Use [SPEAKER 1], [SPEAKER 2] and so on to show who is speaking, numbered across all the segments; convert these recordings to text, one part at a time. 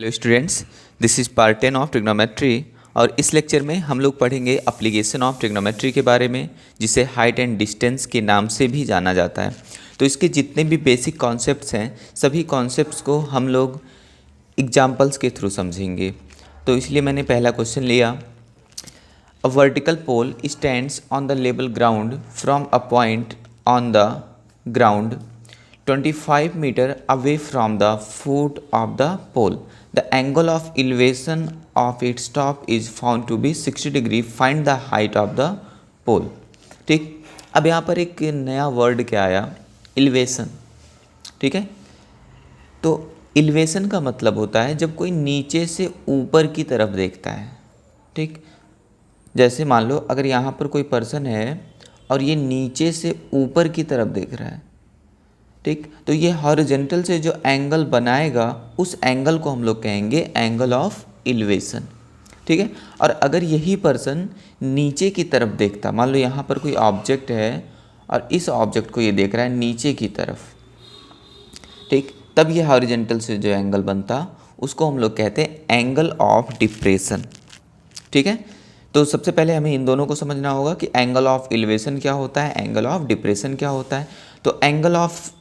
[SPEAKER 1] Hello students, this is part 10 of trigonometry. और इस lecture में हम लोग पढ़ेंगे एप्लीकेशन ऑफ ट्रिग्नोमेट्री के बारे में, जिसे हाइट एंड डिस्टेंस के नाम से भी जाना जाता है। तो इसके जितने भी बेसिक कॉन्सेप्ट्स हैं, सभी कॉन्सेप्ट्स को हम लोग एग्जाम्पल्स के थ्रू समझेंगे। तो इसलिए मैंने पहला क्वेश्चन लिया, a vertical pole stands on the level ground from a point on the ground 25 meter away from the foot of the pole. The angle of elevation of its top is found to be 60 degree. Find the height of the pole. ठीक, अब यहाँ पर एक नया word क्या आया, elevation. ठीक है, तो एलिवेशन का मतलब होता है जब कोई नीचे से ऊपर की तरफ देखता है। ठीक, जैसे मान लो अगर यहाँ पर कोई पर्सन है और ये नीचे से ऊपर की तरफ देख रहा है, ठीक, तो ये हॉरिजॉन्टल से जो एंगल बनाएगा उस एंगल को हम लोग कहेंगे एंगल ऑफ एलिवेशन। ठीक है, और अगर यही पर्सन नीचे की तरफ देखता, मान लो यहाँ पर कोई ऑब्जेक्ट है और इस ऑब्जेक्ट को ये देख रहा है नीचे की तरफ, ठीक, तब ये हॉरिजॉन्टल से जो एंगल बनता उसको हम लोग कहते हैं एंगल ऑफ डिप्रेशन। ठीक है, तो सबसे पहले हमें इन दोनों को समझना होगा कि एंगल ऑफ एलिवेशन क्या होता है, एंगल ऑफ डिप्रेशन क्या होता है। तो एंगल ऑफ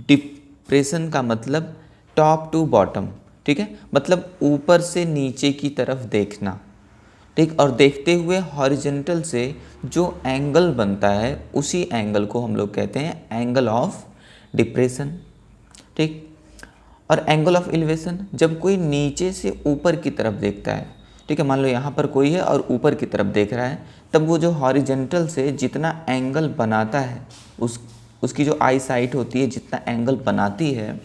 [SPEAKER 1] डिप्रेशन का मतलब टॉप टू बॉटम। ठीक है, मतलब ऊपर से नीचे की तरफ देखना। ठीक, और देखते हुए हॉरिजॉन्टल से जो एंगल बनता है उसी एंगल को हम लोग कहते हैं एंगल ऑफ डिप्रेशन। ठीक, और एंगल ऑफ एलिवेशन जब कोई नीचे से ऊपर की तरफ देखता है, ठीक है, मान लो यहाँ पर कोई है और ऊपर की तरफ देख रहा है, तब वो जो हॉरिजॉन्टल से जितना एंगल बनाता है उसकी जो आई साइट होती है, जितना एंगल बनाती है,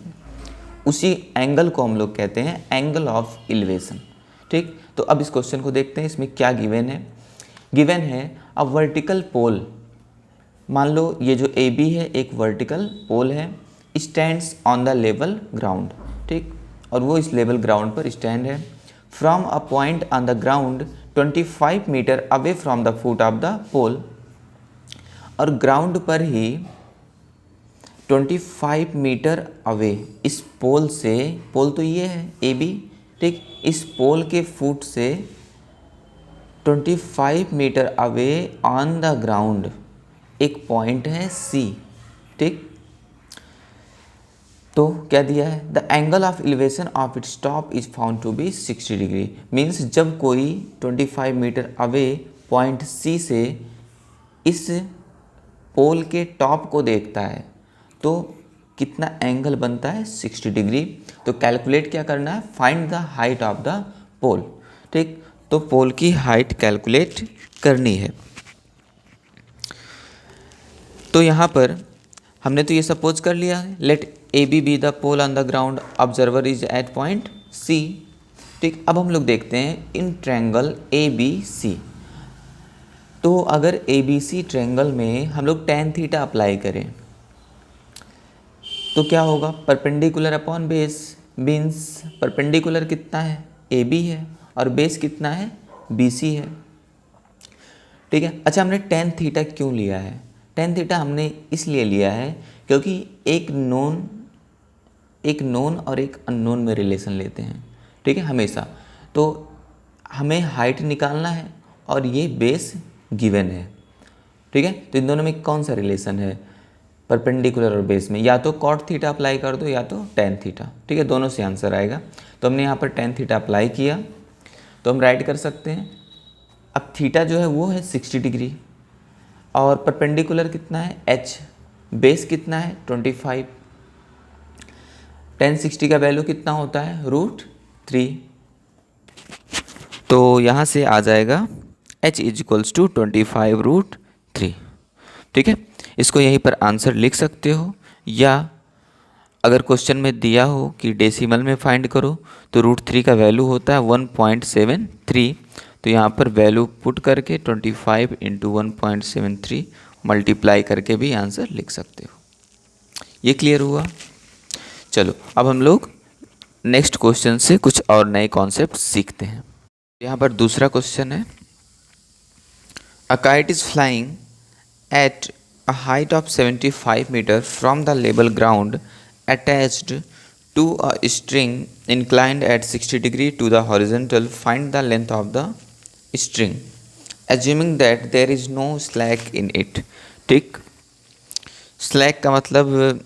[SPEAKER 1] उसी एंगल को हम लोग कहते हैं एंगल ऑफ एलिवेशन। ठीक, तो अब इस क्वेश्चन को देखते हैं, इसमें क्या गिवन है। गिवन है अ वर्टिकल पोल, मान लो ये जो ए बी है एक वर्टिकल पोल है, stands on the level ground. ठीक, और वो इस लेवल ग्राउंड पर स्टैंड है। From a point on the ground 25 metre away from the foot of the pole, और ग्राउंड पर ही 25 मीटर अवे इस पोल से, पोल तो ये है ए बी, ठीक, इस पोल के फुट से 25 metre away on the ground एक पॉइंट है सी। ठीक, तो क्या दिया है, the angle of elevation of its top is found to be 60 degree. Means जब कोई 25 मीटर अवे पॉइंट सी से इस पोल के टॉप को देखता है तो कितना एंगल बनता है, 60 डिग्री। तो कैलकुलेट क्या करना है, find the height of the pole. ठीक, तो पोल की हाइट कैलकुलेट करनी है। तो यहाँ पर हमने तो ये सपोज कर लिया है, let A B the pole on the ground, observer is at point C. ठीक, अब हम लोग देखते हैं in triangle A B C. तो अगर ए बी सी ट्रायंगल में हम लोग tan थीटा अप्लाई करें तो क्या होगा, perpendicular upon base. Means perpendicular कितना है, ए बी है, और बेस कितना है, बी सी है। ठीक है, अच्छा हमने tan थीटा क्यों लिया है, tan थीटा हमने इसलिए लिया है क्योंकि एक नोन और एक अननोन में रिलेशन लेते हैं। ठीक है, हमेशा। तो हमें हाइट निकालना है और ये बेस गिवन है। ठीक है, तो इन दोनों में कौन सा रिलेशन है, परपेंडिकुलर और बेस में, या तो कॉट थीटा अप्लाई कर दो या तो tan थीटा। ठीक है, दोनों से आंसर आएगा। तो हमने यहाँ पर tan थीटा अप्लाई किया तो हम राइट कर सकते हैं। अब थीटा जो है वो है 60 डिग्री, और परपेंडिकुलर कितना है h, बेस कितना है 25, tan 60 का वैल्यू कितना होता है √3। तो यहाँ से आ जाएगा h इज इक्वल्स टू 25√3। ठीक है, इसको यहीं पर आंसर लिख सकते हो, या अगर क्वेश्चन में दिया हो कि डेसिमल में फाइंड करो तो √3 का वैल्यू होता है 1.73। तो यहाँ पर वैल्यू पुट करके 25 इंटू 1.73 मल्टीप्लाई करके भी आंसर लिख सकते हो। ये क्लियर हुआ। चलो अब हम लोग नेक्स्ट क्वेश्चन से कुछ और नए कॉन्सेप्ट सीखते हैं। यहाँ पर दूसरा क्वेश्चन है, a kite is flying eight a height of 75 meter from the level ground attached to a string inclined at 60 degree to the horizontal, find the length of the string assuming that there is no slack in it। ठीक, slack का मतलब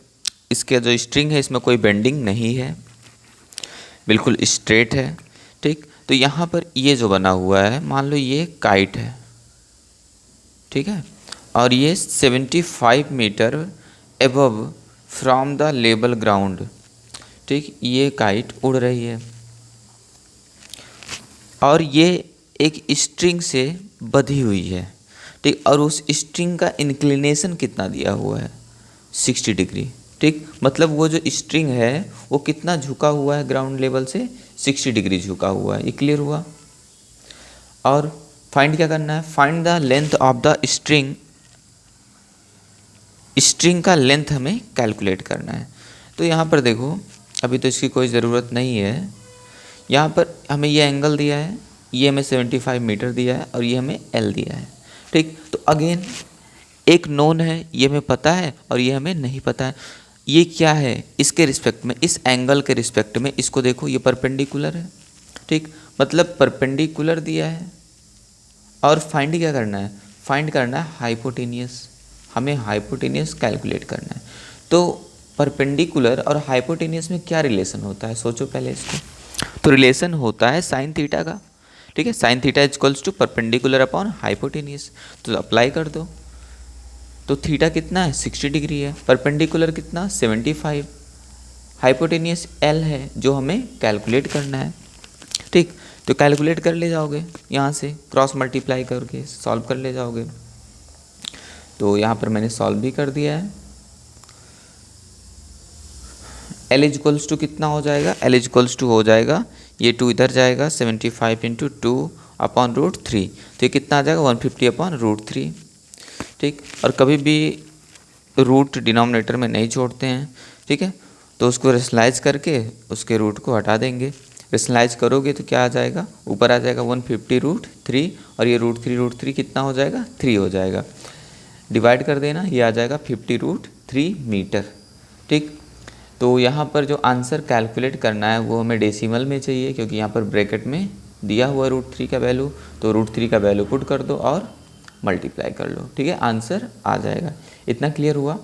[SPEAKER 1] इसके जो string है इसमें कोई bending नहीं है, बिल्कुल स्ट्रेट है। ठीक, तो यहाँ पर ये जो बना हुआ है, मान लो ये काइट है, ठीक है, और ये 75 metre above from the level ground. ठीक, ये काइट उड़ रही है और ये एक स्ट्रिंग से बंधी हुई है। ठीक, और उस स्ट्रिंग का इंक्लिनेशन कितना दिया हुआ है, 60 डिग्री। ठीक, मतलब वो जो स्ट्रिंग है वो कितना झुका हुआ है ग्राउंड लेवल से, 60 डिग्री झुका हुआ है। ये क्लियर हुआ। और फाइंड क्या करना है, find the length of the string. String का लेंथ हमें कैलकुलेट करना है। तो यहाँ पर देखो, अभी तो इसकी कोई ज़रूरत नहीं है। यहाँ पर हमें ये एंगल दिया है, ये हमें 75 मीटर दिया है और ये हमें एल दिया है। ठीक, तो अगेन एक नोन है, ये हमें पता है और ये हमें नहीं पता है। ये क्या है, इसके रिस्पेक्ट में, इस एंगल के रिस्पेक्ट में इसको देखो, ये परपेंडिकुलर है। ठीक, मतलब परपेंडिकुलर दिया है और फाइंड क्या करना है, फाइंड करना है हाइपोटेनियस। हमें हाइपोटेनियस कैलकुलेट करना है। तो परपेंडिकुलर और हाइपोटेनियस में क्या रिलेशन होता है, सोचो पहले इसको। तो रिलेशन होता है साइन थीटा का। ठीक है, sine theta equals to perpendicular upon hypotenuse. तो अप्लाई कर दो। तो थीटा कितना है, 60 डिग्री है, परपेंडिकुलर कितना 75, हाइपोटेनियस एल है जो हमें कैलकुलेट करना है। ठीक, तो कैलकुलेट कर ले जाओगे, यहाँ से क्रॉस मल्टीप्लाई करके सॉल्व कर ले जाओगे। तो यहाँ पर मैंने सॉल्व भी कर दिया है। एल इक्वल्स टू कितना हो जाएगा, एल इक्वल्स टू हो जाएगा, ये 2 इधर जाएगा, 75 इंटू 2 अपॉन √3। तो ये कितना आ जाएगा, 150 अपॉन √3। ठीक, और कभी भी रूट डिनोमिनेटर में नहीं छोड़ते हैं। ठीक है, तो उसको रेशनलाइज करके उसके रूट को हटा देंगे। रेशनलाइज करोगे तो क्या आ जाएगा, ऊपर आ जाएगा 150√3 और ये √3 कितना हो जाएगा, 3 हो जाएगा। डिवाइड कर देना, ये आ जाएगा 50√3 मीटर। ठीक, तो यहाँ पर जो आंसर कैलकुलेट करना है वो हमें डेसिमल में चाहिए, क्योंकि यहाँ पर ब्रैकेट में दिया हुआ √3 का वैल्यू। तो √3 का वैल्यू पुट कर दो और मल्टीप्लाई कर लो। ठीक है, आंसर आ जाएगा। इतना क्लियर हुआ।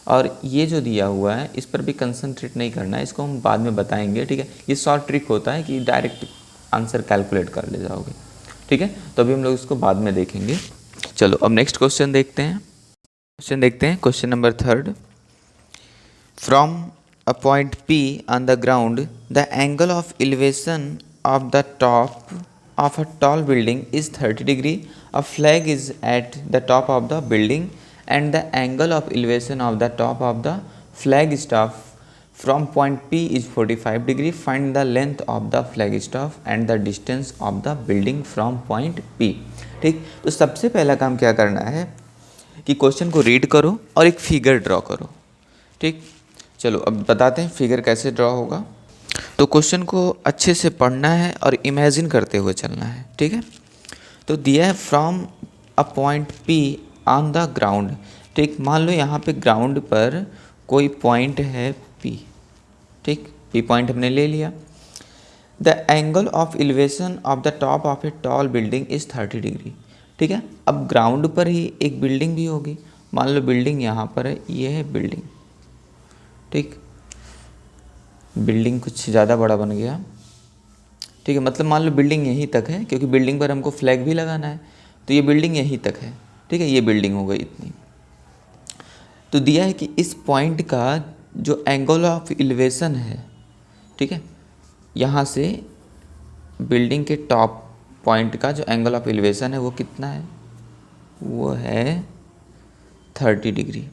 [SPEAKER 1] और ये जो दिया हुआ है इस पर भी कंसंट्रेट नहीं करना है, इसको हम बाद में बताएंगे। ठीक है, ये शॉर्ट ट्रिक होता है कि डायरेक्ट आंसर कैलकुलेट कर ले जाओगे। ठीक है, तो अभी हम लोग इसको बाद में देखेंगे। चलो अब नेक्स्ट क्वेश्चन देखते हैं। Question number 3। From a point P on the ground, the angle of elevation of the top of a tall building is 30 degree. A flag is at the top of the building and the angle of elevation of the top of the flag staff from point P is 45 degree. Find the length of the flag staff and the distance of the building from point P। ठीक, तो सबसे पहला काम क्या करना है कि question को रीड करो और एक फिगर ड्रॉ करो। ठीक, चलो अब बताते हैं फिगर कैसे ड्रॉ होगा। तो क्वेश्चन को अच्छे से पढ़ना है और इमेजिन करते हुए चलना है। ठीक है, तो दिया है from a point P on the ground. ठीक, मान लो यहाँ पे ग्राउंड पर कोई पॉइंट है P। ठीक, P पॉइंट हमने ले लिया। The angle of elevation of the top of a tall building is 30 degree. ठीक है, अब ग्राउंड पर ही एक बिल्डिंग भी होगी। मान लो बिल्डिंग यहाँ पर है, ये है बिल्डिंग। ठीक, बिल्डिंग कुछ ज़्यादा बड़ा बन गया। ठीक है, मतलब मान लो बिल्डिंग यहीं तक है, क्योंकि बिल्डिंग पर हमको फ्लैग भी लगाना है। तो ये बिल्डिंग यहीं तक है। ठीक है, ये बिल्डिंग हो गई इतनी। तो दिया है कि इस पॉइंट का जो एंगल ऑफ एलिवेशन है, ठीक है, यहाँ से बिल्डिंग के टॉप पॉइंट का जो एंगल ऑफ एलिवेशन है वो कितना है, वो है 30 डिग्री।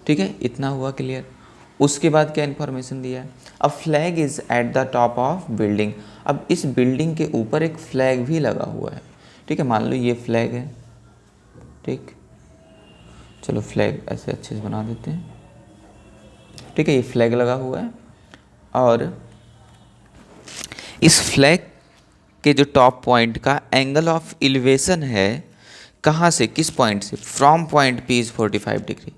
[SPEAKER 1] ठीक है, इतना हुआ क्लियर। उसके बाद क्या इन्फॉर्मेशन दिया है, a flag is eight the top of building. अब इस बिल्डिंग के ऊपर एक फ्लैग भी लगा हुआ है। ठीक है, मान लो ये फ्लैग है। ठीक, चलो फ्लैग ऐसे अच्छे से बना देते हैं। ठीक है, ये फ्लैग लगा हुआ है और इस फ्लैग के जो टॉप पॉइंट का एंगल ऑफ एलिवेशन है, कहाँ से, किस पॉइंट से, from point P is 45 degree.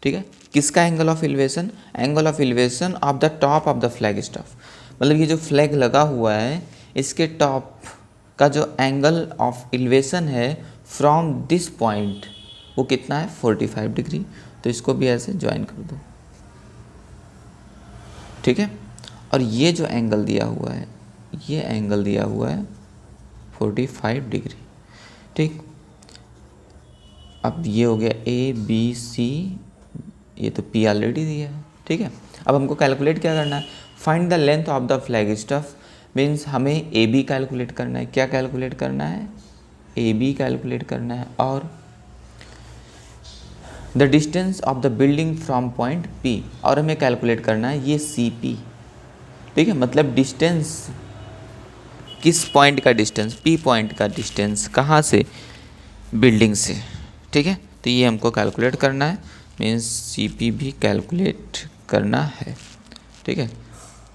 [SPEAKER 1] ठीक है, किसका angle of elevation, angle of elevation of the top of the flag staff. मतलब ये जो फ्लैग लगा हुआ है इसके टॉप का जो एंगल ऑफ एलिवेशन है फ्रॉम दिस पॉइंट वो कितना है 45 डिग्री। तो इसको भी ऐसे ज्वाइन कर दो, ठीक है। और ये जो एंगल दिया हुआ है, ये एंगल दिया हुआ है 45 डिग्री, ठीक। अब ये हो गया ए बी सी, ये तो पी ऑलरेडी दिया है, ठीक है। अब हमको कैलकुलेट क्या करना है, find the length of the flag stuff, means हमें ए बी कैलकुलेट करना है। क्या कैलकुलेट करना है, ए बी कैलकुलेट करना है, और the distance of the building from point P, और हमें कैलकुलेट करना है ये सी पी, ठीक है। मतलब डिस्टेंस, किस पॉइंट का डिस्टेंस, पी पॉइंट का डिस्टेंस, कहाँ से, बिल्डिंग से, ठीक है। तो ये हमको कैलकुलेट करना है, मीन्स सी पी भी कैलकुलेट करना है, ठीक है।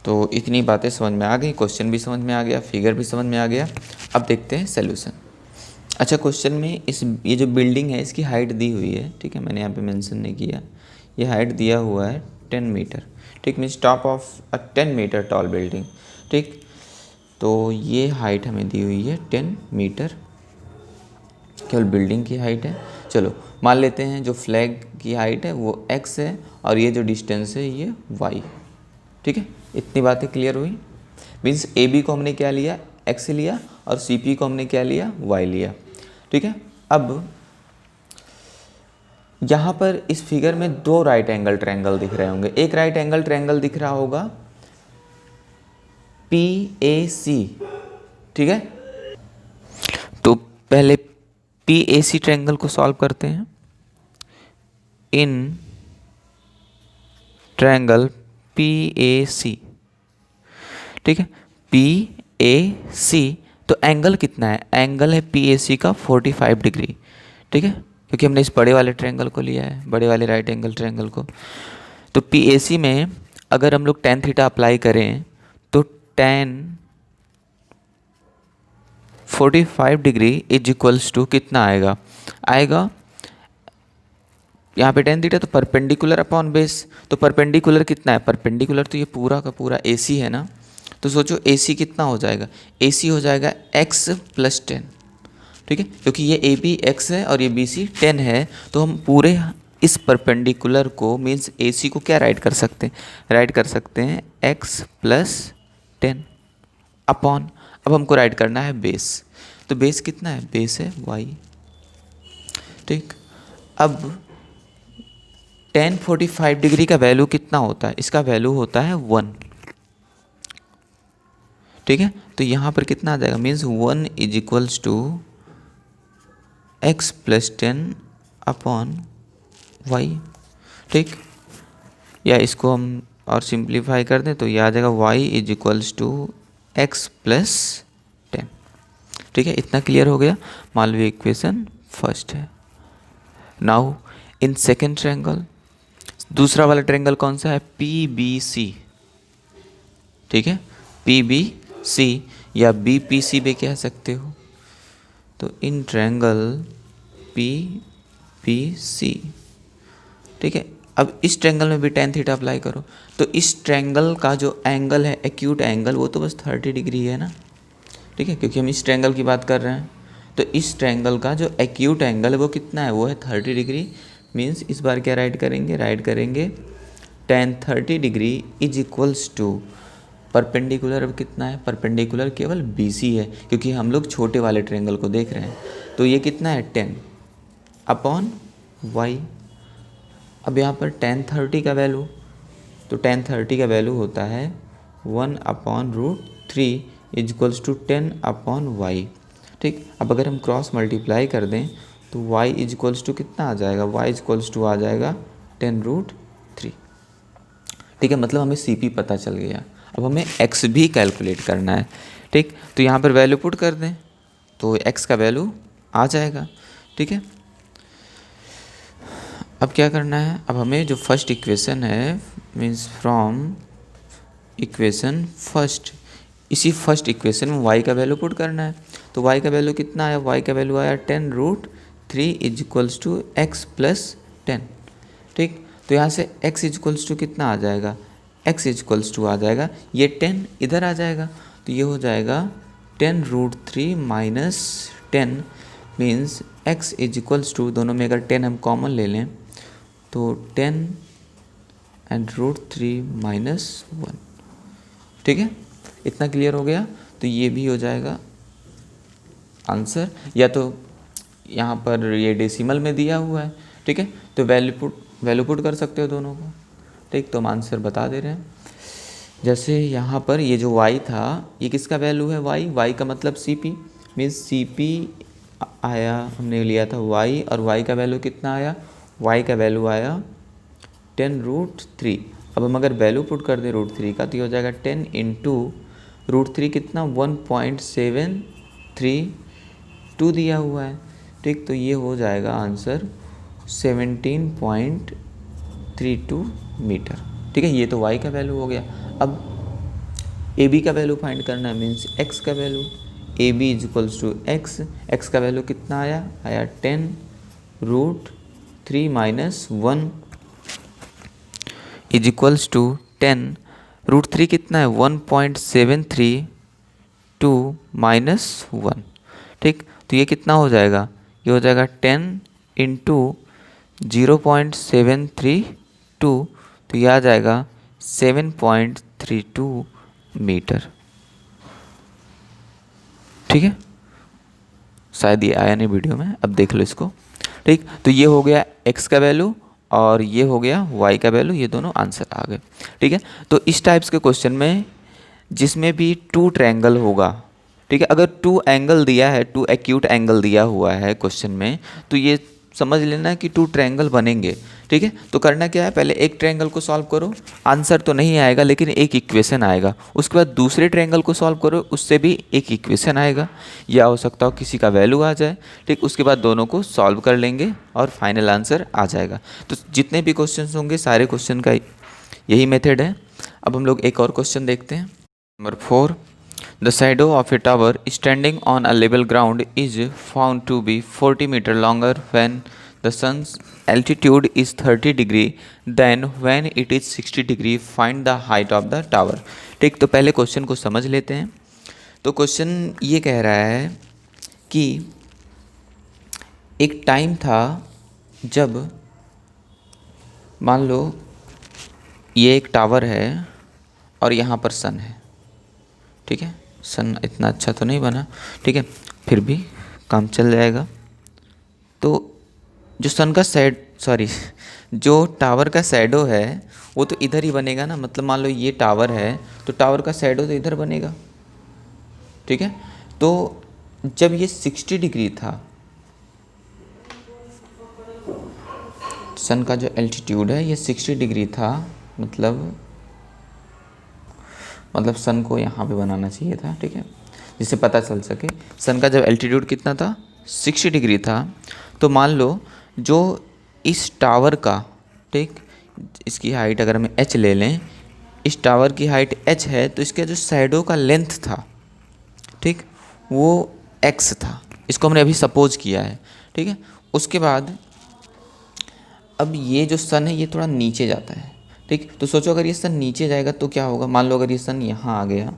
[SPEAKER 1] तो इतनी बातें समझ में आ गई, क्वेश्चन भी समझ में आ गया, फिगर भी समझ में आ गया। अब देखते हैं सॉल्यूशन। अच्छा, क्वेश्चन में ये जो बिल्डिंग है इसकी हाइट दी हुई है, ठीक है, मैंने यहाँ पे मेंशन नहीं किया। ये हाइट दिया हुआ है 10 मीटर, ठीक, means top of a 10 metre tall building, ठीक। तो ये हाइट हमें दी हुई है 10 मीटर, केवल बिल्डिंग की हाइट है। चलो मान लेते हैं जो फ्लैग की हाइट है वो x है और ये जो डिस्टेंस है ये y, ठीक है। इतनी बातें क्लियर हुई। मीन्स ए बी को हमने क्या लिया, x लिया, और सी पी को हमने क्या लिया, y लिया, ठीक है। अब यहाँ पर इस फिगर में दो राइट एंगल ट्रायंगल दिख रहे होंगे। एक राइट एंगल ट्रायंगल दिख रहा होगा PAC, ठीक है। तो पहले PAC ट्रायंगल को सॉल्व करते हैं। इन ट्रायंगल PAC, ठीक है, PAC, तो एंगल कितना है, एंगल है PAC का 45 डिग्री, ठीक है, क्योंकि हमने इस बड़े वाले ट्रायंगल को लिया है, बड़े वाले राइट एंगल ट्रायंगल को। तो PAC में अगर हम लोग tan थीटा अप्लाई करें तो tan 45 degree is equals to कितना आएगा, यहाँ पे tan थीटा तो परपेंडिकुलर अपॉन बेस, तो परपेंडिकुलर कितना है, परपेंडिकुलर तो ये पूरा का पूरा AC है ना। तो सोचो AC कितना हो जाएगा, AC हो जाएगा x प्लस 10, ठीक है, क्योंकि ये AB x है और ये BC 10 है। तो हम पूरे इस परपेंडिकुलर को मीन्स AC को क्या राइट कर सकते हैं, राइट कर सकते हैं x प्लस 10 अपॉन, अब हमको राइट करना है बेस, तो बेस कितना है, बेस है y, ठीक। अब tan 45 डिग्री का वैल्यू कितना होता है, इसका वैल्यू होता है 1, ठीक है। तो यहाँ पर कितना आ जाएगा, means 1 is equals to x plus 10 upon y, ठीक। या इसको हम और सिंप्लीफाई कर दें तो ये आ जाएगा y is equals to x plus 10, ठीक है। इतना क्लियर हो गया, मान लो इक्वेशन फर्स्ट है। नाउ इन सेकेंड ट्रायंगल, दूसरा वाला ट्रायंगल कौन सा है, PBC, ठीक है, PBC या BPC भी कह सकते हो। तो इन ट्रायंगल PBC, ठीक है। अब इस ट्रायंगल में भी tan थीटा अप्लाई करो, तो इस ट्रायंगल का जो एंगल है एक्यूट एंगल वो तो बस 30 डिग्री है ना, ठीक है, क्योंकि हम इस ट्रायंगल की बात कर रहे हैं। तो इस ट्रायंगल का जो एक्यूट एंगल है वो कितना है, वो है 30 डिग्री। मीन्स इस बार क्या राइट करेंगे tan 30 degree is equals to perpendicular, अब कितना है, परपेंडिकुलर केवल BC है, क्योंकि हम लोग छोटे वाले ट्रायंगल को देख रहे हैं। तो ये कितना है 10 अपॉन y। अब यहाँ पर tan 30 का वैल्यू, तो tan 30 का वैल्यू होता है 1 upon √3 is equals to 10 upon y, ठीक। अब अगर हम क्रॉस मल्टीप्लाई कर दें तो y इज इक्वल्स टू कितना आ जाएगा, y इज इक्वल्स टू आ जाएगा 10√3, ठीक है। मतलब हमें CP पता चल गया। अब हमें x भी कैलकुलेट करना है, ठीक। तो यहाँ पर वैल्यू पुट कर दें तो x का वैल्यू आ जाएगा, ठीक है। अब क्या करना है, अब हमें जो फर्स्ट इक्वेशन है मीन्स फ्रॉम इक्वेशन फर्स्ट, इसी फर्स्ट इक्वेशन में y का वैल्यू पुट करना है। तो y का वैल्यू कितना आया, y का वैल्यू आया 10√3 is equals to x plus 10, ठीक। तो यहाँ से x इज इक्वल्स टू कितना आ जाएगा, x इक्वल्स टू आ जाएगा, ये 10 इधर आ जाएगा, तो ये हो जाएगा 10√3 minus 10 means x equals to, दोनों में अगर 10 हम कॉमन ले लें तो 10 एंड √3 माइनस 1। ठीक है, इतना क्लियर हो गया। तो ये भी हो जाएगा आंसर, या तो यहाँ पर ये डेसिमल में दिया हुआ है, ठीक है, तो वैल्यू पुट कर सकते हो दोनों को। ठीक, तो हम आंसर बता दे रहे हैं। जैसे यहाँ पर ये जो y था, ये किसका वैल्यू है, y का मतलब CP, मीन्स CP आया, हमने लिया था y, और y का वैल्यू कितना आया, y का वैल्यू आया 10√3। अब हम अगर वैल्यू पुट कर दें √3 का, तो ये हो जाएगा 10 इंटू √3 कितना 1.732 दिया हुआ है। ठीक, तो ये हो जाएगा आंसर 17.32 मीटर। ठीक है, ये तो y का वैल्यू हो गया। अब AB का वैल्यू फाइंड करना है, मीन्स x का value. AB equals to x का वैल्यू कितना आया 10√3 माइनस 1 इज इक्वल्स टू 10√3 कितना है 1.732 माइनस 1। ठीक, तो ये कितना हो जाएगा, ये हो जाएगा 10 इंटू 0.732, तो ये आ जाएगा 7.32 मीटर। ठीक है, शायद ये आया नहीं वीडियो में, अब देख लो इसको। ठीक, तो ये हो गया x का वैल्यू और ये हो गया y का वैल्यू, ये दोनों आंसर आ गए। ठीक है, तो इस टाइप्स के क्वेश्चन में जिसमें भी 2 ट्रायंगल होगा, ठीक है, अगर 2 एंगल दिया है, 2 एक्यूट एंगल दिया हुआ है क्वेश्चन में, तो ये समझ लेना कि 2 ट्रायंगल बनेंगे। ठीक है, तो करना क्या है, पहले एक ट्रायंगल को सॉल्व करो, आंसर तो नहीं आएगा लेकिन एक इक्वेशन आएगा। उसके बाद दूसरे ट्रायंगल को सॉल्व करो, उससे भी एक इक्वेशन आएगा, या हो सकता हो किसी का वैल्यू आ जाए। ठीक, उसके बाद दोनों को सॉल्व कर लेंगे और फाइनल आंसर आ जाएगा। तो जितने भी क्वेश्चन होंगे सारे क्वेश्चन का यही मेथड है। अब हम लोग एक और क्वेश्चन देखते हैं। Number 4, the shadow of a tower standing on a level ground is found to be 40 meter longer when the sun's altitude is 30 degree than when it is 60 degree. Find the height of the tower. ठीक, तो पहले question को समझ लेते हैं। तो question ये कह रहा है कि एक टाइम था जब मान लो ये एक टावर है और यहाँ पर सन है। ठीक है, सन इतना अच्छा तो नहीं बना, ठीक है, फिर भी काम चल जाएगा। तो जो सन का जो टावर का शैडो है वो तो इधर ही बनेगा ना, मतलब मान लो ये टावर है तो टावर का शैडो तो इधर बनेगा। ठीक है, तो जब ये 60 डिग्री था, सन का जो एल्टीट्यूड है ये 60 डिग्री था, मतलब सन को यहाँ पे बनाना चाहिए था। ठीक है, जिससे पता चल सके सन का जब एल्टीट्यूड कितना था 60 डिग्री था, तो मान लो जो इस टावर का, ठीक, इसकी हाइट अगर हम h ले लें, इस टावर की हाइट h है, तो इसका जो शैडो का लेंथ था, ठीक, वो x था। इसको हमने अभी सपोज किया है। ठीक है, उसके बाद अब ये जो सन है ये थोड़ा नीचे जाता है। ठीक, तो सोचो अगर ये सन नीचे जाएगा तो क्या होगा। मान लो अगर ये सन यहाँ आ गया,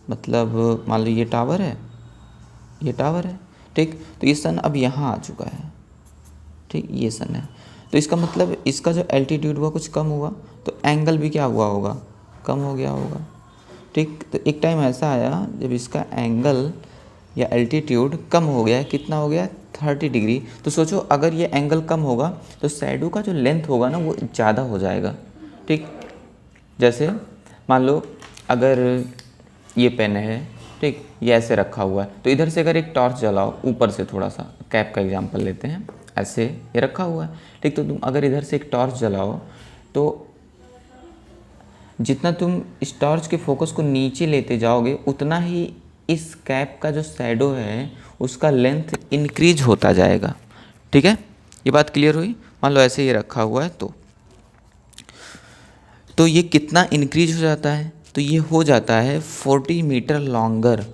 [SPEAKER 1] मतलब मान लो ये टावर है, ठीक, तो ये सन अब यहाँ आ चुका है। ठीक, ये सन है, तो इसका मतलब इसका जो एल्टीट्यूड हुआ कुछ कम हुआ, तो एंगल भी क्या हुआ होगा, कम हो गया होगा। ठीक, तो एक टाइम ऐसा आया जब इसका एंगल या एल्टीट्यूड कम हो गया, कितना हो गया 30 डिग्री। तो सोचो अगर ये एंगल कम होगा तो शैडो का जो लेंथ होगा ना वो ज़्यादा हो जाएगा। ठीक, जैसे मान लो अगर ये पेन है, ठीक, ये ऐसे रखा हुआ है, तो इधर से अगर एक टॉर्च जलाओ ऊपर से, थोड़ा सा कैप का एग्जांपल लेते हैं, ऐसे ये रखा हुआ है। ठीक, तो तुम अगर इधर से एक टॉर्च जलाओ तो जितना तुम इस टॉर्च के फोकस को नीचे लेते जाओगे उतना ही इस कैप का जो शैडो है उसका लेंथ इंक्रीज होता जाएगा। ठीक है, ये बात क्लियर हुई। मान लो ऐसे ये रखा हुआ है तो ये कितना इंक्रीज हो जाता है, तो ये हो जाता है 40 metre longer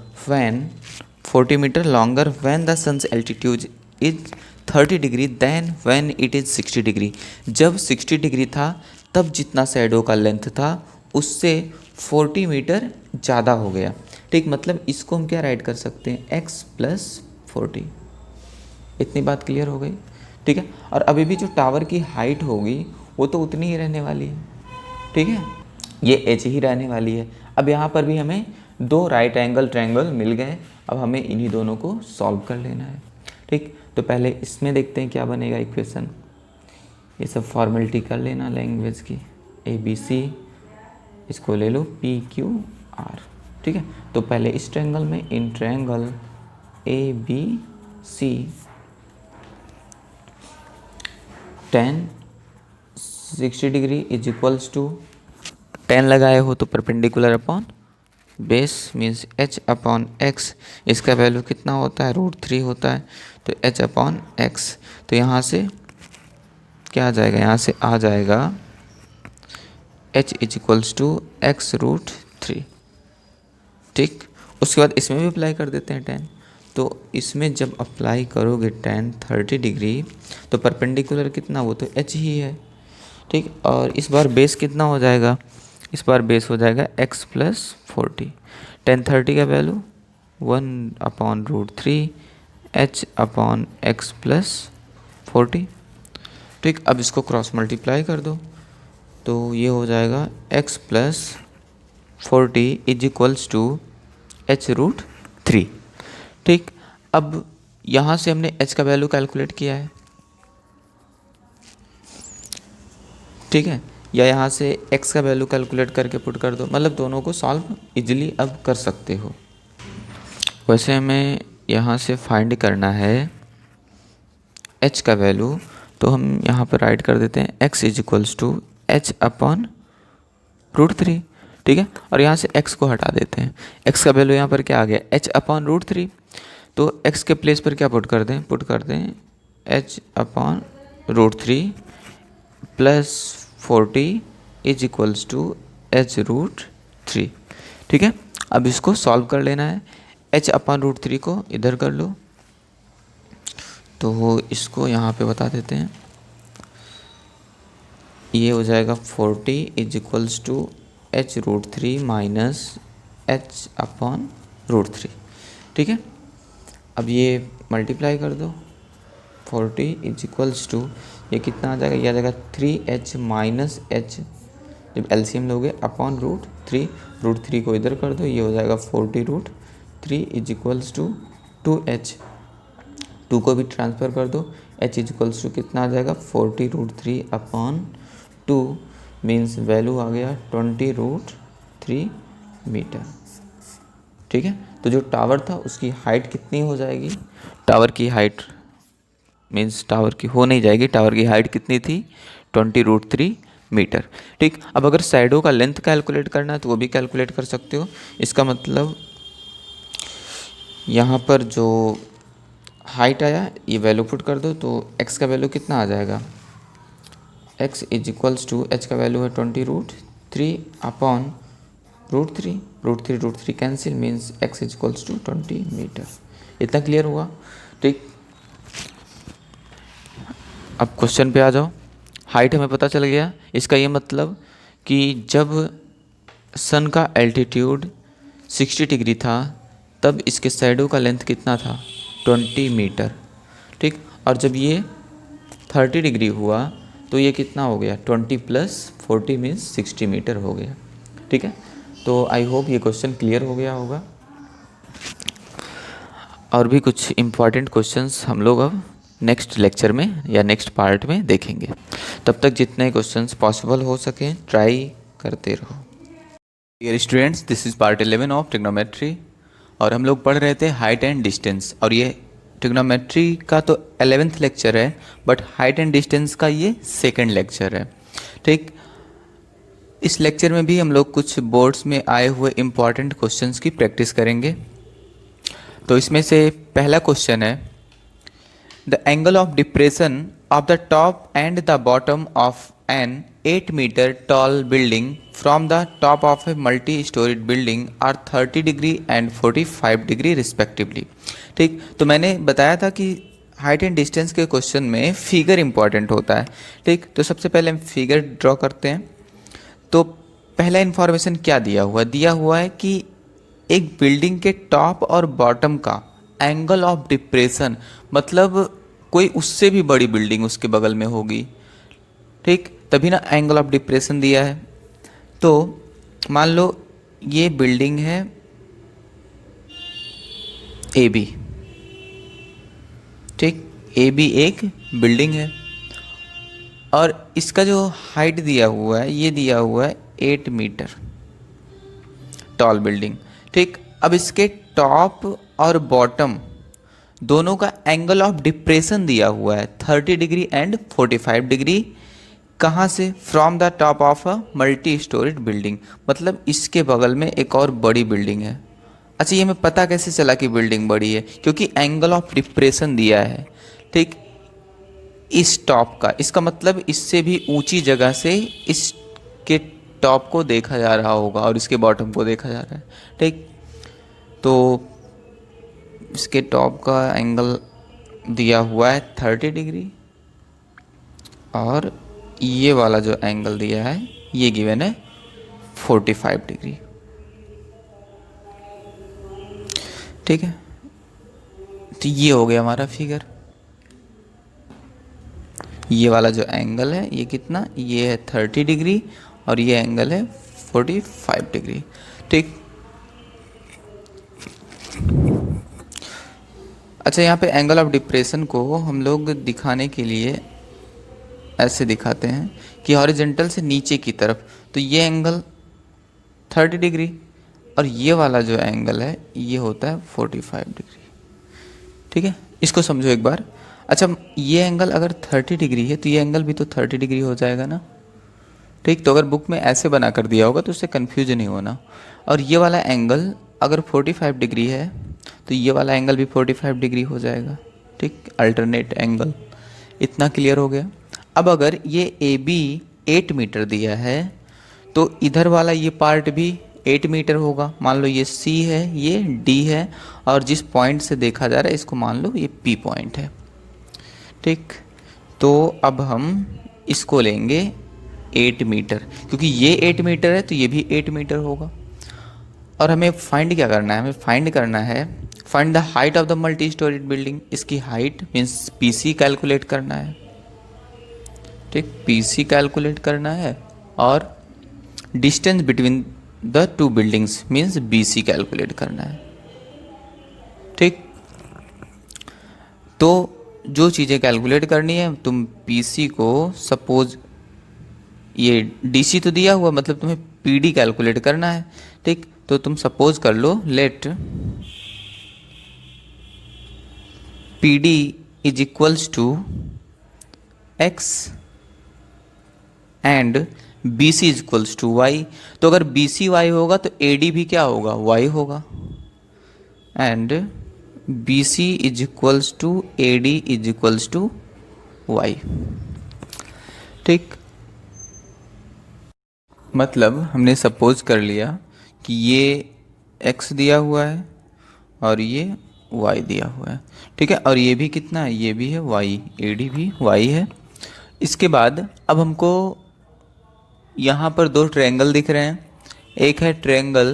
[SPEAKER 1] when the sun's altitude is 30 degree then when it is 60 degree. जब 60 डिग्री था तब जितना शैडो का लेंथ था उससे 40 मीटर ज़्यादा हो गया। ठीक, मतलब इसको हम क्या राइट कर सकते हैं, x + 40। इतनी बात क्लियर हो गई। ठीक है, और अभी भी जो टावर की हाइट होगी वो तो उतनी ही रहने वाली है। ठीक है, ये h ही रहने वाली है। अब यहाँ पर भी हमें 2 राइट एंगल ट्रायंगल मिल गए। अब हमें इन्हीं दोनों को सॉल्व कर लेना है। ठीक, तो पहले इसमें देखते हैं क्या बनेगा इक्वेशन। ये सब फॉर्मेलिटी कर लेना लैंग्वेज की। ABC, इसको ले लो PQR। ठीक है, तो पहले इस ट्रायंगल में in triangle ABC tan 60 degree is equals to, tan लगाए हो तो perpendicular upon base means h/x। इसका वैल्यू कितना होता है, √3 होता है, तो h/x। तो यहाँ से क्या आ जाएगा, यहाँ से आ जाएगा h is equals to x√3। ठीक, उसके बाद इसमें भी अप्लाई कर देते हैं tan। तो इसमें जब अप्लाई करोगे tan 30 डिग्री तो परपेंडिकुलर कितना, वो तो h ही है। ठीक, और इस बार बेस कितना हो जाएगा, इस बार बेस हो जाएगा x + 40। tan 30 का वैल्यू 1/√3 h/x + 40। ठीक, अब इसको क्रॉस मल्टीप्लाई कर दो तो ये हो जाएगा x + 40 is equals to h√3। ठीक, अब यहाँ से हमने h का वैल्यू कैलकुलेट किया है। ठीक है, या यहाँ से x का वैल्यू कैलकुलेट करके पुट कर दो, मतलब दोनों को सॉल्व इजीली अब कर सकते हो। वैसे हमें यहाँ से फाइंड करना है h का वैल्यू, तो हम यहाँ पर राइट कर देते हैं x is equals to h/√3। ठीक है, और यहाँ से x को हटा देते हैं। x का वैल्यू यहाँ पर क्या आ गया, h/√3। तो x के प्लेस पर क्या पुट कर दें, h/√3 + 40 is equals to h√3। ठीक है, अब इसको सॉल्व कर लेना है। h/√3 को इधर कर लो, तो इसको यहाँ पे बता देते हैं। ये हो जाएगा 40 is equals to h√3 minus h/√3। ठीक है, अब ये मल्टीप्लाई कर दो। 40 इज इक्वल्स टू, ये कितना आ जाएगा, ये आ जाएगा 3h माइनस h, जब एलसीएम लोगे /√3, √3 को इधर कर दो, ये हो जाएगा 40√3 इज इक्वल्स टू 2h। 2 को भी ट्रांसफ़र कर दो, h इज इक्वल्स टू कितना आ जाएगा 40√3/2 मीन्स वैल्यू आ गया 20√3 मीटर। ठीक है, तो जो टावर था उसकी हाइट कितनी हो जाएगी, टावर की हाइट मीन्स टावर की हो नहीं जाएगी, टावर की हाइट कितनी थी 20√3 मीटर। ठीक, अब अगर साइडों का लेंथ कैलकुलेट करना है तो वो भी कैलकुलेट कर सकते हो। इसका मतलब यहाँ पर जो हाइट आया ये वैल्यू पुट कर दो, तो x का वैल्यू कितना आ जाएगा, x is equals to, h का वैल्यू है 20√3/√3, √3 cancel means x is equals to 20 metre. इतना क्लियर हुआ। ठीक, अब क्वेश्चन पे आ जाओ। हाइट हमें पता चल गया, इसका ये मतलब कि जब सन का एल्टीट्यूड 60 डिग्री था तब इसके साइडों का लेंथ कितना था 20 मीटर। ठीक, और जब ये 30 डिग्री हुआ तो ये कितना हो गया 20 + 40 मीन्स 60 मीटर हो गया। ठीक है, तो आई होप ये क्वेश्चन क्लियर हो गया होगा। और भी कुछ इम्पॉर्टेंट क्वेश्चंस हम लोग अब नेक्स्ट लेक्चर में या नेक्स्ट पार्ट में देखेंगे। तब तक जितने क्वेश्चंस पॉसिबल हो सकें ट्राई करते रहो। Dear students, this is part 11 of trigonometry और हम लोग पढ़ रहे थे हाइट एंड डिस्टेंस। और ये ट्रिग्नोमेट्री का तो 11th लेक्चर है, बट हाइट एंड डिस्टेंस का ये 2nd लेक्चर है। ठीक, इस लेक्चर में भी हम लोग कुछ बोर्ड्स में आए हुए इम्पॉर्टेंट क्वेश्चंस की प्रैक्टिस करेंगे। तो इसमें से पहला क्वेश्चन है, the angle of depression of the top and the bottom of an 8 metre tall building from the top of a multi storeyed building are 30 degree and 45 degree respectively. ठीक, तो मैंने बताया था कि हाइट एंड डिस्टेंस के question में figure important होता है। ठीक, तो सबसे पहले हम फिगर ड्रॉ करते हैं। तो पहला इन्फॉर्मेशन क्या दिया हुआ है कि एक बिल्डिंग के टॉप और बॉटम का एंगल ऑफ डिप्रेशन, मतलब कोई उससे भी बड़ी बिल्डिंग उसके बगल में होगी, ठीक, तभी ना एंगल ऑफ डिप्रेशन दिया है। तो मान लो ये बिल्डिंग है ए बी, ठीक, ए बी एक बिल्डिंग है और इसका जो हाइट दिया हुआ है ये दिया हुआ है 8 मीटर टॉल बिल्डिंग, ठीक। अब इसके टॉप और बॉटम दोनों का एंगल ऑफ डिप्रेशन दिया हुआ है 30 डिग्री एंड 45 डिग्री। कहाँ से? From the top of a multi storeyed building, मतलब इसके बगल में एक और बड़ी बिल्डिंग है। अच्छा, ये हमें पता कैसे चला कि बिल्डिंग बड़ी है? क्योंकि एंगल ऑफ डिप्रेशन दिया है, ठीक, इस टॉप का, इसका मतलब इससे भी ऊंची जगह से इसके टॉप को देखा जा रहा होगा और इसके बॉटम को देखा जा रहा है, ठीक। तो इसके टॉप का एंगल दिया हुआ है 30 डिग्री और ये वाला जो एंगल दिया है ये गिवन है 45 डिग्री, ठीक है। तो ये हो गया हमारा फिगर। ये वाला जो एंगल है ये कितना, ये है 30 डिग्री और ये एंगल है 45 डिग्री, ठीक। अच्छा, यहाँ पे एंगल ऑफ डिप्रेशन को हम लोग दिखाने के लिए ऐसे दिखाते हैं कि हॉरिजॉन्टल से नीचे की तरफ, तो ये एंगल 30 डिग्री और ये वाला जो एंगल है ये होता है 45 डिग्री, ठीक है। इसको समझो एक बार। अच्छा, ये एंगल अगर 30 डिग्री है तो ये एंगल भी तो 30 डिग्री हो जाएगा ना, ठीक। तो अगर बुक में ऐसे बना कर दिया होगा तो उससे कन्फ्यूज नहीं होना। और ये वाला एंगल अगर 45 डिग्री है तो ये वाला एंगल भी 45 डिग्री हो जाएगा, ठीक, अल्टरनेट एंगल। इतना क्लियर हो गया। अब अगर ये ए बी 8 मीटर दिया है तो इधर वाला ये पार्ट भी 8 मीटर होगा। मान लो ये सी है, ये डी है और जिस पॉइंट से देखा जा रहा है इसको मान लो ये पी पॉइंट है, ठीक। तो अब हम इसको लेंगे 8 मीटर, क्योंकि ये 8 मीटर है तो ये भी 8 मीटर होगा। और हमें फाइंड क्या करना है? हमें फाइंड करना है, find the height of the multi storeyed building. इसकी हाइट मीन्स पीसी कैलकुलेट करना है, ठीक, पीसी कैलकुलेट करना है। और distance between the two buildings means BC calculate करना है, ठीक। तो जो चीज़ें कैलकुलेट करनी है, तुम पीसी को सपोज ये डीसी तो दिया हुआ, मतलब तुम्हें पीडी कैलकुलेट करना है, ठीक। तो तुम सपोज कर लो let PD is equals to x and B C is equals to y. तो अगर बी सी वाई होगा तो ए डी भी क्या होगा? वाई होगा। And B C is equals to A D is equals to y, ठीक। मतलब हमने सपोज कर लिया कि ये x दिया हुआ है और ये y दिया हुआ है, ठीक है। और ये भी कितना है? ये भी है y, ए डी भी y है। इसके बाद अब हमको यहाँ पर दो ट्रायंगल दिख रहे हैं। एक है ट्रायंगल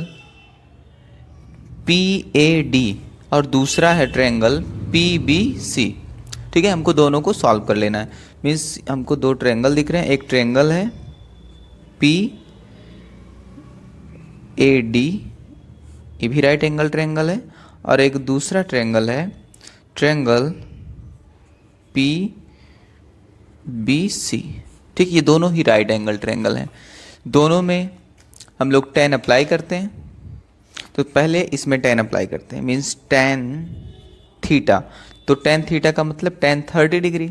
[SPEAKER 1] पी ए डी और दूसरा है ट्रायंगल पी बी सी, ठीक है। हमको दोनों को सॉल्व कर लेना है। मीन्स हमको दो ट्रायंगल दिख रहे हैं। एक ट्रायंगल है पी ए डी, ये भी राइट एंगल ट्रायंगल है। और एक दूसरा ट्रायंगल है ट्रायंगल पी बी सी, ठीक। ये दोनों ही राइट एंगल ट्रायंगल हैं। दोनों में हम लोग tan अप्लाई करते हैं। तो पहले इसमें tan अप्लाई करते हैं, मीन्स tan थीटा। तो tan थीटा का मतलब tan 30 डिग्री,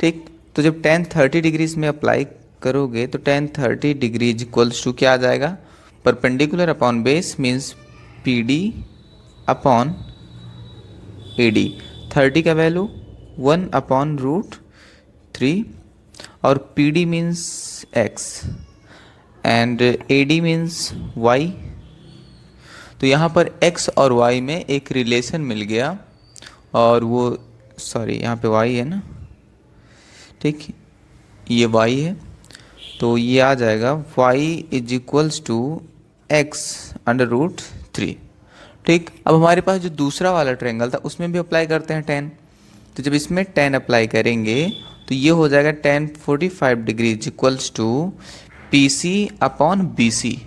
[SPEAKER 1] ठीक। तो जब tan 30 डिग्री इसमें अप्लाई करोगे तो tan 30 degree is equals to क्या आ जाएगा? Perpendicular upon base means P D upon A D. 30 का वैल्यू 1 अपॉन रूट 3 और P D means x and A D means y। तो यहाँ पर x और y में एक रिलेशन मिल गया और वो सॉरी यहाँ पे y है ना, ठीक, ये y है तो ये आ जाएगा y is equals to x under root 3। ठीक, अब हमारे पास जो दूसरा वाला ट्रायंगल था उसमें भी अप्लाई करते हैं tan। तो जब इसमें tan अप्लाई करेंगे तो ये हो जाएगा tan 45 degree is equals to P C upon B C.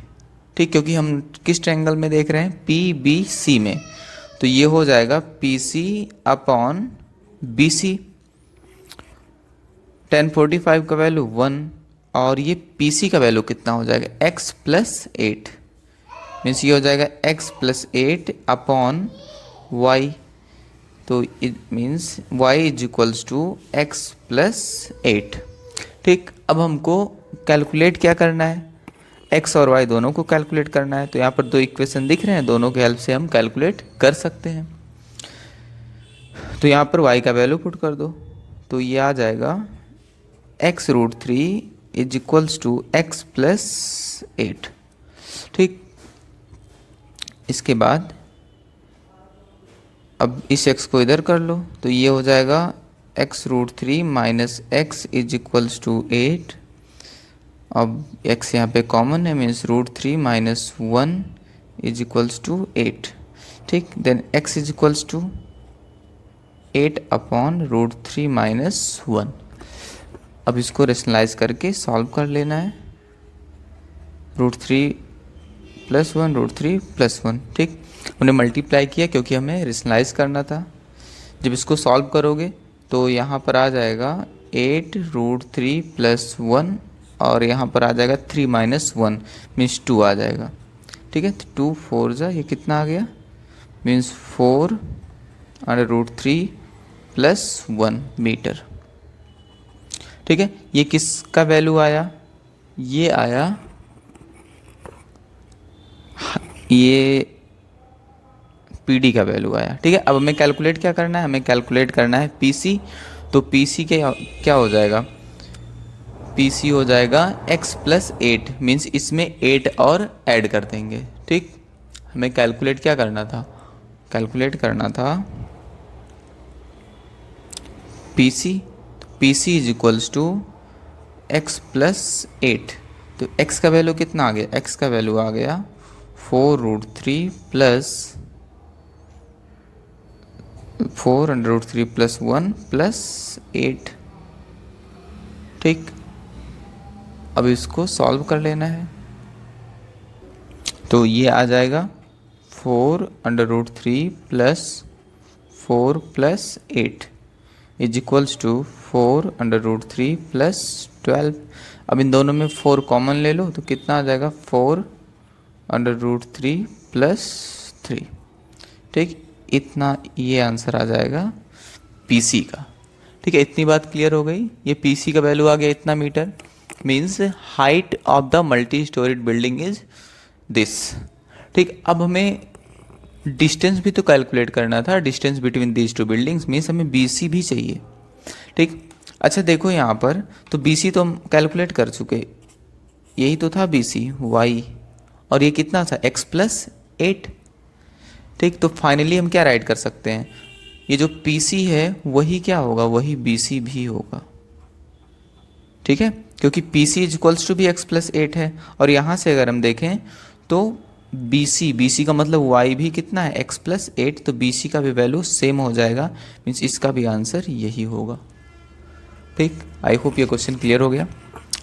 [SPEAKER 1] ठीक, क्योंकि हम किस ट्रायंगल में देख रहे हैं, पी बी सी में, तो ये हो जाएगा P C upon B C. tan 45 का वैल्यू 1 और ये पी सी का वैल्यू कितना हो जाएगा, x प्लस 8, मीन्स ये हो जाएगा x प्लस 8 अपॉन y। तो it means y is equals to x plus 8। ठीक, अब हमको कैलकुलेट क्या करना है, x और y दोनों को कैलकुलेट करना है। तो यहाँ पर दो इक्वेशन दिख रहे हैं, दोनों के हेल्प से हम कैलकुलेट कर सकते हैं। तो यहाँ पर y का वैल्यू पुट कर दो, तो ये आ जाएगा x root 3 is equals to x plus 8। ठीक, इसके बाद अब इस x को इधर कर लो, तो ये हो जाएगा x root 3 minus x is equals to 8। अब x यहाँ पे कॉमन है, means root 3 minus 1 is equals to 8। ठीक, then x is equals to 8 upon root 3 minus 1। अब इसको रेशनलाइज करके सॉल्व कर लेना है, रूट 3 प्लस 1 रूट 3 प्लस 1। ठीक, उन्हें मल्टीप्लाई किया क्योंकि हमें रेशनलाइज करना था। जब इसको सॉल्व करोगे तो यहाँ पर आ जाएगा 8 रूट 3 प्लस 1 और यहाँ पर आ जाएगा 3 माइनस 1 मीन्स 2 आ जाएगा। ठीक है, तो 2 4 जा ये कितना आ गया, means 4 under root 3 plus 1 metre. ठीक है, ये किसका वैल्यू आया, ये आया ये PD का वैल्यू आया। ठीक है, अब हमें कैलकुलेट क्या करना है, हमें कैलकुलेट करना है PC। तो PC के क्या हो जाएगा, PC हो जाएगा x प्लस 8, मीन्स इसमें 8 और ऐड कर देंगे। ठीक, हमें कैलकुलेट क्या करना था, कैलकुलेट करना था PC। PC is equals to x plus 8। तो x का वैल्यू कितना आ गया, x का वैल्यू आ गया 4 root 3 plus 4 under root 3 plus 1 plus 8। ठीक, अब इसको सॉल्व कर लेना है, तो ये आ जाएगा 4 under root 3 plus 4 plus 8 is equals to 4 under root 3 plus 12। अब इन दोनों में 4 कॉमन ले लो तो कितना आ जाएगा, 4 अंडर रूट 3 प्लस 3। ठीक, इतना ये आंसर आ जाएगा PC का। ठीक है, इतनी बात क्लियर हो गई। ये PC का वैल्यू आ गया इतना metre, means height of the multi storeyed building is this. ठीक, अब हमें डिस्टेंस भी तो कैलकुलेट करना था, distance between these two buildings, means हमें BC भी चाहिए। ठीक, अच्छा देखो यहाँ पर तो BC तो हम कैलकुलेट कर चुके, यही तो था BC y, और ये कितना था x प्लस 8। ठीक, तो फाइनली हम क्या राइट कर सकते हैं, ये जो PC है वही क्या होगा, वही BC भी होगा। ठीक है, क्योंकि PC इज इक्वल्स टू भी x प्लस 8 है, और यहाँ से अगर हम देखें तो BC का मतलब y भी कितना है, x प्लस 8, तो BC का भी वैल्यू सेम हो जाएगा, मीन्स इसका भी आंसर यही होगा। ठीक, आई होप ये क्वेश्चन क्लियर हो गया।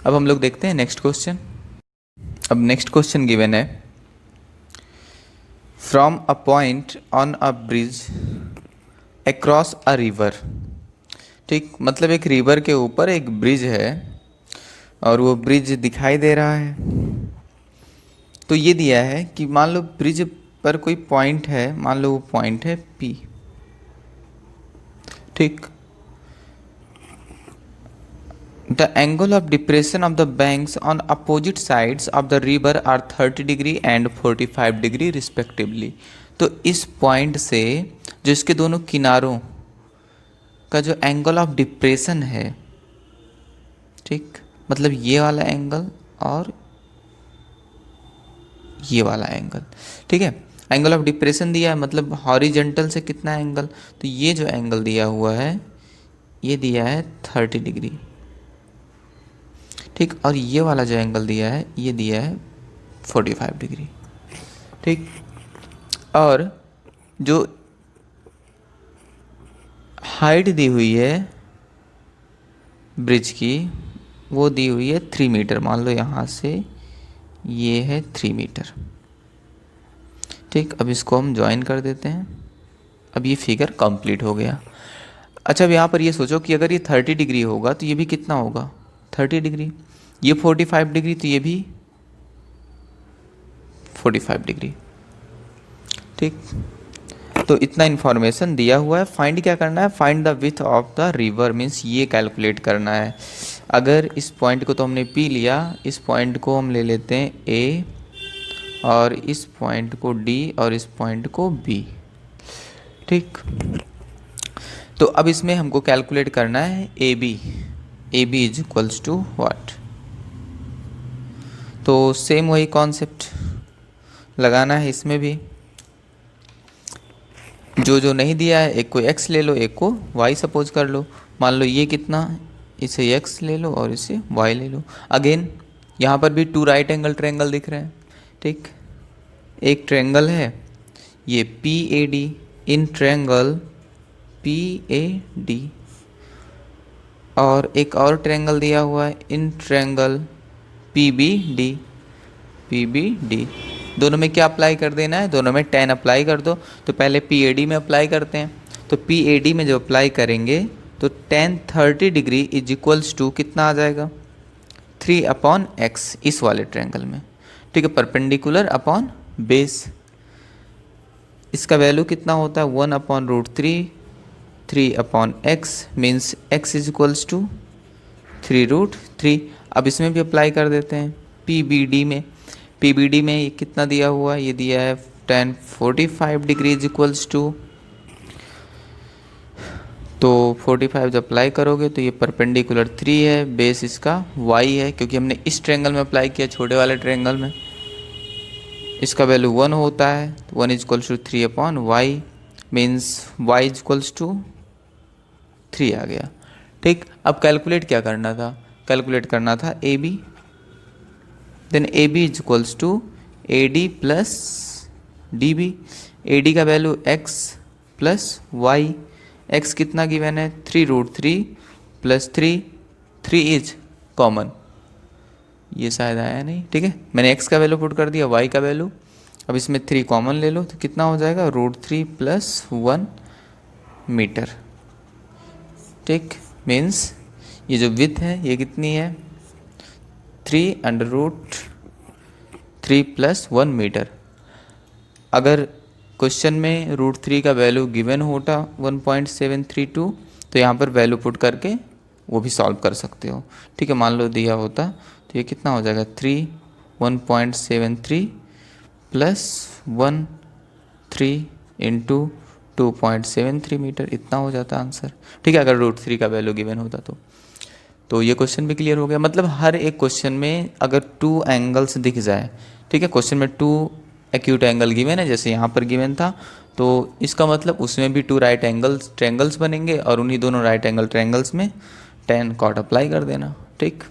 [SPEAKER 1] अब हम लोग देखते हैं नेक्स्ट क्वेश्चन। अब नेक्स्ट क्वेश्चन गिवन है, from a point on a bridge across a river. ठीक, मतलब एक रिवर के ऊपर एक ब्रिज है और वो ब्रिज दिखाई दे रहा है। तो ये दिया है कि मान लो ब्रिज पर कोई पॉइंट है, मान लो वो पॉइंट है P। ठीक, the angle of depression of the banks on opposite sides of the river are 30 degree and 45 degree respectively. तो इस पॉइंट से जो इसके दोनों किनारों का जो एंगल ऑफ डिप्रेशन है, ठीक, मतलब ये वाला एंगल और ये वाला एंगल। ठीक है, एंगल ऑफ डिप्रेशन दिया है मतलब हॉरिजेंटल से कितना एंगल, तो ये जो एंगल दिया हुआ है ये दिया है 30 डिग्री। ठीक। और ये वाला जो एंगल दिया है ये दिया है 45 डिग्री, ठीक। और जो हाइट दी हुई है ब्रिज की वो दी हुई है 3 मीटर। मान लो यहाँ से ये है 3 मीटर, ठीक। अब इसको हम ज्वाइन कर देते हैं। अब ये फिगर कंप्लीट हो गया। अच्छा, अब यहाँ पर ये सोचो कि अगर ये 30 डिग्री होगा तो ये भी कितना होगा 30 डिग्री, ये 45 डिग्री तो ये भी 45 डिग्री, ठीक। तो इतना इन्फॉर्मेशन दिया हुआ है। फाइंड क्या करना है, find the width of the river, means ये कैलकुलेट करना है। अगर इस पॉइंट को तो हमने पी लिया, इस पॉइंट को हम ले लेते हैं ए, और इस पॉइंट को डी, और इस पॉइंट को बी, ठीक। तो अब इसमें हमको कैलकुलेट करना है A B is equals to what. तो सेम वही कॉन्सेप्ट लगाना है इसमें भी। जो नहीं दिया है, एक को x ले लो, एक को y सपोज कर लो। मान लो ये कितना, इसे x ले लो और इसे y ले लो। अगेन यहाँ पर भी 2 राइट एंगल ट्रायंगल दिख रहे हैं, ठीक। एक ट्रायंगल है ये PAD, इन ट्रायंगल PAD, और एक और ट्रायंगल दिया हुआ है इन ट्रायंगल PBD। दोनों में क्या अप्लाई कर देना है, दोनों में tan अप्लाई कर दो। तो पहले PAD में अप्लाई करते हैं। तो PAD में जब अप्लाई करेंगे तो tan 30 degree is equals to कितना आ जाएगा 3/x इस वाले ट्रायंगल में, ठीक है। परपेंडिकुलर अपॉन बेस, इसका वैल्यू कितना होता है 1/√3, 3/x means x is equals to 3√3। अब इसमें भी अप्लाई कर देते हैं PBD में। PBD में ये कितना दिया हुआ है, ये दिया है tan 45 degree is equals to, तो 45 जब अप्लाई करोगे तो ये परपेंडिकुलर 3 है, बेस इसका y है, क्योंकि हमने इस ट्रायंगल में अप्लाई किया, छोटे वाले ट्रायंगल में। इसका वैल्यू 1 होता है, तो 1 is equals to 3/y means y is equals to 3 आ गया, ठीक। अब कैलकुलेट क्या करना था, कैलकुलेट करना था AB, then AB is equals to AD plus DB। AD का value x plus y, x कितना गिवन है 3√3 प्लस 3 इज कॉमन, ये शायद आया नहीं, ठीक है। मैंने x का वैल्यू पुट कर दिया, y का वैल्यू। अब इसमें 3 कॉमन ले लो तो कितना हो जाएगा √3 प्लस 1 मीटर, ठीक। मीन्स ये जो विड्थ है ये कितनी है 3√3 प्लस 1 मीटर। अगर क्वेश्चन में √3 का वैल्यू गिवन होता 1.732 तो यहाँ पर वैल्यू पुट करके वो भी सॉल्व कर सकते हो, ठीक है। मान लो दिया होता तो ये कितना हो जाएगा 1.73 प्लस 3 इंटू 2.73 मीटर, इतना हो जाता आंसर, ठीक है। अगर √3 का वैल्यू गिवन होता तो ये क्वेश्चन भी क्लियर हो गया। मतलब हर एक क्वेश्चन में अगर 2 एंगल्स दिख जाए, ठीक है, क्वेश्चन में 2 एक्यूट एंगल गिवन है जैसे यहाँ पर गिवन था, तो इसका मतलब उसमें भी 2 राइट एंगल्स ट्रायंगल्स बनेंगे और उन्हीं दोनों राइट एंगल ट्रायंगल्स में tan cot अप्लाई कर देना, ठीक।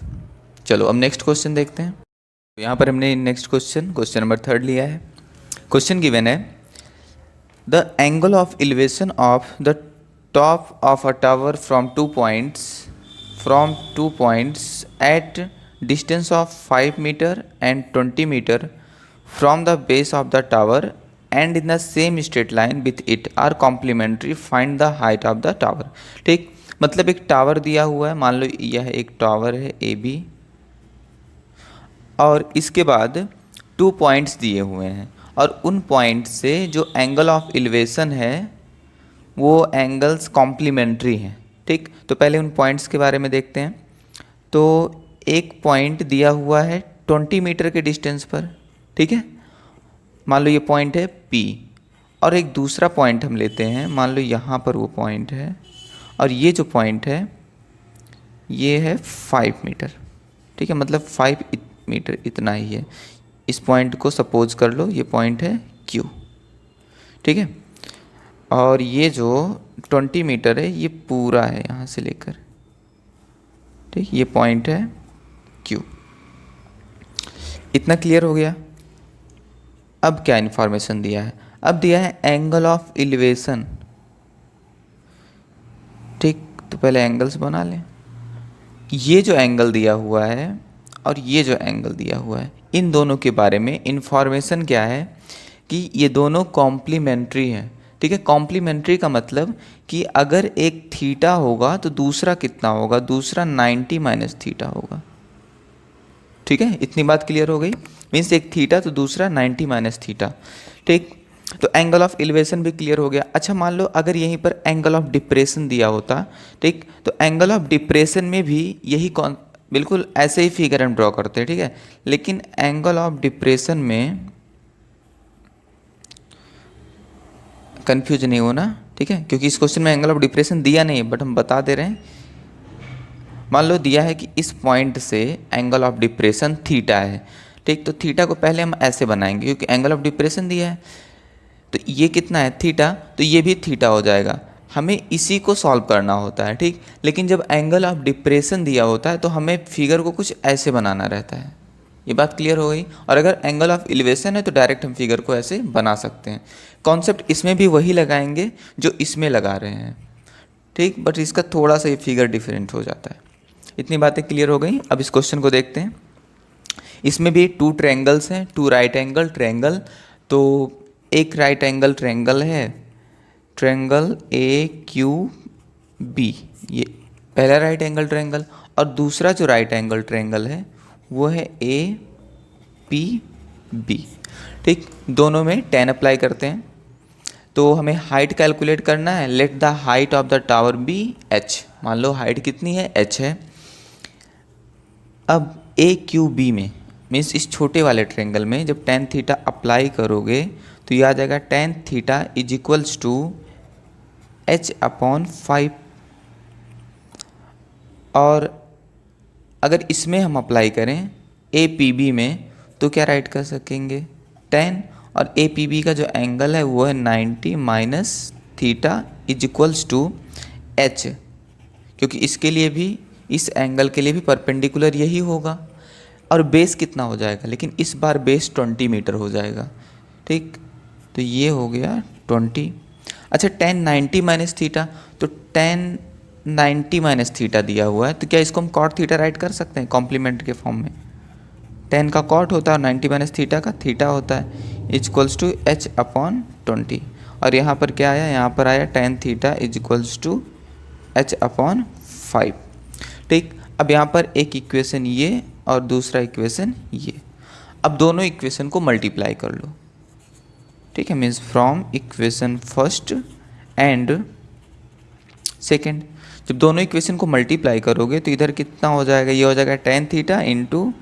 [SPEAKER 1] चलो अब नेक्स्ट क्वेश्चन देखते हैं। तो यहाँ पर हमने नेक्स्ट क्वेश्चन नंबर 3 लिया है। क्वेश्चन गिवन है the angle of elevation of the top of a tower from 2 points at distance of 5 meter and 20 meter from the base of the tower and in the same straight line with it are complementary, find the height of the tower, ठीक। मतलब एक tower दिया हुआ है, मान लो यह एक tower है AB और इसके बाद 2 पॉइंट्स दिए हुए हैं और उन पॉइंट से जो एंगल ऑफ एलिवेशन है वो एंगल्स कॉम्प्लीमेंट्री हैं, ठीक। तो पहले उन पॉइंट्स के बारे में देखते हैं। तो एक पॉइंट दिया हुआ है 20 मीटर के डिस्टेंस पर, ठीक है। मान लो ये पॉइंट है P और एक दूसरा पॉइंट हम लेते हैं, मान लो यहाँ पर वो पॉइंट है और ये जो पॉइंट है ये है 5 मीटर, ठीक है। मतलब 5 मीटर इतना ही है। इस पॉइंट को सपोज कर लो ये पॉइंट है Q, ठीक है। और ये जो 20 मीटर है ये पूरा है यहाँ से लेकर, ठीक। ये पॉइंट है क्यू। इतना क्लियर हो गया। अब क्या इन्फॉर्मेशन दिया है? अब दिया है एंगल ऑफ एलिवेशन। ठीक, तो पहले एंगल्स बना लें। ये जो एंगल दिया हुआ है और ये जो एंगल दिया हुआ है, इन दोनों के बारे में इन्फॉर्मेशन क्या है कि ये दोनों कॉम्प्लीमेंट्री हैं। ठीक है, कॉम्प्लीमेंट्री का मतलब कि अगर एक थीटा होगा तो दूसरा कितना होगा? दूसरा 90 माइनस थीटा होगा। ठीक है, इतनी बात क्लियर हो गई। मीन्स एक थीटा तो दूसरा 90 माइनस थीटा। ठीक, तो एंगल ऑफ एलिवेशन भी क्लियर हो गया। अच्छा, मान लो अगर यहीं पर एंगल ऑफ डिप्रेशन दिया होता, ठीक, तो एंगल ऑफ डिप्रेशन में भी यही बिल्कुल ऐसे ही फिगर हम ड्रॉ करते हैं। ठीक है, लेकिन एंगल ऑफ डिप्रेशन में कंफ्यूज नहीं होना। ठीक है, क्योंकि इस क्वेश्चन में एंगल ऑफ डिप्रेशन दिया नहीं है, बट हम बता दे रहे हैं। मान लो दिया है कि इस पॉइंट से एंगल ऑफ डिप्रेशन थीटा है। ठीक, तो थीटा को पहले हम ऐसे बनाएंगे क्योंकि एंगल ऑफ डिप्रेशन दिया है। तो ये कितना है? थीटा, तो ये भी थीटा हो जाएगा। हमें इसी को सॉल्व करना होता है। ठीक, लेकिन जब एंगल ऑफ डिप्रेशन दिया होता है तो हमें फिगर को कुछ ऐसे बनाना रहता है। ये बात क्लियर हो गई। और अगर एंगल ऑफ एलिवेशन है तो डायरेक्ट हम फिगर को ऐसे बना सकते हैं। कॉन्सेप्ट इसमें भी वही लगाएंगे जो इसमें लगा रहे हैं। ठीक, बट इसका थोड़ा सा ये फिगर डिफरेंट हो जाता है। इतनी बातें क्लियर हो गई। अब इस क्वेश्चन को देखते हैं। इसमें भी 2 ट्रायंगल्स हैं, 2 राइट एंगल ट्रायंगल। तो एक राइट एंगल ट्रायंगल है, ट्रायंगल AQB, ये पहला राइट एंगल ट्रायंगल। और दूसरा जो राइट एंगल ट्रायंगल है वो है APB। ठीक, दोनों में 10 अप्लाई करते हैं। तो हमें हाइट कैलकुलेट करना है। Let the height of the tower be h। मान लो हाइट कितनी है? h है। अब AQB में मीन्स इस छोटे वाले ट्रायंगल में जब tan थीटा अप्लाई करोगे तो ये आ जाएगा tan theta is equals to h/5। और अगर इसमें हम अप्लाई करें APB में तो क्या राइट कर सकेंगे? tan, और APB का जो एंगल है वो है 90 minus theta is equals to h, क्योंकि इसके लिए भी, इस एंगल के लिए भी परपेंडिकुलर यही होगा। और बेस कितना हो जाएगा? लेकिन इस बार बेस 20 मीटर हो जाएगा। ठीक, तो ये हो गया 20। अच्छा, tan 90 माइनस थीटा, तो tan 90 माइनस थीटा दिया हुआ है तो क्या इसको हम cot थीटा राइट कर सकते हैं कॉम्प्लीमेंट के फॉर्म में? tan का cot होता है और 90 माइनस थीटा का थीटा होता है, इक्वल्स टू h/20। और यहाँ पर क्या आया? यहाँ पर आया tan theta is equals to h/5। ठीक, अब यहाँ पर एक इक्वेशन ये और दूसरा इक्वेशन ये। अब दोनों इक्वेशन को मल्टीप्लाई कर लो। ठीक है, means from equation first and second. जब दोनों इक्वेशन को मल्टीप्लाई करोगे तो इधर कितना हो जाएगा? ये हो जाएगा tan theta into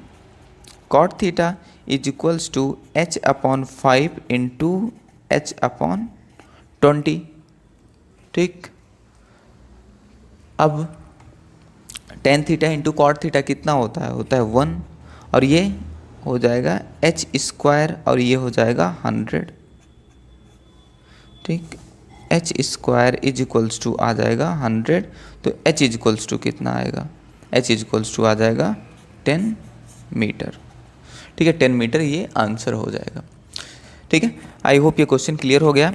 [SPEAKER 1] cot theta is equals to h/5 into h/20। ठीक, अब tan theta into cot theta कितना होता है? होता है 1, और ये हो जाएगा h² और ये हो जाएगा 100। ठीक, h² इज इक्वल्स टू आ जाएगा 100, तो h इज इक्वल्स टू कितना आएगा? h इज इक्वल्स टू आ जाएगा 10 मीटर। ठीक है, 10 मीटर ये आंसर हो जाएगा। ठीक है, आई होप ये क्वेश्चन क्लियर हो गया।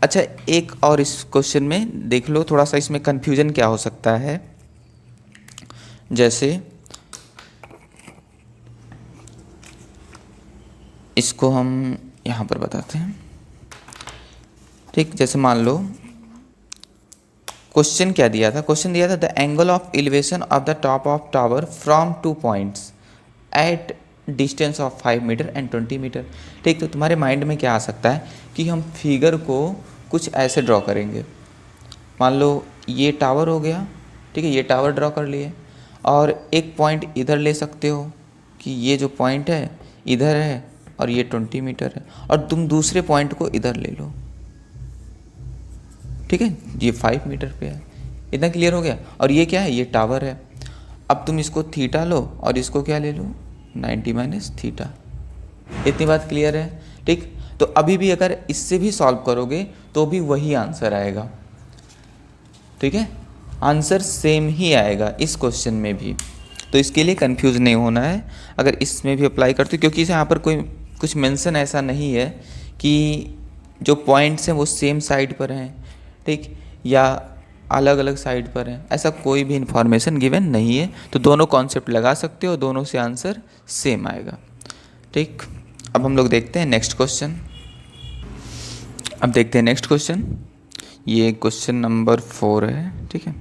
[SPEAKER 1] अच्छा, एक और इस क्वेश्चन में देख लो, थोड़ा सा इसमें कन्फ्यूजन क्या हो सकता है। जैसे इसको हम यहाँ पर बताते हैं। ठीक, जैसे मान लो क्वेश्चन क्या दिया था? क्वेश्चन दिया था the angle of elevation of the top of tower from 2 points at distance of 5 metre and 20 metre. ठीक, तो तुम्हारे माइंड में क्या आ सकता है कि हम फिगर को कुछ ऐसे ड्रॉ करेंगे। मान लो ये टावर हो गया। ठीक है, ये टावर ड्रॉ कर लिए, और एक पॉइंट इधर ले सकते हो कि ये जो पॉइंट है इधर है और ये 20 मीटर है, और तुम दूसरे पॉइंट को इधर ले लो। ठीक है, ये 5 मीटर पे है। इतना क्लियर हो गया। और ये क्या है? ये टावर है। अब तुम इसको थीटा लो और इसको क्या ले लो? 90 माइनस थीटा। इतनी बात क्लियर है। ठीक, तो अभी भी अगर इससे भी सॉल्व करोगे तो भी वही आंसर आएगा। ठीक है, आंसर सेम ही आएगा इस क्वेश्चन में भी। तो इसके लिए कंफ्यूज नहीं होना है अगर इसमें भी अप्लाई करते हो, क्योंकि यहाँ पर कोई कुछ मेंशन ऐसा नहीं है कि जो पॉइंट्स हैं वो सेम साइड पर हैं, ठीक, या अलग अलग साइड पर हैं, ऐसा कोई भी इंफॉर्मेशन गिवन नहीं है। तो दोनों कॉन्सेप्ट लगा सकते हो, दोनों से आंसर सेम आएगा, ठीक। अब हम लोग देखते हैं नेक्स्ट क्वेश्चन। अब देखते हैं नेक्स्ट क्वेश्चन, ये क्वेश्चन नंबर 4 है, ठीक है।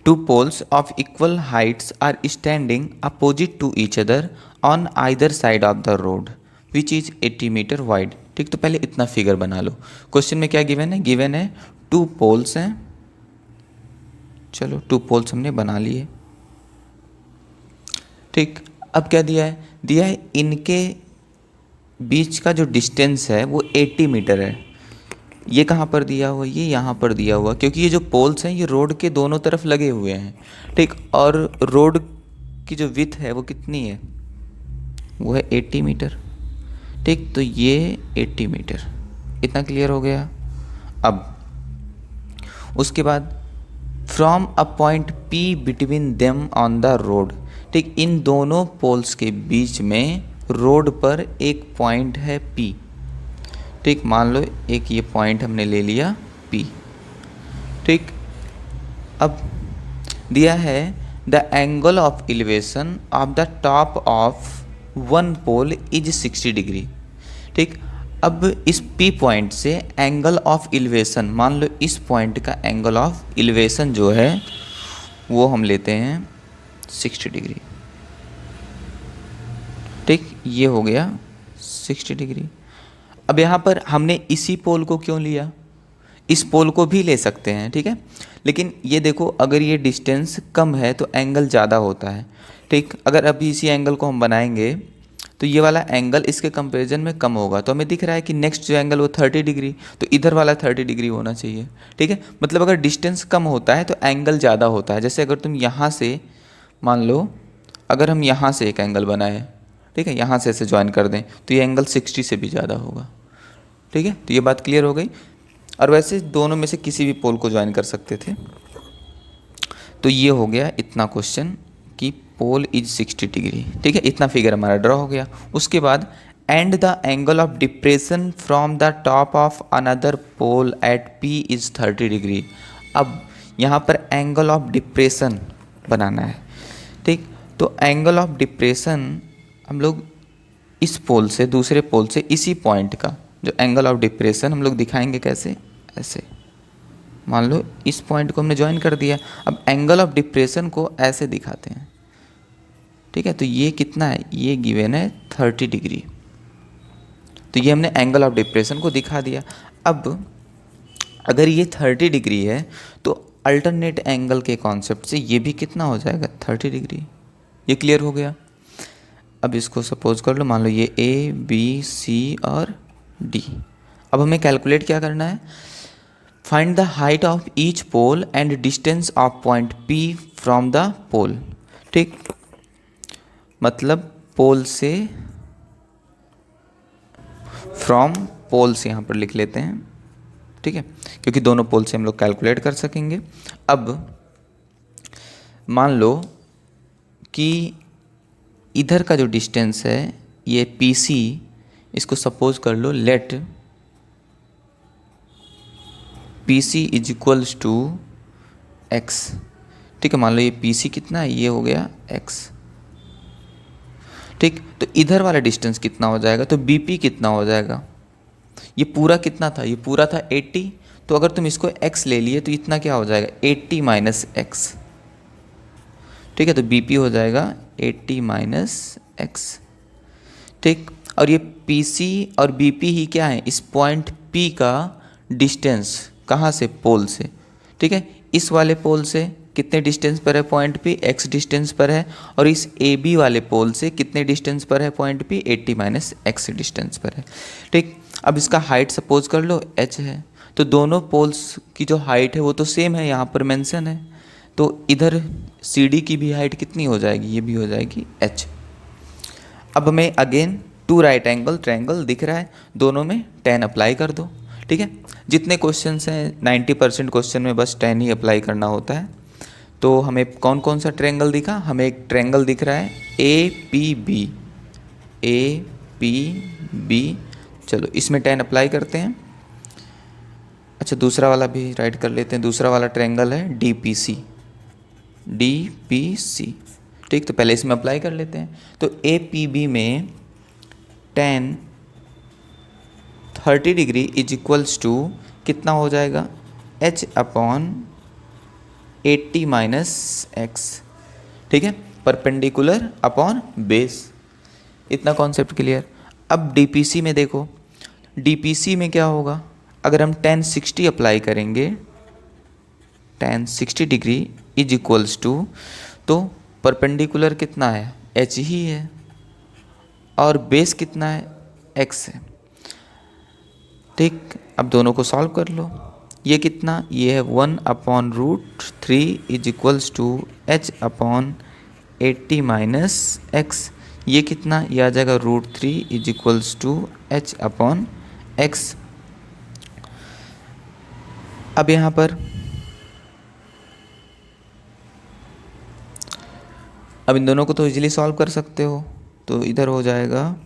[SPEAKER 1] Two poles of equal heights are standing opposite to each other on either side of the road which is 80 metre wide, ठीक। तो पहले इतना फिगर बना लो। क्वेश्चन में क्या गिवन है? गिवन है 2 पोल्स हैं, चलो 2 पोल्स हमने बना लिए, ठीक। अब क्या दिया है? दिया है इनके बीच का जो डिस्टेंस है वो 80 मीटर है। ये कहाँ पर दिया हुआ? ये यहाँ पर दिया हुआ, क्योंकि ये जो पोल्स हैं ये रोड के दोनों तरफ लगे हुए हैं, ठीक। और रोड की जो विड्थ है वो कितनी है? वो है 80 मीटर, ठीक। तो ये 80 मीटर, इतना क्लियर हो गया। अब उसके बाद from a point P between them on the road, ठीक। इन दोनों पोल्स के बीच में रोड पर एक पॉइंट है P, ठीक। मान लो एक ये पॉइंट हमने ले लिया P, ठीक। अब दिया है the angle of elevation of the top of one pole is 60 degree, ठीक। अब इस P पॉइंट से एंगल ऑफ एलिवेशन, मान लो इस पॉइंट का एंगल ऑफ एलिवेशन जो है वो हम लेते हैं 60 डिग्री, ठीक। ये हो गया 60 डिग्री। अब यहाँ पर हमने इसी पोल को क्यों लिया? इस पोल को भी ले सकते हैं, ठीक है, लेकिन ये देखो अगर ये डिस्टेंस कम है तो एंगल ज़्यादा होता है, ठीक। अगर अभी इसी एंगल को हम बनाएंगे तो ये वाला एंगल इसके कंपैरिजन में कम होगा, तो हमें दिख रहा है कि नेक्स्ट जो एंगल वो 30 डिग्री, तो इधर वाला 30 डिग्री होना चाहिए, ठीक है। मतलब अगर डिस्टेंस कम होता है तो एंगल ज़्यादा होता है। जैसे अगर तुम यहाँ से मान लो, अगर हम यहाँ से एक एंगल बनाए, ठीक है, यहाँ से ऐसे ज्वाइन कर दें तो ये एंगल 60 से भी ज़्यादा होगा, ठीक है। तो ये बात क्लियर हो गई। और वैसे दोनों में से किसी भी पोल को ज्वाइन कर सकते थे। तो ये हो गया इतना क्वेश्चन कि पोल इज 60 डिग्री, ठीक है। इतना फिगर हमारा ड्रॉ हो गया। उसके बाद and the angle of depression from the top of another pole at P is 30 degree. अब यहाँ पर एंगल ऑफ डिप्रेशन बनाना है, ठीक। तो एंगल ऑफ डिप्रेशन हम लोग इस पोल से दूसरे पोल से इसी पॉइंट का जो एंगल ऑफ डिप्रेशन हम लोग दिखाएंगे कैसे? ऐसे मान लो इस पॉइंट को हमने ज्वाइन कर दिया। अब एंगल ऑफ डिप्रेशन को ऐसे दिखाते हैं, ठीक है। तो ये कितना है? ये गिवन है 30 डिग्री। तो ये हमने एंगल ऑफ डिप्रेशन को दिखा दिया। अब अगर ये 30 डिग्री है तो अल्टरनेट एंगल के कॉन्सेप्ट से ये भी कितना हो जाएगा? 30 डिग्री। ये क्लियर हो गया। अब इसको सपोज कर लो, मान लो ये A, B, C और D। अब हमें कैलकुलेट क्या करना है? Find the height of each pole and distance of point P from the pole, ठीक। मतलब पोल से, फ्रॉम पोल से यहाँ पर लिख लेते हैं, ठीक है, क्योंकि दोनों पोल से हम लोग कैलकुलेट कर सकेंगे। अब मान लो कि इधर का जो डिस्टेंस है ये PC, इसको सपोज कर लो let PC is equals to X, ठीक है। मान लो ये PC कितना है? ये हो गया X, ठीक। तो इधर वाला डिस्टेंस कितना हो जाएगा? तो BP कितना हो जाएगा? ये पूरा कितना था? ये पूरा था 80। तो अगर तुम इसको x ले लिए तो इतना क्या हो जाएगा? 80 माइनस x, ठीक है। तो BP हो जाएगा 80 माइनस x, ठीक। और ये PC और BP ही क्या है? इस पॉइंट P का डिस्टेंस कहाँ से? पोल से, ठीक है। इस वाले पोल से कितने डिस्टेंस पर है पॉइंट P? x डिस्टेंस पर है। और इस AB वाले पोल से कितने डिस्टेंस पर है point P? 80 minus x distance पर है, ठीक। अब इसका हाइट सपोज कर लो h है। तो दोनों पोल्स की जो हाइट है वो तो सेम है, यहाँ पर मेंशन है। तो इधर CD की भी हाइट कितनी हो जाएगी? ये भी हो जाएगी h। अब हमें अगेन 2 राइट एंगल ट्रायंगल दिख रहा है, दोनों में 10 अप्लाई कर दो, ठीक है। जितने क्वेश्चन हैं 90% क्वेश्चन में बस 10 ही अप्लाई करना होता है। तो हमें कौन कौन सा ट्रायंगल दिखा, हमें एक ट्रायंगल दिख रहा है A P B, A P B. चलो इसमें 10 अप्लाई करते हैं। अच्छा दूसरा वाला भी राइट कर लेते हैं, दूसरा वाला ट्रायंगल है D P C, D P C. ठीक, तो पहले इसमें अप्लाई कर लेते हैं। तो ए पी बी में 10 30 डिग्री इज इक्वल्स टू कितना हो जाएगा, h अपॉन 80 माइनस एक्स। ठीक है, परपेंडिकुलर अपॉन बेस। इतना कॉन्सेप्ट क्लियर। अब डीपीसी में देखो, डीपीसी में क्या होगा, अगर हम tan 60 अप्लाई करेंगे, tan 60 degree is equals to, तो परपेंडिकुलर कितना है, h ही है, और बेस कितना है, x है। ठीक, अब दोनों को सॉल्व कर लो। ये कितना, ये है 1/√3 is equals to h upon 80 minus x. ये कितना, ये आ जाएगा √3 is equals to h upon x. अब यहाँ पर अब इन दोनों को तो इजीली सॉल्व कर सकते हो, तो इधर हो जाएगा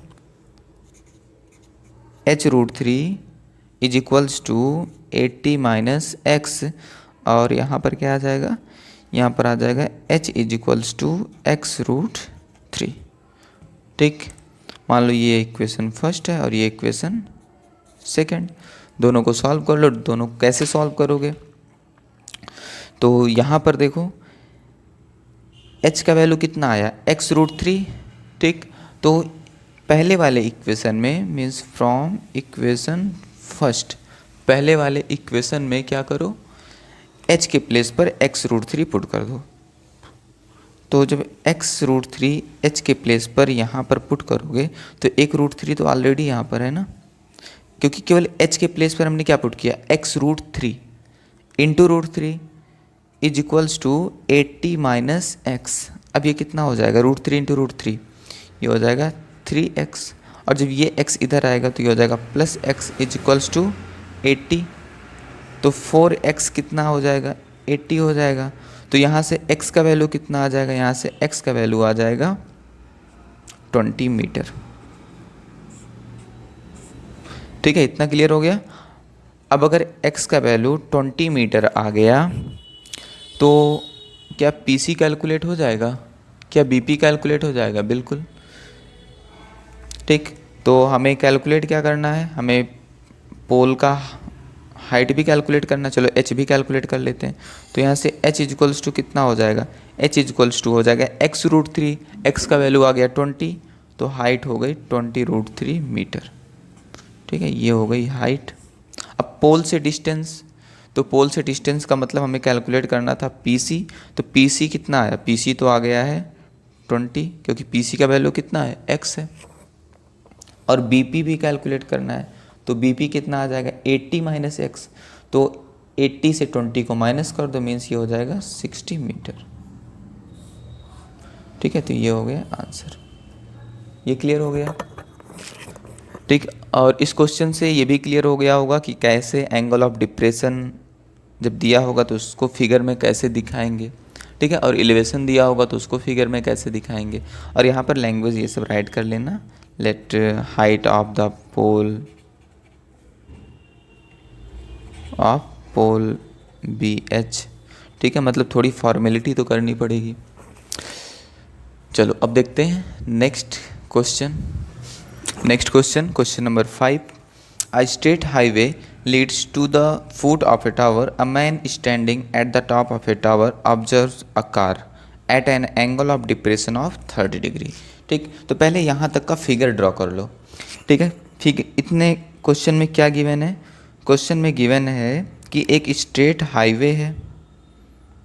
[SPEAKER 1] h√3 is equals to 80 minus x, और यहाँ पर क्या आ जाएगा, यहाँ पर आ जाएगा h is equals to x√3। ठीक, मान लो ये इक्वेशन फर्स्ट है और ये इक्वेशन सेकंड, दोनों को सॉल्व कर लो। दोनों कैसे सॉल्व करोगे, तो यहाँ पर देखो h का वैल्यू कितना आया, x√3। ठीक, तो पहले वाले इक्वेशन में मीन्स फ्रॉम इक्वेशन फर्स्ट, पहले वाले इक्वेशन में क्या करो, h के प्लेस पर x√3 पुट कर दो। तो जब x√3 h के प्लेस पर यहाँ पर पुट करोगे तो एक √3 तो ऑलरेडी यहाँ पर है ना, क्योंकि केवल h के प्लेस पर हमने क्या पुट किया, x√3 into √3 is equals to 80 minus x. अब ये कितना हो जाएगा, √3 इंटू √3, ये हो जाएगा 3x, और जब ये x इधर आएगा तो ये हो जाएगा plus x is equals to 80। तो 4x कितना हो जाएगा, 80 हो जाएगा। तो यहाँ से x का वैल्यू कितना आ जाएगा, यहाँ से x का वैल्यू आ जाएगा 20 मीटर। ठीक है, इतना क्लियर हो गया। अब अगर x का वैल्यू 20 मीटर आ गया तो क्या PC कैलकुलेट हो जाएगा, क्या BP कैलकुलेट हो जाएगा, बिल्कुल। ठीक, तो हमें कैलकुलेट क्या करना है, हमें पोल का हाइट भी कैलकुलेट करना। चलो h भी कैलकुलेट कर लेते हैं। तो यहाँ से h इज इक्वल्स टू कितना हो जाएगा, h इज इक्वल्स टू हो जाएगा x√3, x का वैल्यू आ गया 20, तो हाइट हो गई 20√3 मीटर। ठीक है, ये हो गई हाइट। अब पोल से डिस्टेंस, तो पोल से डिस्टेंस का मतलब हमें कैलकुलेट करना था PC, तो PC कितना आया, PC तो आ गया है 20, क्योंकि PC का वैल्यू कितना है, x है। और BP भी कैलकुलेट करना है, तो BP कितना आ जाएगा, 80 माइनस एक्स। तो 80 से 20 को माइनस कर दो, मीन्स ये हो जाएगा 60 मीटर। ठीक है, तो ये हो गया आंसर। ये क्लियर हो गया। ठीक, और इस क्वेश्चन से ये भी क्लियर हो गया होगा कि कैसे एंगल ऑफ डिप्रेशन जब दिया होगा तो उसको फिगर में कैसे दिखाएंगे। ठीक है, और एलिवेशन दिया होगा तो उसको फिगर में कैसे दिखाएंगे। और यहाँ पर लैंग्वेज ये सब राइट कर लेना, let height of the pole BH। ठीक है, मतलब थोड़ी फॉर्मेलिटी तो करनी पड़ेगी। चलो अब देखते हैं next question. Question number 5। A straight highway leads to the foot of a tower. A man standing at the top of a tower observes a car at an angle of depression of 30 degree. ठीक, तो पहले यहाँ तक का figure draw कर लो। ठीक है, figure इतने क्वेश्चन में क्या गिवन है, क्वेश्चन में गिवन है कि एक स्ट्रेट हाईवे है,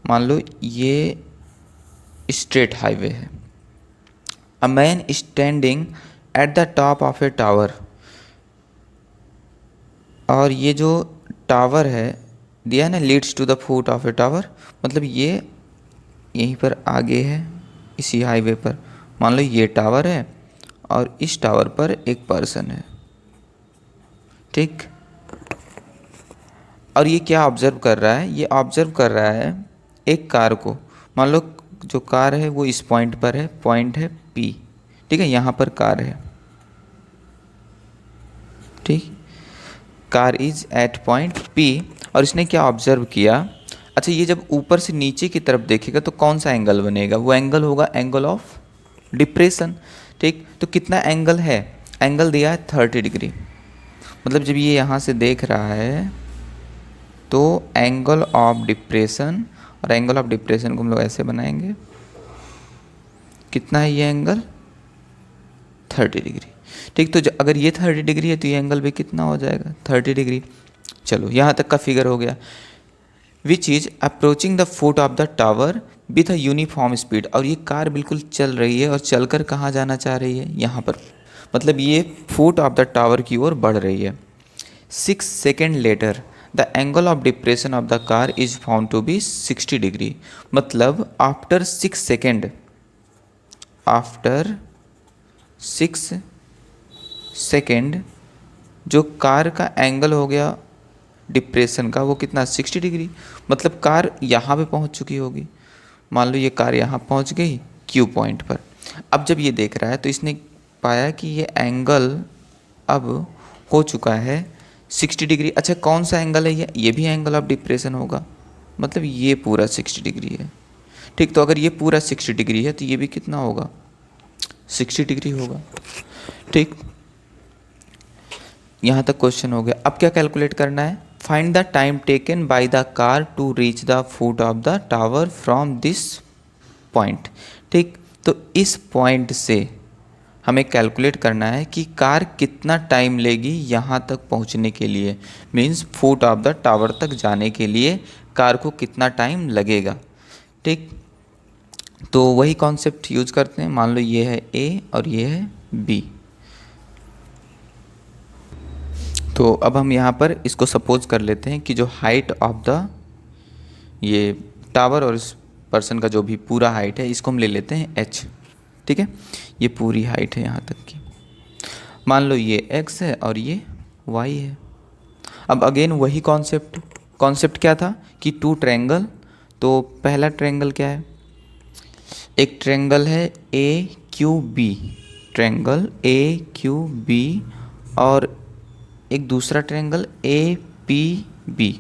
[SPEAKER 1] मान लो ये स्ट्रेट हाईवे है। A man standing at the top of a tower, और ये जो टावर है दिया ना, leads to the foot of a tower, मतलब ये यहीं पर आगे है इसी हाईवे पर। मान लो ये टावर है और इस टावर पर एक पर्सन है। ठीक, और ये क्या ऑब्जर्व कर रहा है, ये ऑब्जर्व कर रहा है एक कार को। मान लो जो कार है वो इस पॉइंट पर है, पॉइंट है P, ठीक है, यहाँ पर कार है, ठीक, car is at point P। और इसने क्या ऑब्जर्व किया, अच्छा ये जब ऊपर से नीचे की तरफ देखेगा तो कौन सा एंगल बनेगा, वो एंगल होगा एंगल ऑफ डिप्रेशन, ठीक। तो कितना एंगल है, एंगल दिया है 30 डिग्री, मतलब जब ये यहाँ से देख रहा है तो एंगल ऑफ डिप्रेशन, और एंगल ऑफ डिप्रेशन को हम लोग ऐसे बनाएंगे, कितना है ये एंगल 30 डिग्री, ठीक। तो अगर ये 30 डिग्री है तो ये एंगल भी कितना हो जाएगा 30 डिग्री। चलो यहाँ तक का फिगर हो गया। Which is approaching the foot of the tower with a uniform speed, और ये कार बिल्कुल चल रही है और चलकर कहाँ जाना चाह रही है, यहाँ पर, मतलब ये फुट ऑफ द टावर की ओर बढ़ रही है। 6 second later the angle of depression of the car is found to be 60 degree, मतलब आफ्टर 6 सेकेंड, आफ्टर 6 सेकेंड जो कार का एंगल हो गया डिप्रेशन का वो कितना 60 डिग्री, मतलब कार यहाँ पे पहुँच चुकी होगी। मान लो ये कार यहाँ पहुँच गई Q पॉइंट पर। अब जब ये देख रहा है तो इसने पाया कि ये एंगल अब हो चुका है 60 डिग्री। अच्छा कौन सा एंगल है ये भी एंगल ऑफ डिप्रेशन होगा, मतलब ये पूरा 60 डिग्री है, ठीक। तो अगर ये पूरा 60 डिग्री है तो ये भी कितना होगा 60 डिग्री होगा, ठीक। यहाँ तक क्वेश्चन हो गया। अब क्या कैलकुलेट करना है, find the time taken by the car to reach the foot of the tower from this point, ठीक। तो इस पॉइंट से हमें कैलकुलेट करना है कि कार कितना टाइम लेगी यहाँ तक पहुँचने के लिए, means foot of the tower तक जाने के लिए कार को कितना टाइम लगेगा, ठीक। तो वही कॉन्सेप्ट यूज करते हैं। मान लो ये है A और ये है B, तो अब हम यहाँ पर इसको सपोज कर लेते हैं कि जो हाइट ऑफ द ये टावर और इस पर्सन का जो भी पूरा हाइट है इसको हम ले लेते हैं h, ठीक है। ये पूरी हाइट है यहाँ तक की, मान लो ये x है और ये y है। अब अगेन वही कॉन्सेप्ट क्या था कि टू ट्रायंगल, तो पहला ट्रायंगल क्या है, एक ट्रायंगल है AQB, ट्रायंगल AQB, और एक दूसरा ट्रायंगल APB,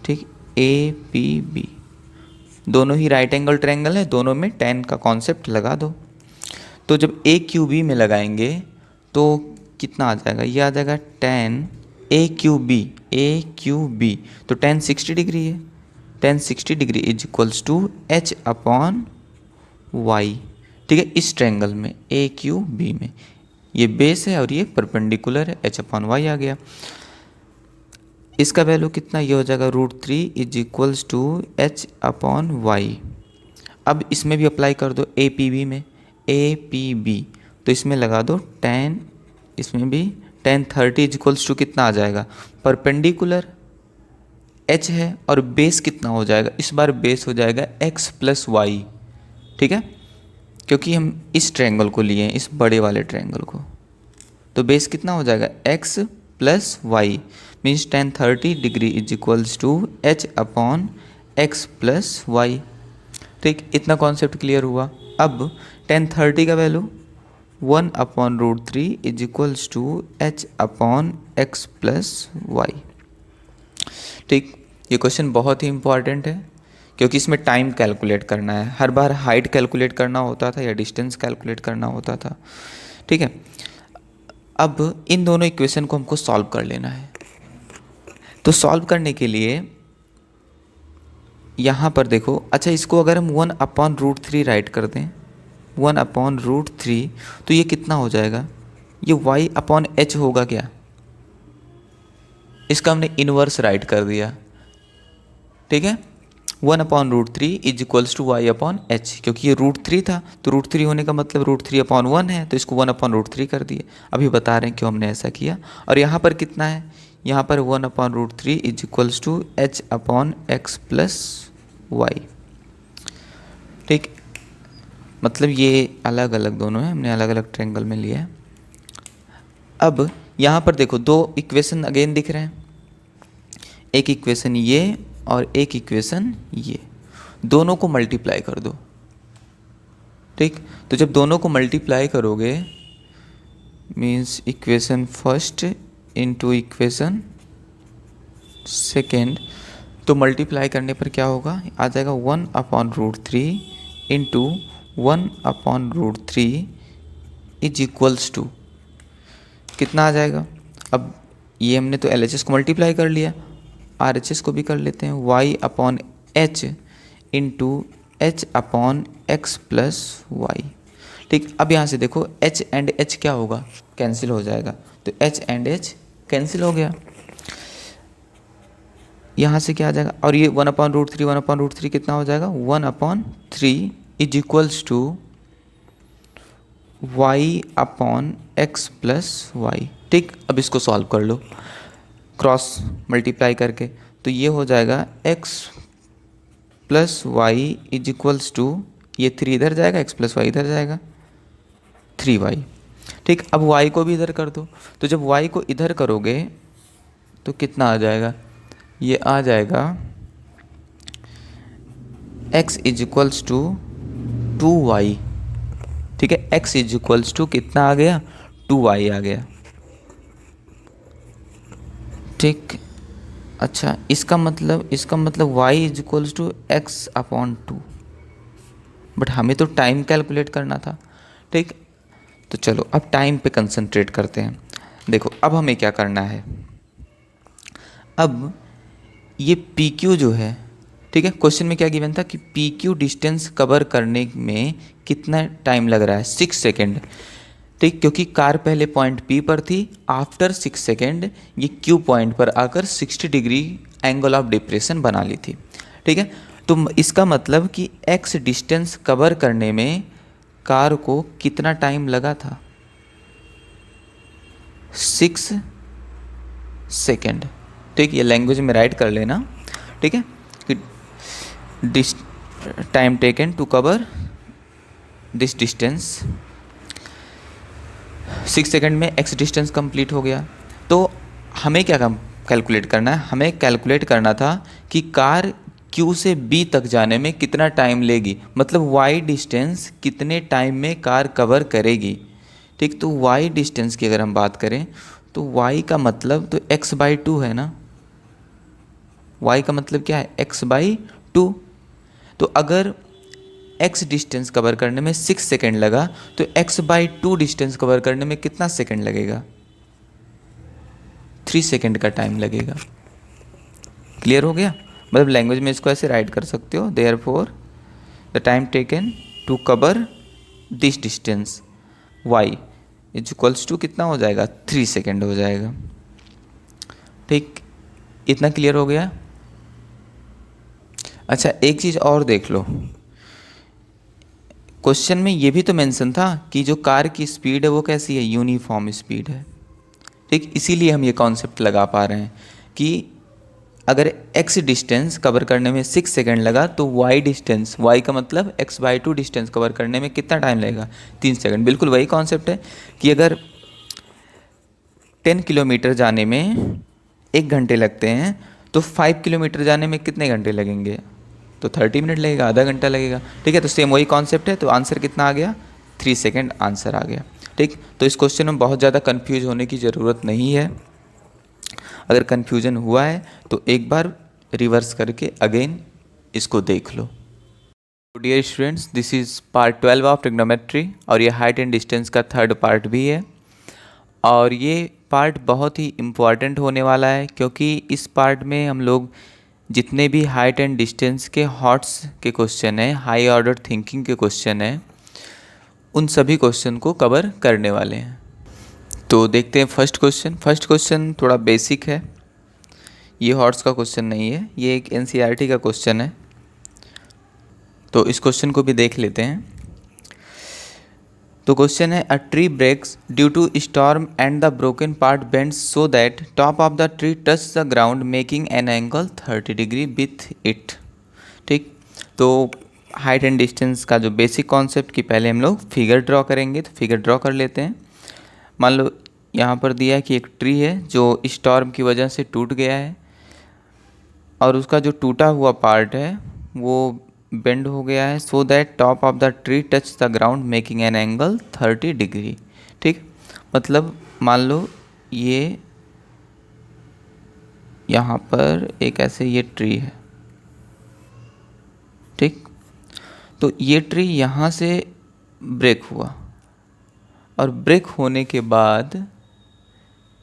[SPEAKER 1] ठीक, APB, दोनों ही राइट एंगल ट्रायंगल है, दोनों में tan का कॉन्सेप्ट लगा दो। तो जब AQB में लगाएंगे तो कितना आ जाएगा, ये आ जाएगा tan AQB, तो tan 60 डिग्री है, tan 60 degree is equals to H upon Y, ठीक है। इस ट्रायंगल में AQB में ये बेस है और ये परपेंडिकुलर है, H अपॉन Y आ गया। इसका वैल्यू कितना, ये हो जाएगा √3 is equals to H upon Y। अब इसमें भी अप्लाई कर दो APB में, APB, तो इसमें लगा दो tan, इसमें भी tan 30 इज इक्वल्स टू कितना आ जाएगा, परपेंडिकुलर H है और बेस कितना हो जाएगा, इस बार बेस हो जाएगा x प्लस वाई, ठीक है, क्योंकि हम इस ट्रायंगल को लिए हैं, इस बड़े वाले ट्रायंगल को, तो बेस कितना हो जाएगा x plus y, means tan 30 degree is equals to H upon x plus y, ठीक। इतना कॉन्सेप्ट क्लियर हुआ। अब tan 30 का value 1 upon √3 is equals to H upon x plus y, ठीक। ये क्वेश्चन बहुत ही इंपॉर्टेंट है क्योंकि इसमें टाइम कैलकुलेट करना है, हर बार हाइट कैलकुलेट करना होता था या डिस्टेंस कैलकुलेट करना होता था, ठीक है। अब इन दोनों इक्वेशन को हमको सॉल्व कर लेना है। तो सॉल्व करने के लिए यहाँ पर देखो, अच्छा इसको अगर हम 1 अपॉन √3 राइट कर दें, 1 अपॉन √3, तो ये कितना हो जाएगा, ये y अपॉन h होगा क्या, इसका हमने इनवर्स राइट कर दिया, ठीक है। 1 upon √3 is equals to y upon h, क्योंकि ये √3 था तो √3 होने का मतलब √3 अपॉन 1 है, तो इसको 1 अपॉन √3 कर दिए। अभी बता रहे हैं क्यों हमने ऐसा किया। और यहाँ पर कितना है, यहाँ पर 1 upon √3 is equals to h upon x plus y, ठीक। मतलब ये अलग अलग दोनों हैं, हमने अलग अलग ट्रायंगल में लिया है। अब यहाँ पर देखो दो इक्वेशन अगेन दिख रहे हैं, एक इक्वेशन ये और एक इक्वेशन ये, दोनों को मल्टीप्लाई कर दो। ठीक, तो जब दोनों को मल्टीप्लाई करोगे means equation first into equation second, तो मल्टीप्लाई करने पर क्या होगा, आ जाएगा 1/√3 इंटू 1/√3 इज इक्वल्स टू कितना आ जाएगा। अब ये हमने तो LHS को मल्टीप्लाई कर लिया, RHS को भी कर लेते हैं, y/h into h/x plus y. ठीक, अब यहाँ से देखो h एंड h क्या होगा, कैंसिल हो जाएगा, तो h एंड h कैंसिल हो गया। यहाँ से क्या आ जाएगा, और ये 1/√3 कितना हो जाएगा, 1/3 is equals to y/x plus y. ठीक, अब इसको सॉल्व कर लो क्रॉस मल्टीप्लाई करके, तो ये हो जाएगा x plus Y is equals to, ये 3 इधर जाएगा, x प्लस वाई इधर जाएगा, 3y। ठीक, अब y को भी इधर कर दो, तो जब y को इधर करोगे तो कितना आ जाएगा, ये आ जाएगा x is equals to 2y। ठीक है, x इज इक्वल्स टू कितना आ गया, 2y आ गया। ठीक, अच्छा इसका मतलब y is equals to x/2, but हमें तो टाइम कैलकुलेट करना था। ठीक, तो चलो अब टाइम पे कंसंट्रेट करते हैं। देखो अब हमें क्या करना है, अब ये PQ जो है, ठीक है, क्वेश्चन में क्या गिवन था कि PQ डिस्टेंस कवर करने में कितना टाइम लग रहा है, 6 सेकेंड। ठीक, क्योंकि कार पहले पॉइंट P पर थी, आफ्टर 6 सेकेंड ये Q पॉइंट पर आकर 60 डिग्री एंगल ऑफ डिप्रेशन बना ली थी। ठीक है, तो इसका मतलब कि x डिस्टेंस कवर करने में कार को कितना टाइम लगा था, 6 सेकेंड। ठीक, ये लैंग्वेज में राइट कर लेना। ठीक है, कि time taken to cover this distance, 6 second में x डिस्टेंस कंप्लीट हो गया। तो हमें क्या कैलकुलेट करना है, हमें कैलकुलेट करना था कि कार Q से B तक जाने में कितना टाइम लेगी, मतलब y डिस्टेंस कितने टाइम में कार कवर करेगी। ठीक, तो y डिस्टेंस की अगर हम बात करें तो y का मतलब तो x/2 है ना, y का मतलब क्या है, x/2। तो अगर x डिस्टेंस कवर करने में 6 सेकेंड लगा तो x/2 डिस्टेंस कवर करने में कितना सेकेंड लगेगा, 3 सेकेंड का टाइम लगेगा। क्लियर हो गया, मतलब लैंग्वेज में इसको ऐसे राइट कर सकते हो, therefore the time taken to cover this distance y is equals to कितना हो जाएगा, 3 सेकेंड हो जाएगा। ठीक, इतना क्लियर हो गया। अच्छा एक चीज़ और देख लो, क्वेश्चन में ये भी तो मेंशन था कि जो कार की स्पीड है वो कैसी है, यूनिफॉर्म स्पीड है। ठीक, इसीलिए हम ये कॉन्सेप्ट लगा पा रहे हैं कि अगर x डिस्टेंस कवर करने में 6 सेकेंड लगा तो y डिस्टेंस, y का मतलब x/2 डिस्टेंस कवर करने में कितना टाइम लगेगा, 3 सेकेंड। बिल्कुल वही कॉन्सेप्ट है कि अगर 10 किलोमीटर जाने में 1 घंटे लगते हैं तो 5 किलोमीटर जाने में कितने घंटे लगेंगे, तो 30 मिनट लगेगा, आधा घंटा लगेगा। ठीक है, तो सेम वही कॉन्सेप्ट है, तो आंसर कितना आ गया, 3 सेकेंड आंसर आ गया। ठीक, तो इस क्वेश्चन में बहुत ज़्यादा कन्फ्यूज होने की ज़रूरत नहीं है। अगर कन्फ्यूजन हुआ है तो एक बार रिवर्स करके अगेन इसको देख लो। Dear students, this is part 12 of trigonometry और ये हाइट एंड डिस्टेंस का 3rd पार्ट भी है। और ये पार्ट बहुत ही इम्पॉर्टेंट होने वाला है क्योंकि इस पार्ट में हम लोग जितने भी हाइट एंड डिस्टेंस के हॉट्स के क्वेश्चन हैं, हाई ऑर्डर थिंकिंग के क्वेश्चन हैं, उन सभी क्वेश्चन को कवर करने वाले हैं। तो देखते हैं फर्स्ट क्वेश्चन थोड़ा बेसिक है, ये हॉट्स का क्वेश्चन नहीं है, ये एक NCERT का क्वेश्चन है। तो इस क्वेश्चन को भी देख लेते हैं। तो क्वेश्चन है, a tree breaks due to storm and the broken part bends so that top of the tree touch the ground making an angle 30 degree with it. ठीक, तो हाइट एंड डिस्टेंस का जो बेसिक कॉन्सेप्ट कि पहले हम लोग figure draw करेंगे, तो फिगर ड्रॉ कर लेते हैं। मान लो यहाँ पर दिया है कि एक ट्री है जो स्टॉर्म की वजह से टूट गया है और उसका जो टूटा हुआ पार्ट है वो बेंड हो गया है सो that top of the tree touch the ground making an angle 30 degree. ठीक, मतलब मान लो ये यहाँ पर एक ऐसे ये ट्री है। ठीक, तो ये ट्री यहाँ से ब्रेक हुआ और ब्रेक होने के बाद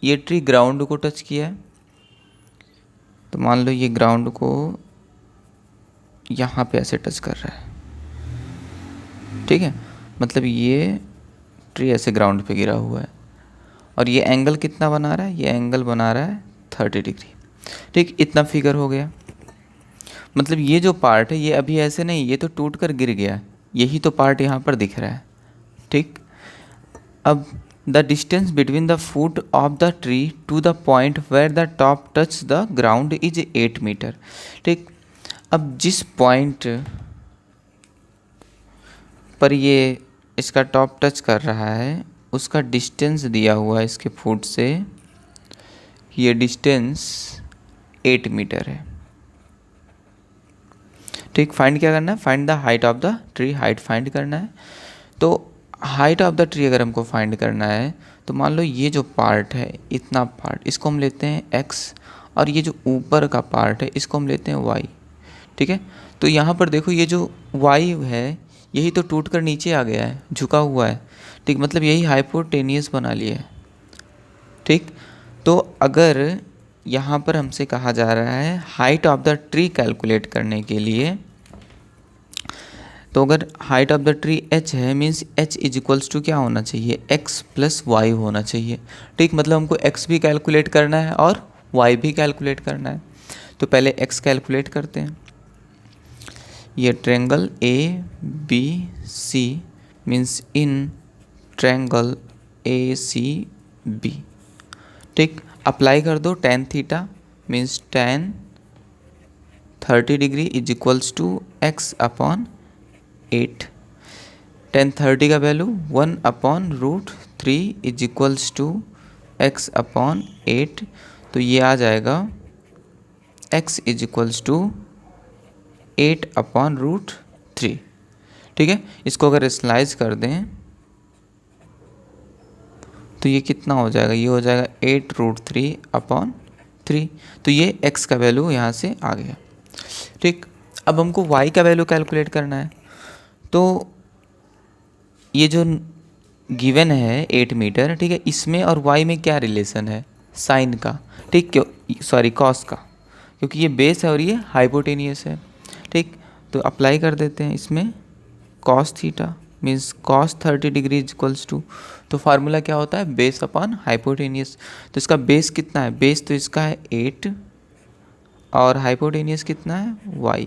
[SPEAKER 1] ये ट्री ग्राउंड को टच किया है। तो मान लो ये ग्राउंड को यहाँ पे ऐसे टच कर रहा है। ठीक है, मतलब ये ट्री ऐसे ग्राउंड पे गिरा हुआ है और ये एंगल कितना बना रहा है, ये एंगल बना रहा है 30 डिग्री। ठीक, इतना फिगर हो गया। मतलब ये जो पार्ट है ये अभी ऐसे नहीं, ये तो टूट कर गिर गया, यही तो पार्ट यहाँ पर दिख रहा है। ठीक, अब the distance between the foot of the tree to the point where the top touch the ground is 8 metre. ठीक, अब जिस पॉइंट पर ये इसका टॉप टच कर रहा है उसका डिस्टेंस दिया हुआ है इसके फुट से, ये डिस्टेंस 8 मीटर है। ठीक, फाइंड क्या करना है, find the height of the tree, height find करना है। तो हाइट ऑफ द ट्री अगर हमको फाइंड करना है तो मान लो ये जो पार्ट है, इतना पार्ट, इसको हम लेते हैं x और ये जो ऊपर का पार्ट है इसको हम लेते हैं y। ठीक है, तो यहाँ पर देखो ये जो y है यही तो टूट कर नीचे आ गया है, झुका हुआ है। ठीक, मतलब यही हाइपोटेनियस बना लिया है। ठीक, तो अगर यहाँ पर हमसे कहा जा रहा है height of the tree calculate करने के लिए, तो अगर height of the tree h है means h is equals to क्या होना चाहिए, x प्लस वाई होना चाहिए। ठीक, मतलब हमको x भी कैलकुलेट करना है और y भी कैलकुलेट करना है। तो पहले x कैलकुलेट करते हैं। ये triangle ABC means in triangle ACB। ठीक, अप्लाई कर दो tan theta means tan 30 degree is equals to x upon 8। tan 30 का value 1/√3 is equals to x upon 8। तो ये आ जाएगा x इज इक्वल्स टू 8/√3। ठीक है, इसको अगर स्लाइस कर दें तो ये कितना हो जाएगा, ये हो जाएगा 8√3/3। तो ये x का वैल्यू यहाँ से आ गया। ठीक, अब हमको y का वैल्यू कैलकुलेट करना है। तो ये जो गिवन है 8 मीटर, ठीक है, इसमें और y में क्या रिलेशन है, साइन का। ठीक, क्यों, सॉरी कॉस का, क्योंकि ये बेस है और ये हाइपोटेनियस है। ठीक, तो अप्लाई कर देते हैं इसमें cos theta means cos 30 degree equals to, तो फार्मूला क्या होता है, बेस अपॉन हाइपोटेनियस। तो इसका बेस कितना है, बेस तो इसका है 8 और हाइपोटेनियस कितना है y।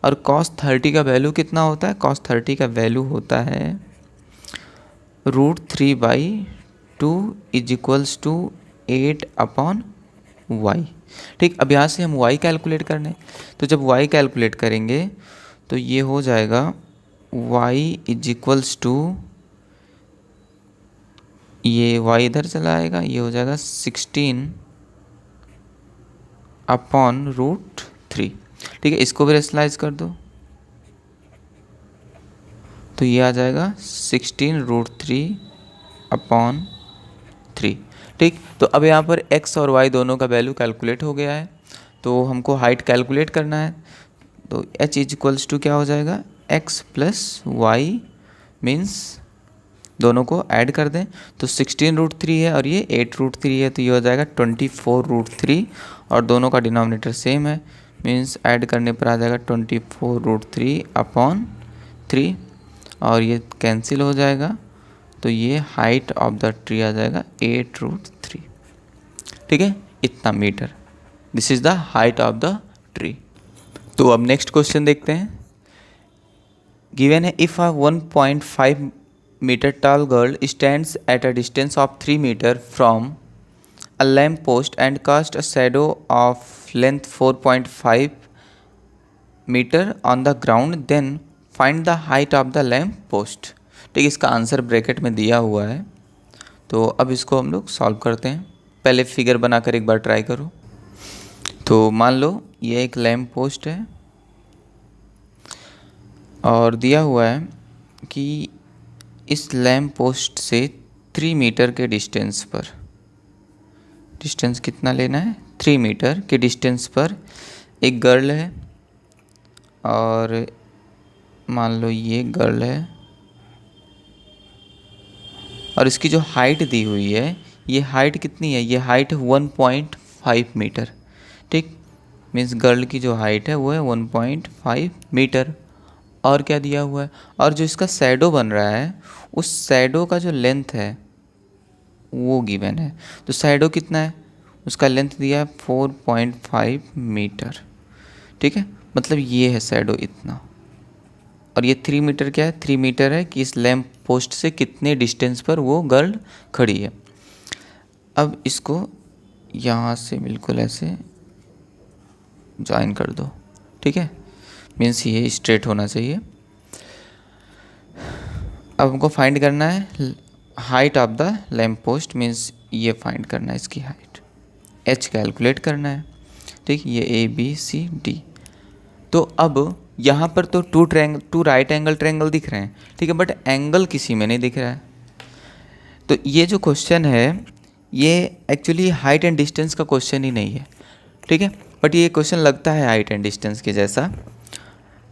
[SPEAKER 1] और cos 30 का वैल्यू कितना होता है, cos 30 का वैल्यू होता है √3/2 इज इक्वल्स टू 8/y। ठीक, अब यहाँ से हम y कैलकुलेट करने, तो जब y कैलकुलेट करेंगे तो ये हो जाएगा y इज इक्वल्स टू, ये y इधर चला आएगा, ये हो जाएगा 16/√3। ठीक है, इसको भी रेशनलाइज कर दो तो ये आ जाएगा 16√3/3। ठीक, तो अब यहाँ पर x और y दोनों का वैल्यू कैलकुलेट हो गया है। तो हमको हाइट कैलकुलेट करना है, तो h इज इक्वल्स टू क्या हो जाएगा, x प्लस वाई मीन्स दोनों को ऐड कर दें तो 16√3 है और ये 8√3 है, तो ये हो जाएगा 24√3 और दोनों का डिनोमिनेटर सेम है मीन्स ऐड करने पर आ जाएगा 24√3/3 और ये कैंसिल हो जाएगा। तो ये हाइट ऑफ द ट्री आ जाएगा 8√3। ठीक है, इतना metre, this is the height of the tree. तो अब नेक्स्ट क्वेश्चन देखते हैं। गिवन है if a 1.5 meter tall girl stands at a distance of 3 meter from a lamp post and casts a shadow of length 4.5 meter on the ground, then find the height of the lamp post। ठीक, इसका answer bracket में दिया हुआ है। तो अब इसको हम लोग सॉल्व करते हैं। पहले फिगर बनाकर एक बार ट्राई करो। तो मान लो ये एक लैम्प पोस्ट है और दिया हुआ है कि इस लैम्प पोस्ट से 3 मीटर के डिस्टेंस पर, डिस्टेंस कितना लेना है, 3 मीटर के डिस्टेंस पर एक गर्ल है, और मान लो ये गर्ल है, और इसकी जो हाइट दी हुई है, ये हाइट कितनी है, ये हाइट 1.5 मीटर। ठीक, मीन्स गर्ल की जो हाइट है वो है 1.5 मीटर। और क्या दिया हुआ है, और जो इसका शैडो बन रहा है, उस शैडो का जो लेंथ है वो गिवन है। तो शैडो कितना है, उसका लेंथ दिया है 4.5 मीटर। ठीक है, मतलब ये है शैडो इतना। और ये 3 मीटर क्या है, 3 मीटर है कि इस लैम्प पोस्ट से कितने डिस्टेंस पर वो गर्ल खड़ी है। अब इसको यहाँ से बिल्कुल ऐसे ज्वाइन कर दो। ठीक है, मीन्स ये स्ट्रेट होना चाहिए। अब हमको फाइंड करना है height of the lamp post, means ये फाइंड करना है इसकी हाइट, h कैलकुलेट करना है। ठीक, ये ABCD। तो अब यहाँ पर तो टू राइट एंगल ट्रायंगल दिख रहे हैं, ठीक है, बट एंगल किसी में नहीं दिख रहा है। तो ये जो क्वेश्चन है ये एक्चुअली हाइट एंड डिस्टेंस का क्वेश्चन ही नहीं है। ठीक है, बट ये क्वेश्चन लगता है हाइट एंड डिस्टेंस के जैसा।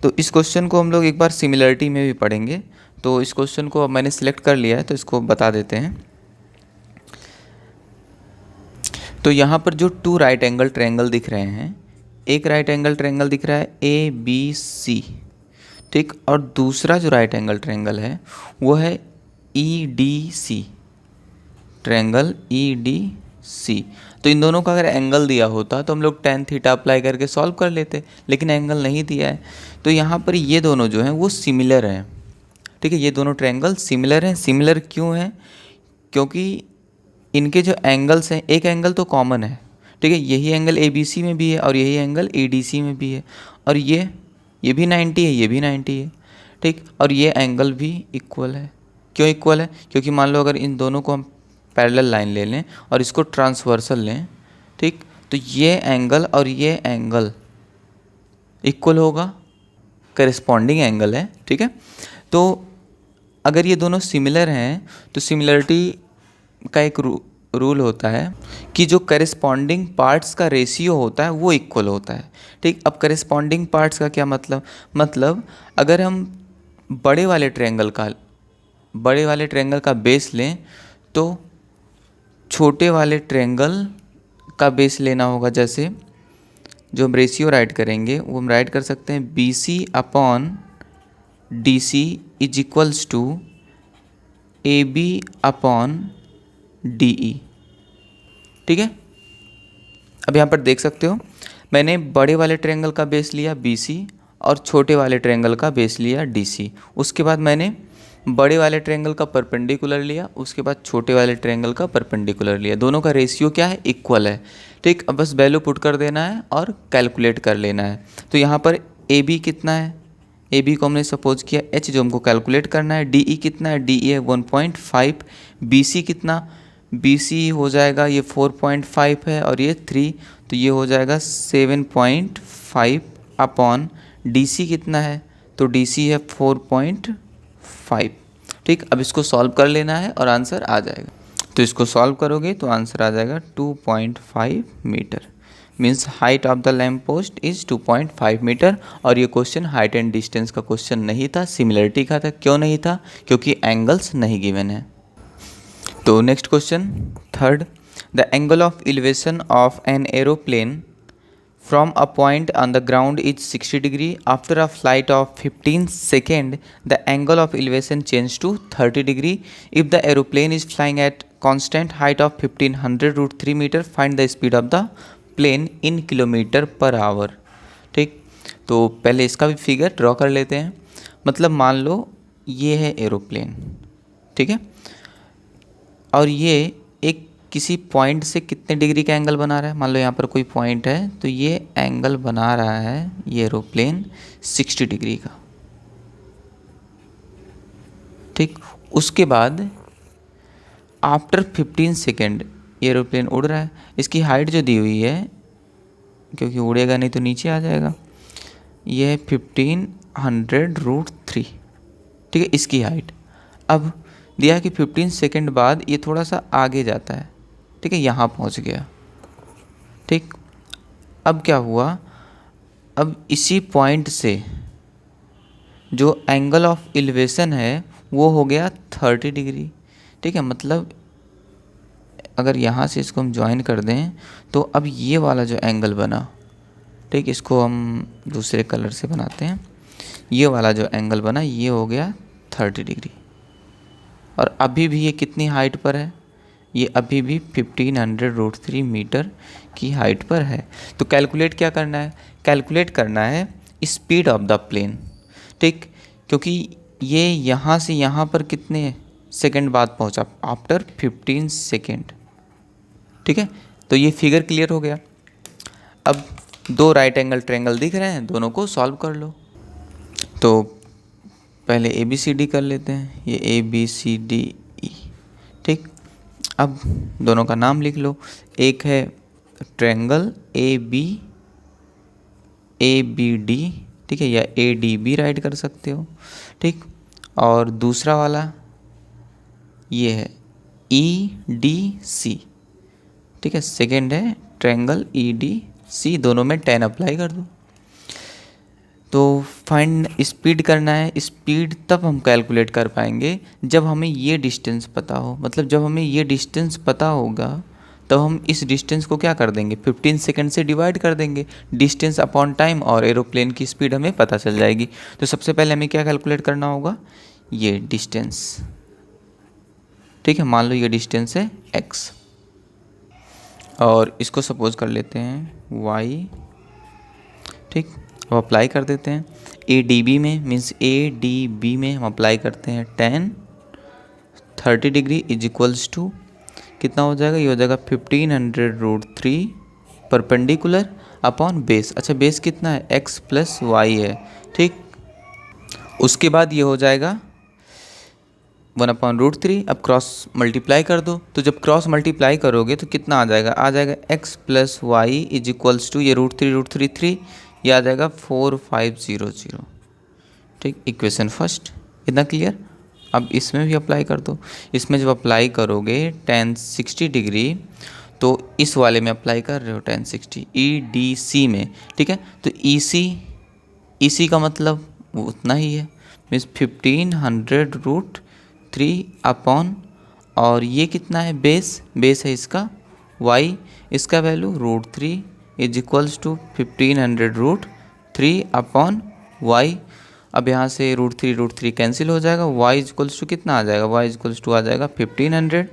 [SPEAKER 1] तो इस क्वेश्चन को हम लोग एक बार सिमिलरिटी में भी पढ़ेंगे। तो इस क्वेश्चन को अब मैंने सिलेक्ट कर लिया है, तो इसको बता देते हैं। तो यहाँ पर जो 2 राइट एंगल ट्रायंगल दिख रहे हैं, एक राइट एंगल ट्रायंगल दिख रहा है ABC, ठीक, और दूसरा जो राइट एंगल ट्रायंगल है वो है EDC, ट्रायंगल EDC। तो इन दोनों का अगर एंगल दिया होता तो हम लोग tan थीटा अप्लाई करके सॉल्व कर लेते, लेकिन एंगल नहीं दिया है। तो यहाँ पर ये दोनों जो हैं वो सिमिलर हैं। ठीक है, ये दोनों ट्रायंगल सिमिलर हैं। सिमिलर क्यों हैं, क्योंकि इनके जो एंगल्स हैं, एक एंगल तो कॉमन है। ठीक है, यही एंगल ABC में भी है और यही एंगल EDC में भी है, और ये भी 90 है, ये भी 90 है। ठीक, और ये एंगल भी इक्वल है। क्यों इक्वल है, क्योंकि मान लो अगर इन दोनों को हम पैरेलल लाइन ले लें और इसको ट्रांसवर्सल लें, ठीक, तो ये एंगल और ये एंगल इक्वल होगा, करिस्पॉन्डिंग एंगल है। ठीक है, तो अगर ये दोनों सिमिलर हैं तो सिमिलरिटी का एक रूल होता है कि जो करिस्पॉन्डिंग पार्ट्स का रेशियो होता है वो इक्वल होता है। ठीक, अब करिस्पॉन्डिंग पार्ट्स का क्या मतलब अगर हम बड़े वाले ट्रायंगल का बेस लें तो छोटे वाले ट्रायंगल का बेस लेना होगा। जैसे जो हम रेशियो राइट करेंगे वो हम राइट कर सकते हैं BC upon DC is equals to AB upon DE। ठीक है, अब यहाँ पर देख सकते हो मैंने बड़े वाले ट्रायंगल का बेस लिया BC और छोटे वाले ट्रायंगल का बेस लिया DC। उसके बाद मैंने बड़े वाले ट्रायंगल का परपेंडिकुलर लिया, उसके बाद छोटे वाले ट्रायंगल का परपेंडिकुलर लिया। दोनों का रेशियो क्या है, इक्वल है। ठीक, अब बस वैल्यू पुट कर देना है और कैलकुलेट कर लेना है। तो यहाँ पर AB कितना है, AB को हमने सपोज किया H जो हमको कैलकुलेट करना है। DE कितना है, DE है 1.5। BC कितना, BC हो जाएगा ये 4.5 है और ये 3, तो ये हो जाएगा 7.5 अपॉन DC कितना है, तो DC है 4.5। ठीक, अब इसको सॉल्व कर लेना है और आंसर आ जाएगा। तो इसको सॉल्व करोगे तो आंसर आ जाएगा 2.5 metre. Means height of the lamp post is 2.5 metre. और ये क्वेश्चन हाइट एंड डिस्टेंस का क्वेश्चन नहीं था, सिमिलरिटी का था। क्यों नहीं था, क्योंकि एंगल्स नहीं गिवन है। तो next question third, the angle of elevation of an aeroplane from a point on the ground is 60 degree. After a flight of 15 seconds, the angle of elevation changes to 30 degree. If the aeroplane is flying at constant height of 1500 root 3 meter, find the speed of the plane in kilometre per hour. ठीक, तो पहले इसका भी figure draw कर लेते हैं। मतलब मान लो ये है एरोप्लेन, ठीक है, और ये एक किसी पॉइंट से कितने डिग्री का एंगल बना रहा है। मान लो यहाँ पर कोई पॉइंट है तो ये एंगल बना रहा है ये एरोप्लेन 60 डिग्री का। ठीक, उसके बाद आफ्टर 15 सेकेंड ये एरोप्लेन उड़ रहा है। इसकी हाइट जो दी हुई है, क्योंकि उड़ेगा नहीं तो नीचे आ जाएगा, ये है 1500 रूट 3, ठीक है, इसकी हाइट। अब दिया कि 15 सेकेंड बाद ये थोड़ा सा आगे जाता है, ठीक है, यहाँ पहुँच गया, ठीक। अब क्या हुआ, अब इसी पॉइंट से जो एंगल ऑफ एलिवेशन है वो हो गया 30 डिग्री, ठीक है। मतलब अगर यहाँ से इसको हम ज्वाइन कर दें तो अब ये वाला जो एंगल बना, ठीक, इसको हम दूसरे कलर से बनाते हैं, ये वाला जो एंगल बना ये हो गया 30 डिग्री। और अभी भी ये कितनी हाइट पर है, ये अभी भी 1500√3 मीटर की हाइट पर है। तो कैलकुलेट क्या करना है, कैलकुलेट करना है स्पीड ऑफ द प्लेन, ठीक, क्योंकि ये यहाँ से यहाँ पर कितने सेकंड बाद पहुँचा, आफ्टर 15 सेकेंड, ठीक है। तो ये फिगर क्लियर हो गया। अब दो राइट एंगल ट्रायंगल दिख रहे हैं, दोनों को सॉल्व कर लो। तो पहले ABCD कर लेते हैं, ये ABCDE, ठीक। अब दोनों का नाम लिख लो, एक है ट्रायंगल ABD, ठीक है, या ADB राइट कर सकते हो, ठीक। और दूसरा वाला ये है EDC, ठीक है, सेकेंड है ट्रायंगल EDC, दोनों में 10 अप्लाई कर दो। तो फाइंड स्पीड करना है, स्पीड तब हम कैलकुलेट कर पाएंगे जब हमें ये डिस्टेंस पता हो। मतलब जब हमें ये डिस्टेंस पता होगा तो हम इस डिस्टेंस को क्या कर देंगे, 15 सेकंड से डिवाइड कर देंगे, डिस्टेंस अपॉन टाइम, और एरोप्लेन की स्पीड हमें पता चल जाएगी। तो सबसे पहले हमें क्या कैलकुलेट करना होगा, ये डिस्टेंस, ठीक है। मान लो ये डिस्टेंस है x, और इसको सपोज कर लेते हैं y, ठीक। अब अप्लाई कर देते हैं ADB में, मीन्स ADB में हम अप्लाई करते हैं 10 30 डिग्री इज इक्वल्स टू कितना हो जाएगा, ये हो जाएगा 1500√3 परपेंडिकुलर अपॉन बेस। अच्छा बेस कितना है, x प्लस वाई है, ठीक। उसके बाद ये हो जाएगा 1/√3। अब क्रॉस मल्टीप्लाई कर दो, तो जब क्रॉस मल्टीप्लाई करोगे तो कितना आ जाएगा x plus Y is equals to ये √3 3, ये आ जाएगा 4500, ठीक। इक्वेशन फर्स्ट, इतना क्लियर। अब इसमें भी अप्लाई कर दो, इसमें जब अप्लाई करोगे tan 60 डिग्री, तो इस वाले में अप्लाई कर रहे हो tan 60 EDC में, ठीक है। तो EC का मतलब उतना ही है, मीन्स 1500√3 अपॉन, और ये कितना है, बेस है इसका y, इसका value √3 is equals to 1500√3 upon y। अब यहाँ से √3 कैंसिल हो जाएगा, y इज इक्वल्स टू कितना आ जाएगा, y इज इक्वल्स टू आ जाएगा 1500,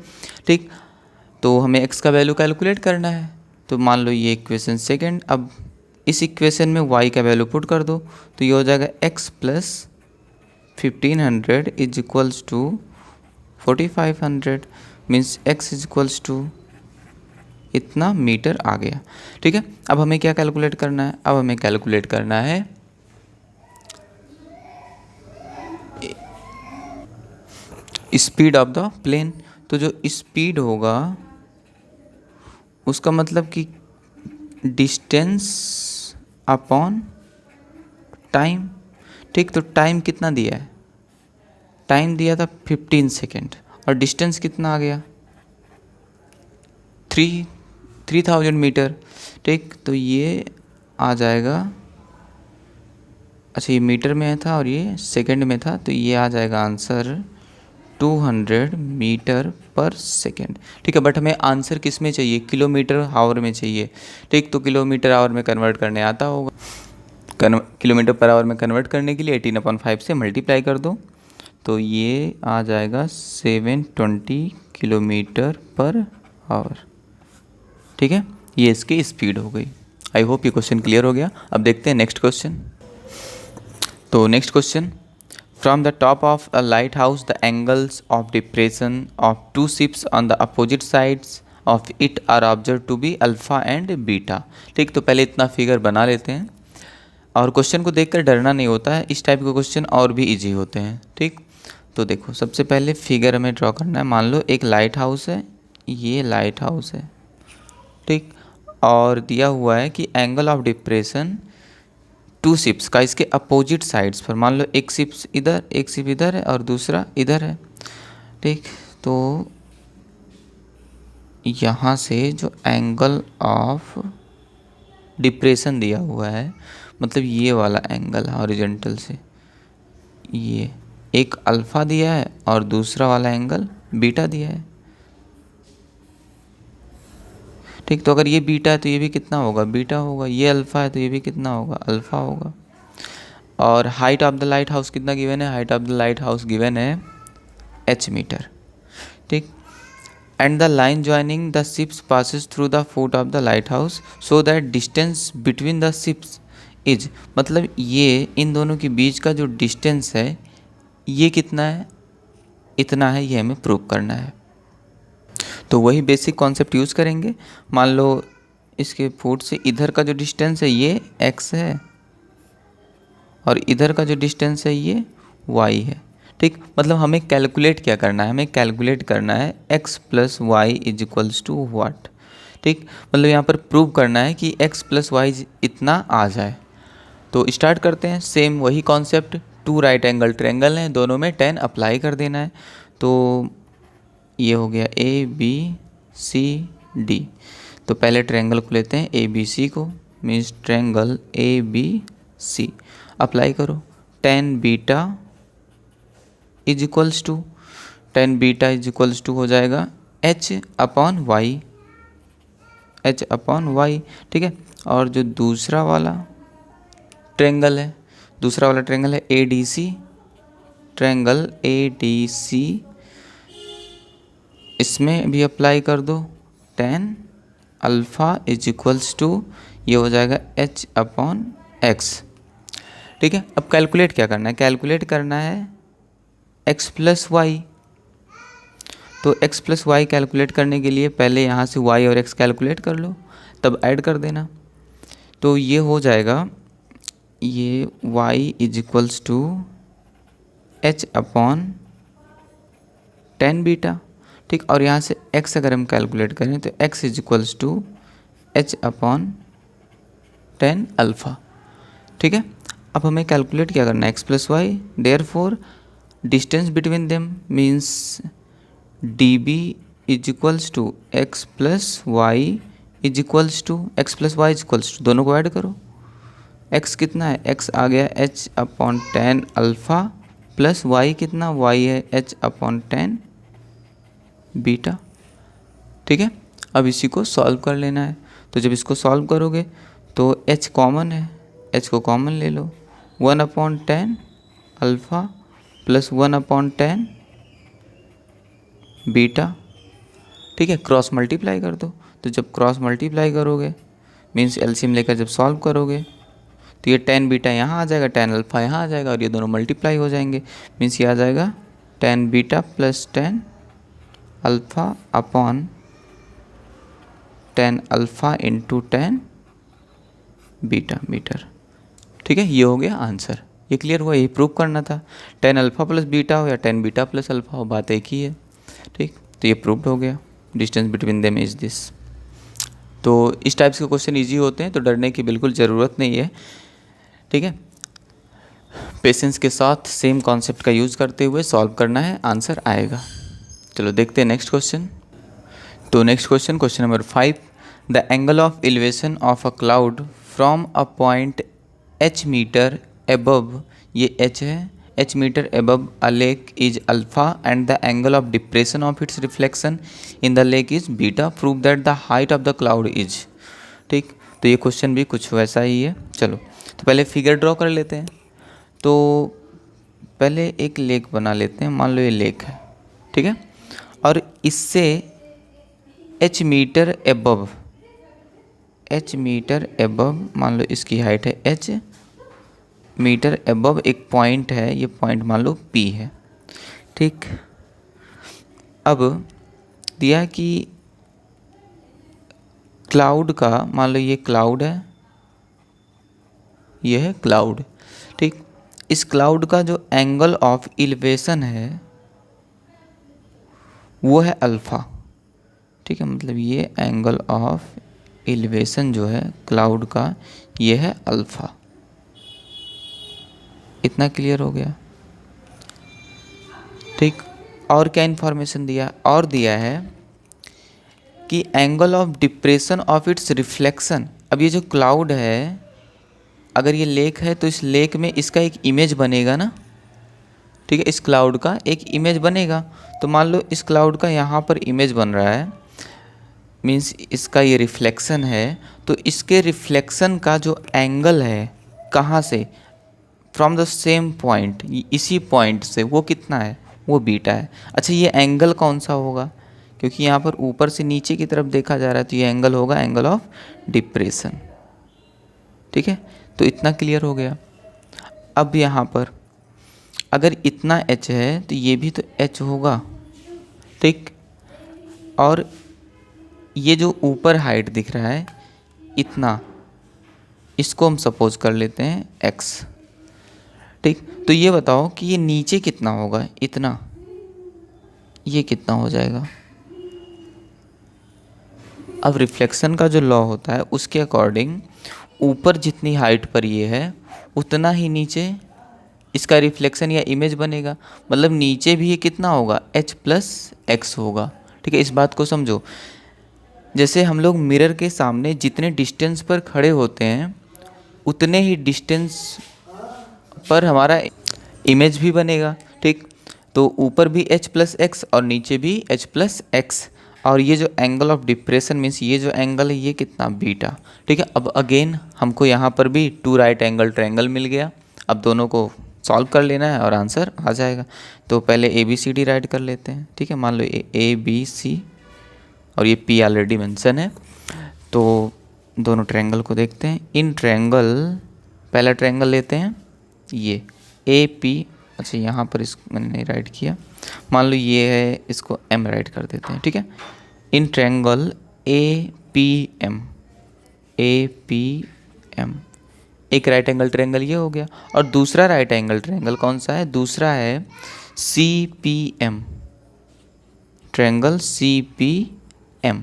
[SPEAKER 1] ठीक। तो हमें x का वैल्यू कैलकुलेट करना है, तो मान लो ये इक्वेशन सेकेंड। अब इस इक्वेशन में y का वैल्यू पुट कर दो, तो ये हो जाएगा x plus 1500 is equals to 4500, means x is equals to इतना मीटर आ गया, ठीक है। अब हमें क्या कैलकुलेट करना है, अब हमें कैलकुलेट करना है स्पीड ऑफ द प्लेन। तो जो स्पीड होगा उसका मतलब कि डिस्टेंस अपॉन टाइम, ठीक। तो टाइम कितना दिया है, टाइम दिया था 15 सेकेंड, और डिस्टेंस कितना आ गया 3000 मीटर, ठीक। तो ये आ जाएगा, अच्छा ये मीटर में था और ये सेकंड में था, तो ये आ जाएगा आंसर 200 मीटर पर सेकंड, ठीक है। बट हमें आंसर किस में चाहिए, किलोमीटर आवर में चाहिए, ठीक। तो किलोमीटर आवर में कन्वर्ट करने आता होगा, किलोमीटर पर आवर में कन्वर्ट करने के लिए 18/5 से मल्टीप्लाई कर दो, तो ये आ जाएगा 720 किलोमीटर पर आवर, ठीक है। ये इसकी स्पीड हो गई। आई होप ये क्वेश्चन क्लियर हो गया। अब देखते हैं नेक्स्ट क्वेश्चन। तो next question, from the top of a lighthouse the angles of depression of two ships on the opposite sides of it are observe to be alpha and beta, ठीक। तो पहले इतना figure बना लेते हैं, और question को देखकर डरना नहीं होता है, इस टाइप के क्वेश्चन और भी इजी होते हैं, ठीक। तो देखो सबसे पहले फिगर हमें ड्रॉ करना है। मान लो एक लाइट हाउस है, ये लाइट हाउस है, ठीक, और दिया हुआ है कि angle of depression two ships का इसके अपोजिट साइड्स पर, मान लो एक शिप इधर है और दूसरा इधर है, ठीक। तो यहाँ से जो एंगल ऑफ डिप्रेशन दिया हुआ है, मतलब ये वाला एंगल हॉरिजॉन्टल से, ये एक अल्फ़ा दिया है और दूसरा वाला एंगल बीटा दिया है, ठीक। तो अगर ये बीटा है तो ये भी कितना होगा, बीटा होगा। ये अल्फ़ा है तो ये भी कितना होगा, अल्फ़ा होगा। और height of the light house कितना गिवन है, height of the light house given है h मीटर, ठीक। And the line joining the ships passes through the foot of the light house so that distance between the ships is, मतलब ये इन दोनों के बीच का जो डिस्टेंस है ये कितना है, इतना है, ये हमें प्रूव करना है। तो वही बेसिक कॉन्सेप्ट यूज़ करेंगे। मान लो इसके फुट से इधर का जो डिस्टेंस है ये x है और इधर का जो डिस्टेंस है ये y है, ठीक। मतलब हमें कैलकुलेट क्या करना है, हमें कैलकुलेट करना है x plus Y is equals to what, ठीक। मतलब यहाँ पर प्रूव करना है कि x प्लस वाई इतना आ जाए। तो स्टार्ट करते हैं। सेम वही concept, two right angle triangle हैं, दोनों में 10 अप्लाई कर देना है। तो ये हो गया ABCD। तो पहले ट्रायंगल को लेते हैं ABC को, मीन्स ट्रायंगल ABC अप्लाई करो। tan beta is equals to, tan beta is equals to हो जाएगा h अपॉन वाई, ठीक है। और जो दूसरा वाला ट्रायंगल है ADC, ट्रायंगल ADC, इसमें भी अप्लाई कर दो tan alpha is equals to, ये हो जाएगा h अपॉन x, ठीक है। अब कैलकुलेट क्या करना है, कैलकुलेट करना है x प्लस वाई। तो x प्लस वाई कैलकुलेट करने के लिए पहले यहाँ से y और x कैलकुलेट कर लो, तब ऐड कर देना। तो ये हो जाएगा, ये y is equals to h upon tan beta, ठीक। और यहाँ से x अगर हम कैलकुलेट करें तो x is equals to h upon tan alpha, ठीक है। अब हमें कैलकुलेट क्या करना है, x plus Y, therefore distance between them means dB is equals to x plus Y is equals to, x plus Y is equals to, दोनों को add करो। x कितना है, x आ गया h upon tan alpha, plus y कितना, y है h upon tan beta, ठीक है। अब इसी को सॉल्व कर लेना है। तो जब इसको सॉल्व करोगे तो h कॉमन है, h को कॉमन ले लो, 1 upon tan alpha plus 1 upon tan beta, ठीक है। क्रॉस मल्टीप्लाई कर दो। तो जब क्रॉस मल्टीप्लाई करोगे मीन्स एलसीएम लेकर जब सॉल्व करोगे तो ये tan बीटा यहाँ आ जाएगा, tan अल्फ़ा यहाँ आ जाएगा और ये दोनों मल्टीप्लाई हो जाएंगे, मीन्स ये आ जाएगा tan beta plus tan alpha upon tan alpha into tan beta metre, ठीक है। ये हो गया आंसर। ये क्लियर हुआ, ये प्रूव करना था। tan अल्फ़ा प्लस बीटा हो या tan बीटा प्लस अल्फ़ा हो, बात एक ही है, ठीक। तो ये प्रूव्ड हो गया, distance between them is this. तो इस टाइप्स के क्वेश्चन इजी होते हैं, तो डरने की बिल्कुल ज़रूरत नहीं है, ठीक है। पेशेंस के साथ सेम कॉन्सेप्ट का यूज़ करते हुए सॉल्व करना है, आंसर आएगा। चलो देखते हैं नेक्स्ट क्वेश्चन। तो next question, question number 5, the angle of elevation of a cloud from a point h metre above, ये h है, h metre above a lake is alpha and the angle of depression of its reflection in the lake is beta, prove that the height of the cloud is, ठीक। तो ये question भी कुछ वैसा ही है। चलो तो पहले फिगर ड्रॉ कर लेते हैं। तो पहले एक लेक बना लेते हैं, मान लो ये लेक है, ठीक है। और इससे h मीटर एबव मान लो इसकी हाइट है h मीटर एबव एक पॉइंट है, ये पॉइंट मान लो P है, ठीक। अब दिया कि क्लाउड का, मान लो ये क्लाउड है, ये है क्लाउड, ठीक। इस क्लाउड का जो एंगल ऑफ एलिवेशन है वो है अल्फ़ा, ठीक है। मतलब ये एंगल ऑफ एलिवेशन जो है क्लाउड का ये है अल्फ़ा, इतना क्लियर हो गया। ठीक, और क्या इन्फॉर्मेशन दिया, और दिया है कि angle of depression of its reflection. अब ये जो क्लाउड है, अगर ये लेक है तो इस लेक में इसका एक इमेज बनेगा ना, ठीक है, इस क्लाउड का एक इमेज बनेगा। तो मान लो इस क्लाउड का यहाँ पर इमेज बन रहा है, मीन्स इसका ये रिफ्लेक्शन है, तो इसके रिफ्लेक्शन का जो एंगल है, कहाँ से, फ्रॉम द सेम पॉइंट, इसी पॉइंट से, वो कितना है, वो बीटा है। अच्छा, ये एंगल कौन सा होगा, क्योंकि यहाँ पर ऊपर से नीचे की तरफ देखा जा रहा है, तो ये एंगल होगा एंगल ऑफ डिप्रेशन। ठीक है, तो इतना क्लियर हो गया। अब यहाँ पर अगर इतना h है तो ये भी तो h होगा। ठीक, और ये जो ऊपर हाइट दिख रहा है इतना, इसको हम सपोज कर लेते हैं x। ठीक, तो ये बताओ कि ये नीचे कितना होगा, इतना, ये कितना हो जाएगा। अब रिफ्लेक्शन का जो लॉ होता है उसके अकॉर्डिंग ऊपर जितनी हाइट पर ये है उतना ही नीचे इसका रिफ्लेक्शन या इमेज बनेगा। मतलब नीचे भी ये कितना होगा, h प्लस एक्स होगा। ठीक है, इस बात को समझो। जैसे हम लोग मिरर के सामने जितने डिस्टेंस पर खड़े होते हैं उतने ही डिस्टेंस पर हमारा इमेज भी बनेगा। ठीक, तो ऊपर भी h प्लस एक्स और नीचे भी h प्लस एक्स। और ये जो एंगल ऑफ डिप्रेशन मीन्स ये जो एंगल है ये कितना, बीटा। ठीक है, अब अगेन हमको यहाँ पर भी 2 राइट एंगल ट्रायंगल मिल गया। अब दोनों को सॉल्व कर लेना है और आंसर आ जाएगा। तो पहले ABCD राइट कर लेते हैं। ठीक है, मान लो ABC और ये P ऑलरेडी मेंशन है। तो दोनों ट्रायंगल को देखते हैं। इन ट्रायंगल, पहला ट्रायंगल लेते हैं ये AP। अच्छा, यहाँ पर इस मैंने नहीं राइट किया, मान लो ये है, इसको M राइट कर देते हैं। ठीक है, इन ट्रायंगल APM, एक राइट एंगल ट्रायंगल ये हो गया। और दूसरा राइट एंगल ट्रायंगल कौन सा है, दूसरा है CPM, ट्रायंगल CPM।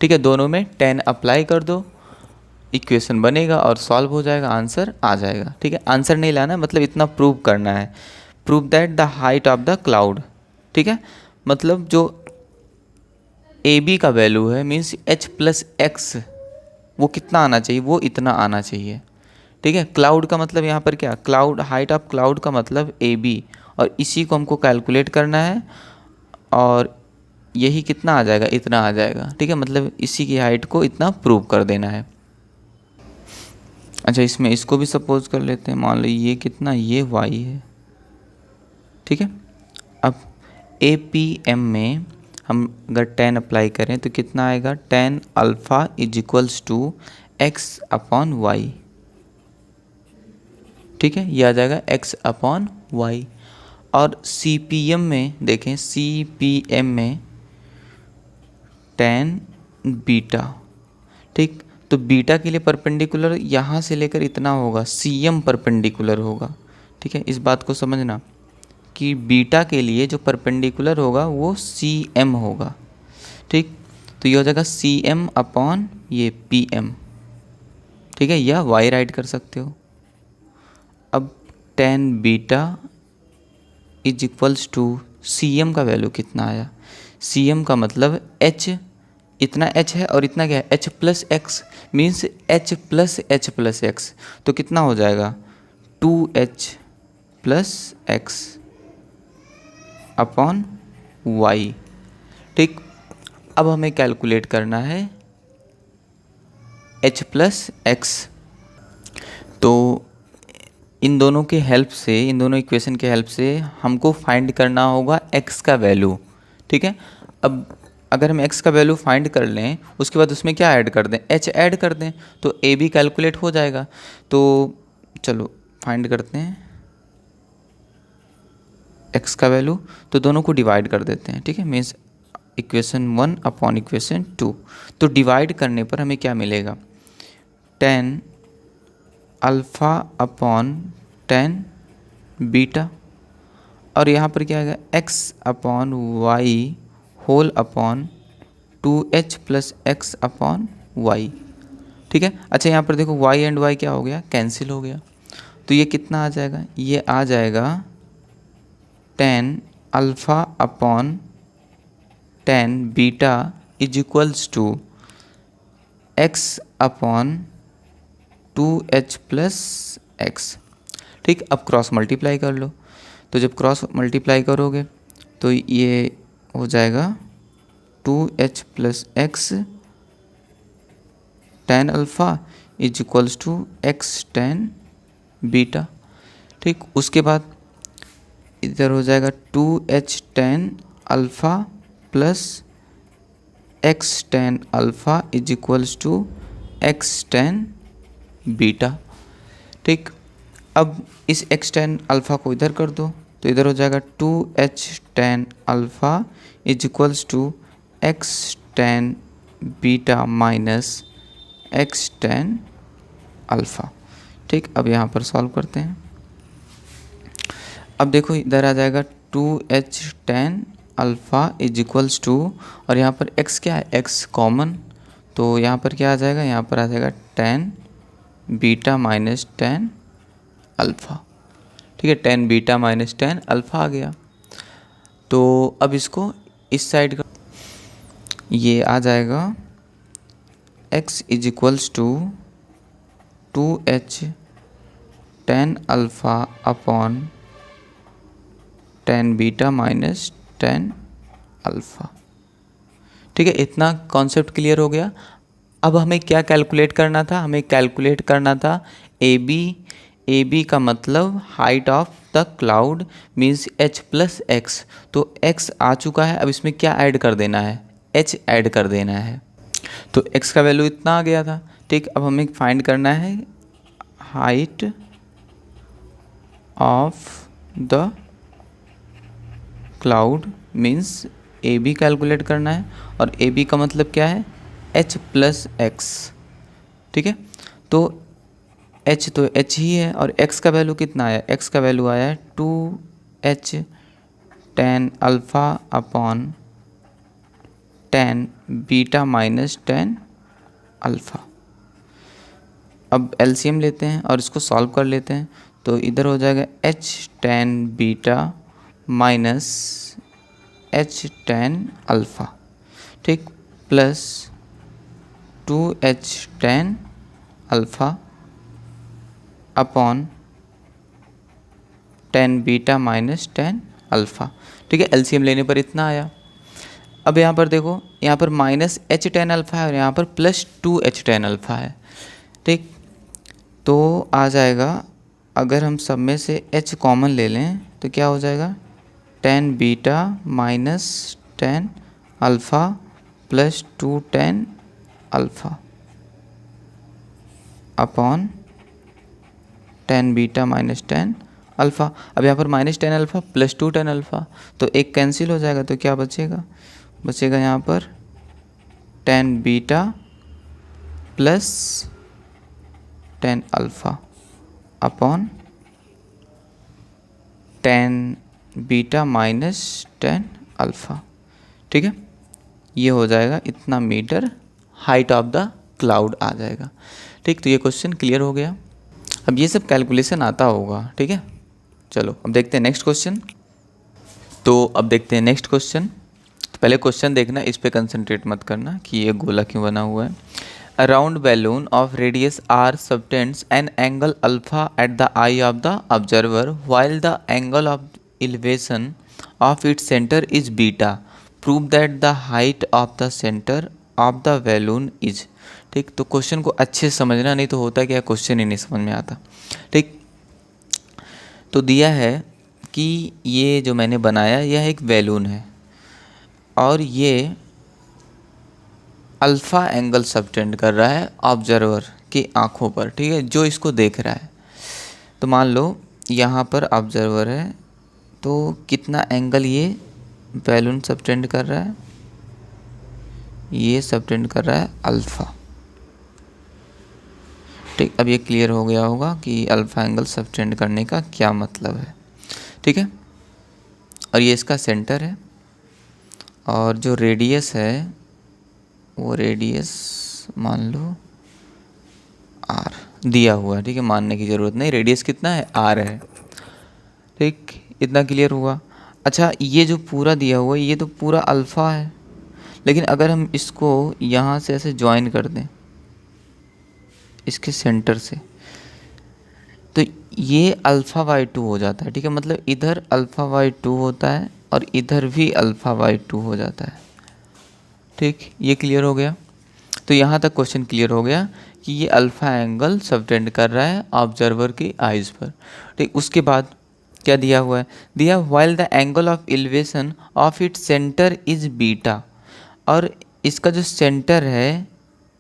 [SPEAKER 1] ठीक है, दोनों में 10 अप्लाई कर दो, इक्वेशन बनेगा और सॉल्व हो जाएगा, आंसर आ जाएगा। ठीक है, आंसर नहीं लाना, मतलब इतना प्रूव करना है, prove that the height of the cloud. ठीक है, मतलब जो AB का वैल्यू है मीन्स h प्लस एक्स, वो कितना आना चाहिए, वो इतना आना चाहिए। ठीक है, क्लाउड का मतलब यहाँ पर क्या, क्लाउड, हाइट ऑफ क्लाउड का मतलब AB, और इसी को हमको कैलकुलेट करना है और यही कितना आ जाएगा, इतना आ जाएगा। ठीक है, मतलब इसी की हाइट को इतना प्रूव कर देना है। अच्छा, इसमें इसको भी सपोज कर लेते हैं। मान लो ये कितना, ये y है। ठीक है, अब APM में हम अगर 10 अप्लाई करें तो कितना आएगा, 10 alpha is equals to x upon Y. ठीक है, यह आ जाएगा x अपॉन वाई। और CPM में देखें, CPM में 10 बीटा। ठीक, तो बीटा के लिए परपेंडिकुलर यहाँ से लेकर इतना होगा, CM परपेंडिकुलर होगा। ठीक है, इस बात को समझना कि बीटा के लिए जो परपेंडिकुलर होगा वो CM होगा। ठीक, तो ये हो जाएगा CM अपॉन ये PM। ठीक है, या y राइट कर सकते हो। अब 10 beta is equals to CM का वैल्यू कितना आया, CM का मतलब h, इतना h है और इतना क्या है, h plus x, means h plus h plus x. तो कितना हो जाएगा, 2h plus X upon Y. ठीक, अब हमें कैलकुलेट करना है h प्लस एक्स। तो इन दोनों के हेल्प से, इन दोनों इक्वेशन के हेल्प से हमको फाइंड करना होगा x का वैल्यू। ठीक है, अब अगर हम x का वैल्यू फाइंड कर लें उसके बाद उसमें क्या ऐड कर दें, h ऐड कर दें, तो a भी कैलकुलेट हो जाएगा। तो चलो फाइंड करते हैं x का वैल्यू, तो दोनों को डिवाइड कर देते हैं। ठीक है, मीन्स इक्वेशन 1 अपॉन इक्वेशन 2। तो डिवाइड करने पर हमें क्या मिलेगा, 10 अल्फ़ा अपॉन 10 बीटा, और यहाँ पर क्या आएगा, x upon Y whole upon 2h plus X upon Y. ठीक है, अच्छा यहाँ पर देखो y एंड y क्या हो गया, कैंसिल हो गया। तो तो ये कितना आ जाएगा, ये आ जाएगा 10 alpha upon 10 beta is equals to x upon 2h plus X. ठीक, अब क्रॉस मल्टीप्लाई कर लो। तो जब क्रॉस मल्टीप्लाई करोगे तो ये हो जाएगा 2h plus X tan alpha is equals to X tan beta. ठीक, उसके बाद इधर हो जाएगा 2h tan alpha plus X tan alpha is equals to X tan beta. ठीक, अब इस एक्स टेन अल्फ़ा को इधर कर दो तो इधर हो जाएगा 2h tan alpha is equals to X tan beta minus X tan alpha. ठीक, अब यहाँ पर सॉल्व करते हैं। अब देखो इधर आ जाएगा 2h tan alpha is equals to, और यहाँ पर x क्या है, x कॉमन, तो यहाँ पर क्या आ जाएगा, यहाँ पर आ जाएगा 10 बीटा माइनस 10 अल्फ़ा। ठीक है, 10 बीटा माइनस 10 अल्फ़ा आ गया। तो अब इसको इस साइड का ये आ जाएगा x is equals to 2h 10 alpha upon 10 beta minus 10 alpha. ठीक है, इतना कॉन्सेप्ट क्लियर हो गया। अब हमें क्या कैलकुलेट करना था, हमें कैलकुलेट करना था ए बी का मतलब height of the cloud means h plus x. तो x आ चुका है, अब इसमें क्या ऐड कर देना है, h ऐड कर देना है। तो x का वैल्यू इतना आ गया था। ठीक, अब हमें फाइंड करना है height of the cloud means A B calculate करना है, और ए बी का मतलब क्या है, h प्लस एक्स। ठीक है, तो h तो h ही है, और x का वैल्यू कितना आया, x का वैल्यू आया है 2h 10 alpha upon 10 beta minus 10 alpha. अब एलसीएम लेते हैं और इसको सॉल्व कर लेते हैं। तो इधर हो जाएगा h 10 beta minus h 10 alpha, ठीक, plus 2h 10 alpha upon 10 beta minus 10 alpha. ठीक है, एलसीएम लेने पर इतना आया। अब यहाँ पर देखो, यहाँ पर माइनस h 10 अल्फ़ा है और यहाँ पर प्लस 2h 10 अल्फ़ा है। ठीक, तो आ जाएगा, अगर हम सब में से h कॉमन ले लें तो क्या हो जाएगा, 10 beta minus 10 alpha plus 2 10 alpha upon 10 beta minus 10 alpha. अब यहाँ पर माइनस 10 अल्फ़ा प्लस 2 10 अल्फ़ा, तो एक कैंसिल हो जाएगा, तो क्या बचेगा, बचेगा यहाँ पर 10 beta plus 10 alpha upon 10 beta minus 10 alpha. ठीक है, ये हो जाएगा इतना metre height of the cloud आ जाएगा। ठीक, तो ये क्वेश्चन क्लियर हो गया। अब ये सब कैलकुलेशन आता होगा। ठीक है, चलो अब देखते हैं नेक्स्ट क्वेश्चन। तो अब देखते हैं नेक्स्ट क्वेश्चन। तो पहले क्वेश्चन देखना, इस पे कंसंट्रेट मत करना कि ये गोला क्यों बना हुआ है। A round balloon of radius r subtends an angle alpha at the eye of the observer while the angle of elevation of its center is beta. Prove that the height of the center of the balloon is. ठीक, तो question को अच्छे से समझना, नहीं तो होता क्या, क्वेश्चन ही नहीं समझ में आता। ठीक, तो दिया है कि ये जो मैंने बनाया यह एक बैलून है और ये अल्फ़ा एंगल सबटेंड कर रहा है ऑब्जर्वर की आँखों पर। ठीक है, जो इसको देख रहा है। तो मान लो यहाँ पर ऑब्जर्वर है, तो कितना एंगल ये बैलून सबटेंड कर रहा है, ये सबटेंड कर रहा है अल्फ़ा। ठीक, अब ये क्लियर हो गया होगा कि अल्फ़ा एंगल सबटेंड करने का क्या मतलब है। ठीक है, और ये इसका सेंटर है, और जो रेडियस है वो रेडियस मान लो r, दिया हुआ है, ठीक है, मानने की ज़रूरत नहीं। रेडियस कितना है, आर है, ठीक, इतना क्लियर हुआ। अच्छा, ये जो पूरा दिया हुआ है ये तो पूरा अल्फ़ा है, लेकिन अगर हम इसको यहाँ से ऐसे ज्वाइन कर दें इसके सेंटर से, तो ये अल्फ़ा बाई 2 हो जाता है, ठीक है। मतलब इधर अल्फ़ा बाई 2 होता है और इधर भी अल्फ़ा बाई 2 हो जाता है, ठीक। ये क्लियर हो गया। तो यहाँ तक क्वेश्चन क्लियर हो गया कि ये अल्फ़ा एंगल सबटेंड कर रहा है ऑब्जर्वर की आइज़ पर, ठीक। उसके बाद क्या दिया हुआ है, दिया while the angle of elevation of it centre is beta, और इसका जो सेंटर है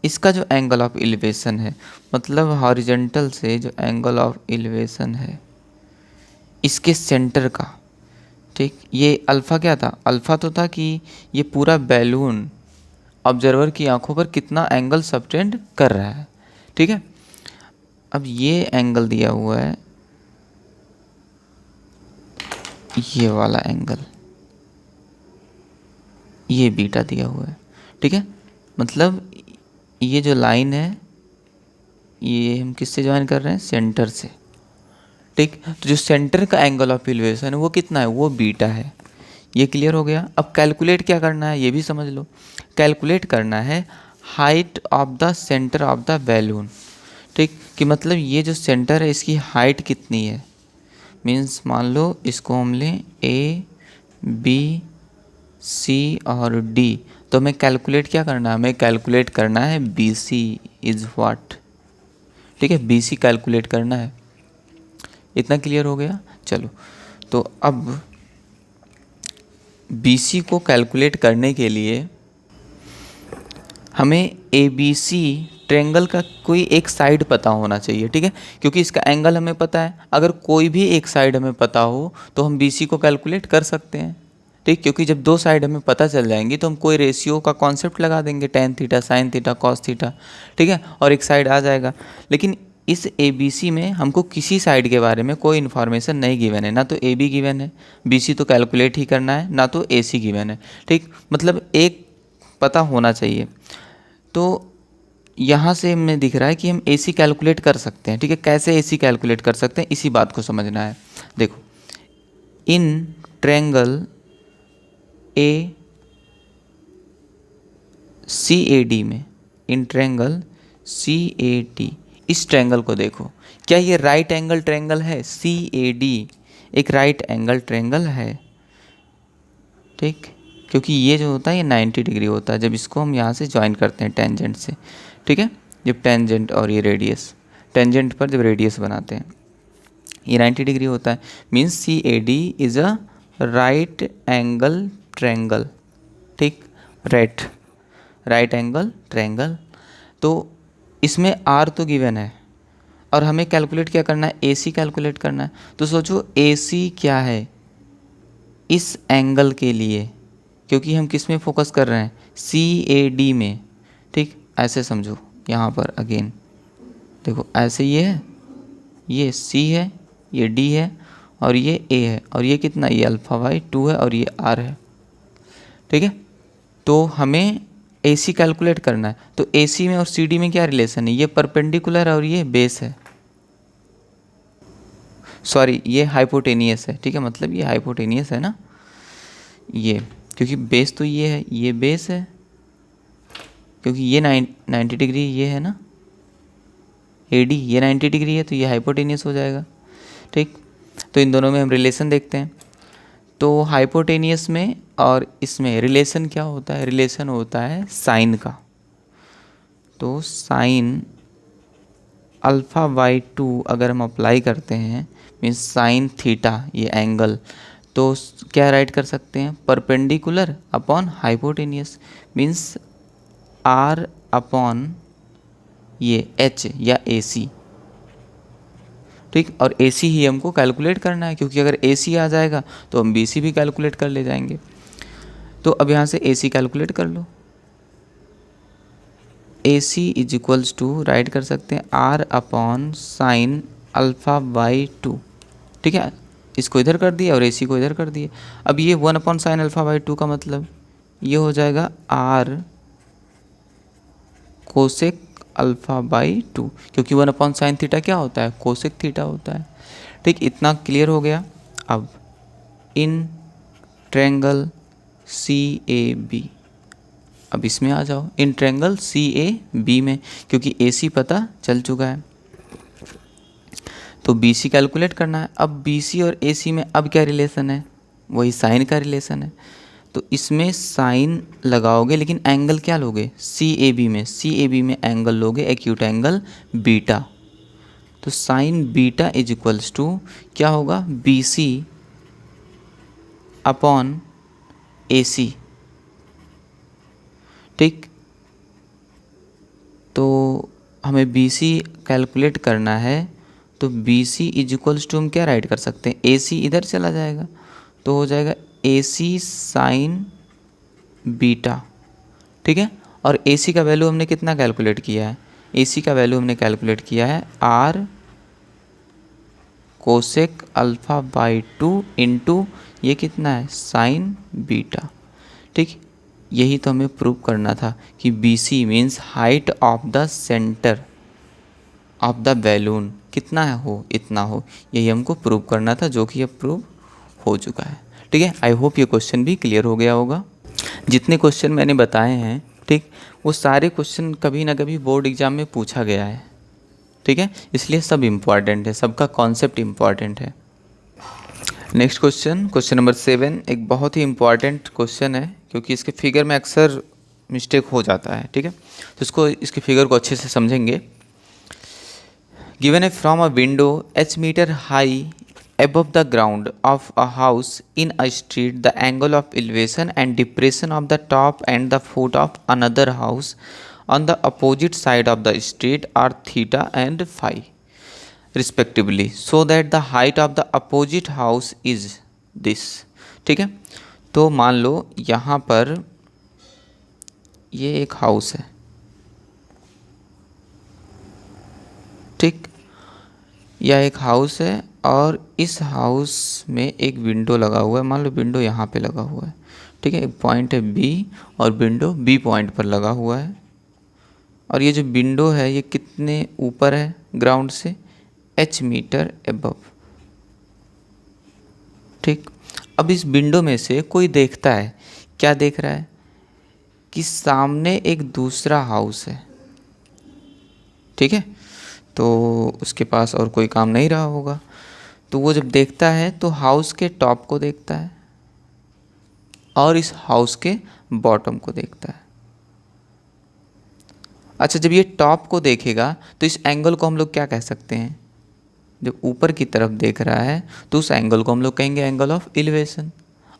[SPEAKER 1] इसका जो एंगल ऑफ एलिवेशन है, मतलब हॉरिजॉन्टल से जो एंगल ऑफ एलिवेशन है इसके सेंटर का, ठीक। ये अल्फ़ा क्या था, अल्फ़ा तो था कि ये पूरा बैलून ऑब्जर्वर की आंखों पर कितना एंगल सबटेंड कर रहा है, ठीक है। अब ये एंगल दिया हुआ है, ये वाला एंगल, ये बीटा दिया हुआ है, ठीक है। मतलब ये जो लाइन है ये हम किससे ज्वाइन कर रहे हैं, सेंटर से, ठीक। तो जो सेंटर का एंगल ऑफ एलिवेशन है वो कितना है, वो बीटा है। ये क्लियर हो गया। अब कैलकुलेट क्या करना है ये भी समझ लो। कैलकुलेट करना है height of the centre of the balloon, ठीक, कि मतलब ये जो सेंटर है इसकी हाइट कितनी है। मीन्स मान लो इसको हम लें ए बी सी और डी, तो हमें कैलकुलेट क्या करना है, हमें कैलकुलेट करना है बी सी इज़ व्हाट, ठीक है, बी सी कैलकुलेट करना है। इतना क्लियर हो गया। चलो, तो अब बी सी को कैलकुलेट करने के लिए हमें ए बी सी ट्रेंगल का कोई एक साइड पता होना चाहिए, ठीक है, क्योंकि इसका एंगल हमें पता है। अगर कोई भी एक साइड हमें पता हो तो हम बी सी को कैलकुलेट कर सकते हैं, ठीक, क्योंकि जब दो साइड हमें पता चल जाएंगी तो हम कोई रेशियो का कॉन्सेप्ट लगा देंगे, tan theta sine theta cos theta, ठीक है, और एक साइड आ जाएगा। लेकिन इस ए बी सी में हमको किसी साइड के बारे में कोई इन्फॉर्मेशन नहीं गिवन है, ना तो ए बी गिवन है, बी सी तो कैलकुलेट ही करना है, ना तो ए सी गिवन है, ठीक। मतलब एक पता होना चाहिए। तो यहाँ से हमें दिख रहा है कि हम ए सी कैलकुलेट कर सकते हैं, ठीक है। कैसे ए सी कैलकुलेट कर सकते हैं इसी बात को समझना है। देखो, in triangle A C A D में, in triangle C A D, इस ट्रायंगल को देखो, क्या ये राइट एंगल ट्रायंगल है, सी ए डी एक राइट एंगल ट्रायंगल है, ठीक, क्योंकि ये जो होता है ये 90 डिग्री होता है जब इसको हम यहाँ से ज्वाइन करते हैं टेंजेंट से, ठीक है। जब टेंजेंट और ये रेडियस, टेंजेंट पर जब रेडियस बनाते हैं ये 90 डिग्री होता है। Means C A D is a right angle triangle, ठीक, राइट एंगल ट्रायंगल। तो इसमें आर तो गिवन है और हमें कैलकुलेट क्या करना है, ए सी कैलकुलेट करना है। तो सोचो ए सी क्या है इस एंगल के लिए, क्योंकि हम किस में फोकस कर रहे हैं, सी ए डी में, ठीक। ऐसे समझो, यहाँ पर अगेन देखो, ऐसे ये है, ये सी है, ये डी है और ये ए है, और ये कितना, ये अल्फ़ा बाई 2 है और ये आर है, ठीक है। तो हमें ए सी कैलकुलेट करना है। तो ए सी में और सी डी में क्या रिलेशन है, ये परपेंडिकुलर है और ये बेस है, सॉरी ये हाइपोटेनियस है, ठीक है, मतलब ये हाइपोटेनियस है ना, ये, क्योंकि बेस तो ये है, ये बेस है, क्योंकि ये 90 डिग्री ये है ना, ए डी ये 90 डिग्री है, तो ये हाइपोटेनियस हो जाएगा, ठीक। तो इन दोनों में हम रिलेशन देखते हैं। तो हाइपोटेनियस में और इसमें रिलेशन क्या होता है, रिलेशन होता है साइन का। तो साइन अल्फ़ा बाई 2 अगर हम अप्लाई करते हैं, मीन्स साइन थीटा ये एंगल, तो क्या राइट कर सकते हैं, perpendicular upon hypotenuse, means R upon ये एच या ए सी, ठीक। और ए सी ही हमको कैलकुलेट करना है, क्योंकि अगर ए सी आ जाएगा तो हम बी सी भी कैलकुलेट कर ले जाएंगे। तो अब यहाँ से ए सी कैलकुलेट कर लो, A C is equals to write कर सकते हैं R upon sine alpha by 2, ठीक है। इसको इधर कर दिया और ए सी को इधर कर दिया। अब ये 1 अपॉन साइन अल्फ़ा बाई 2 का मतलब ये हो जाएगा आर कोसेक अल्फ़ा बाई 2, क्योंकि 1/sin थीटा क्या होता है, कोसेक थीटा होता है। ठीक, इतना क्लियर हो गया। अब इन ट्रायंगल CAB, अब इसमें आ जाओ, इन ट्रायंगल CAB में, क्योंकि AC पता चल चुका है तो BC कैलकुलेट करना है। अब BC और AC में अब क्या रिलेशन है, वही साइन का रिलेशन है। तो इसमें साइन लगाओगे, लेकिन एंगल क्या लोगे, CAB में एंगल लोगे एक्यूट एंगल बीटा। तो sine beta is equals to क्या होगा, BC अपॉन AC। ठीक, तो हमें BC कैलकुलेट करना है, तो BC इज इक्वल्स टू हम क्या राइट कर सकते हैं, AC इधर चला जाएगा तो हो जाएगा AC साइन बीटा। ठीक है, और AC का वैल्यू हमने कितना कैलकुलेट किया है, AC का वैल्यू हमने कैलकुलेट किया है R cosec alpha by 2 into ये कितना है, साइन बीटा। ठीक, यही तो हमें प्रूव करना था कि BC means height of the centre of the balloon कितना है, हो इतना हो, यही हमको प्रूव करना था, जो कि अब प्रूव हो चुका है। ठीक है, आई होप ये क्वेश्चन भी क्लियर हो गया होगा। जितने क्वेश्चन मैंने बताए हैं, ठीक, वो सारे क्वेश्चन कभी ना कभी बोर्ड एग्जाम में पूछा गया है। ठीक है, इसलिए सब इम्पॉर्टेंट है, सबका कॉन्सेप्ट इम्पॉर्टेंट है। नेक्स्ट क्वेश्चन, क्वेश्चन नंबर 7, एक बहुत ही इम्पॉर्टेंट क्वेश्चन है, क्योंकि इसके फिगर में अक्सर मिस्टेक हो जाता है। ठीक है, तो इसके फिगर को अच्छे से समझेंगे। Given a from a window h metre high above the ground of a house in a street, the angle of elevation and depression of the top and the foot of another house on the opposite side of the street are theta and phi respectively, so that the height of the opposite house is this। ठीक है, तो मान लो यहाँ पर ये एक house है। ठीक, यह एक हाउस है और इस हाउस में एक विंडो लगा हुआ है। मान लो विंडो यहाँ पे लगा हुआ है। ठीक है, एक पॉइंट है B और विंडो B पॉइंट पर लगा हुआ है, और ये जो विंडो है ये कितने ऊपर है ग्राउंड से, h मीटर एबव। ठीक, अब इस विंडो में से कोई देखता है, क्या देख रहा है कि सामने एक दूसरा हाउस है। ठीक है, तो उसके पास और कोई काम नहीं रहा होगा, तो वो जब देखता है तो हाउस के टॉप को देखता है और इस हाउस के बॉटम को देखता है। अच्छा, जब ये टॉप को देखेगा तो इस एंगल को हम लोग क्या कह सकते हैं, जब ऊपर की तरफ देख रहा है तो उस एंगल को हम लोग कहेंगे एंगल ऑफ एलिवेशन,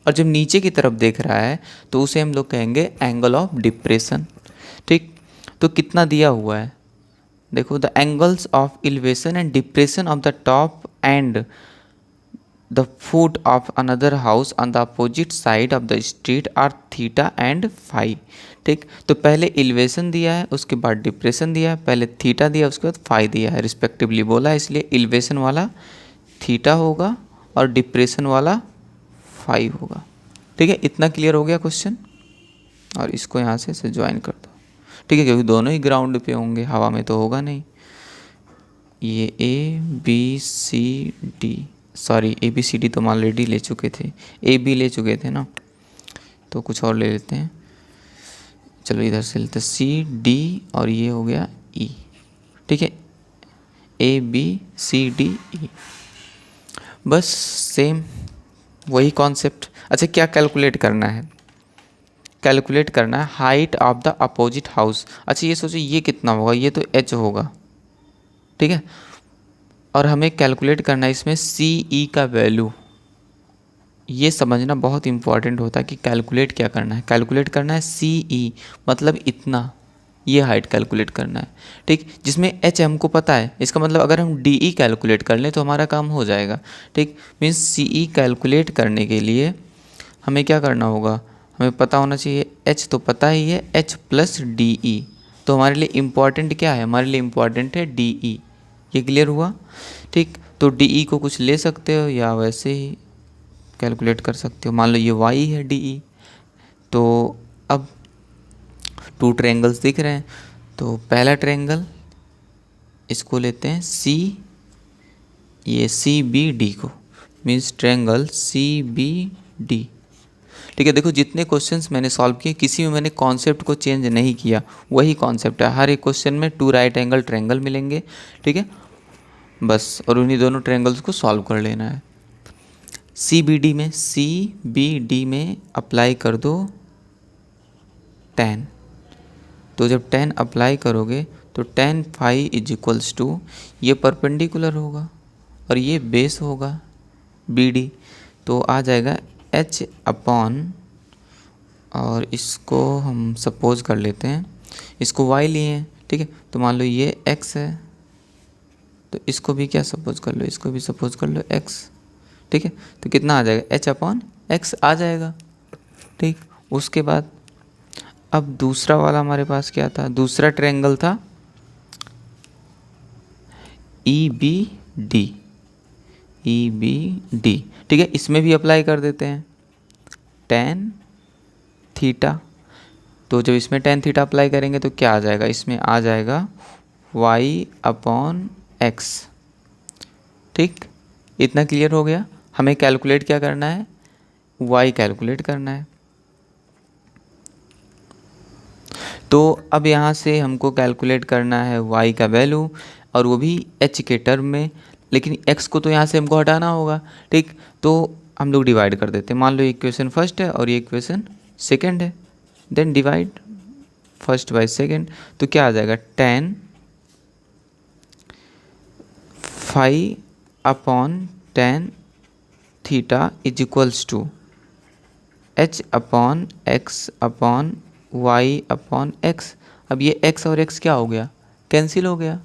[SPEAKER 1] और जब नीचे की तरफ देख रहा है तो उसे हम लोग कहेंगे एंगल ऑफ डिप्रेशन। ठीक, तो कितना दिया हुआ है, देखो, the angles of elevation and depression of the top and the foot of another house on the opposite side of the street are theta and phi. ठीक, तो पहले एलिवेशन दिया है, उसके बाद डिप्रेशन दिया है, पहले थीटा दिया, उसके बाद फाई दिया है रिस्पेक्टिवली बोला है, इसलिए एलिवेशन वाला थीटा होगा और डिप्रेशन वाला फाई होगा। ठीक है, इतना क्लियर हो गया क्वेश्चन, और इसको यहाँ से ज्वाइन कर दो। ठीक है, क्योंकि दोनों ही ग्राउंड पे होंगे, हवा में तो होगा नहीं। ये ABCD, सॉरी ABCD तो हम ऑलरेडी ले चुके थे, AB ले चुके थे ना, तो कुछ और ले लेते हैं। चलो इधर से लेते हैं CD और ये हो गया E। ठीक है, ABCDE, बस सेम वही कॉन्सेप्ट। अच्छा, क्या कैलकुलेट करना है, कैलकुलेट करना है height of the opposite house. अच्छा, ये सोचो ये कितना होगा, ये तो h होगा। ठीक है, और हमें कैलकुलेट करना है इसमें CE का वैल्यू। ये समझना बहुत इंपॉर्टेंट होता है कि कैलकुलेट क्या करना है, कैलकुलेट करना है CE मतलब इतना, ये हाइट कैलकुलेट करना है। ठीक, जिसमें h हमको पता है, इसका मतलब अगर हम DE कैलकुलेट कर लें तो हमारा काम हो जाएगा। ठीक, मीन्स CE कैलकुलेट करने के लिए हमें क्या करना होगा, हमें पता होना चाहिए h तो पता ही है, h प्लस DE। तो हमारे लिए इम्पॉर्टेंट क्या है, हमारे लिए इम्पॉर्टेंट है DE। ये क्लियर हुआ। ठीक, तो DE को कुछ ले सकते हो या वैसे ही कैलकुलेट कर सकते हो। मान लो ये y है DE, तो अब 2 ट्रायंगल्स दिख रहे हैं, तो पहला ट्रायंगल इसको लेते हैं सी, ये सी बी डी को, means triangle C B D. ठीक है, देखो जितने क्वेश्चंस मैंने सॉल्व किए किसी में मैंने कॉन्सेप्ट को चेंज नहीं किया, वही कॉन्सेप्ट है। हर एक क्वेश्चन में 2 राइट एंगल ट्रायंगल मिलेंगे। ठीक है, बस, और उन्हीं दोनों ट्रायंगल्स को सॉल्व कर लेना है। सी बी डी में अप्लाई कर दो tan। तो जब tan अप्लाई करोगे तो tan phi is equals to, ये परपेंडिकुलर होगा और ये बेस होगा बी डी, तो आ जाएगा h अपॉन, और इसको हम सपोज कर लेते हैं, इसको y लिए हैं। ठीक है, तो मान लो ये x है, तो इसको भी क्या सपोज कर लो, इसको भी सपोज कर लो x। ठीक है, तो कितना आ जाएगा, h अपॉन x आ जाएगा। ठीक, उसके बाद अब दूसरा वाला हमारे पास क्या था, दूसरा ट्रायंगल था E B D, E B D. ठीक है, इसमें भी अप्लाई कर देते हैं tan थीटा। तो जब इसमें tan थीटा अप्लाई करेंगे तो क्या आ जाएगा, इसमें आ जाएगा y अपॉन x। ठीक, इतना क्लियर हो गया। हमें कैलकुलेट क्या करना है, y कैलकुलेट करना है। तो अब यहाँ से हमको कैलकुलेट करना है y का वैल्यू, और वो भी h के टर्म में, लेकिन x को तो यहाँ से हमको हटाना होगा। ठीक, तो हम लोग डिवाइड कर देते हैं। मान लो इक्वेशन फर्स्ट है और ये इक्वेशन सेकंड है, then divide first by second, तो क्या आ जाएगा, tan phi upon tan theta is equals to h upon x upon y upon x। अब ये x और x क्या हो गया, कैंसिल हो गया।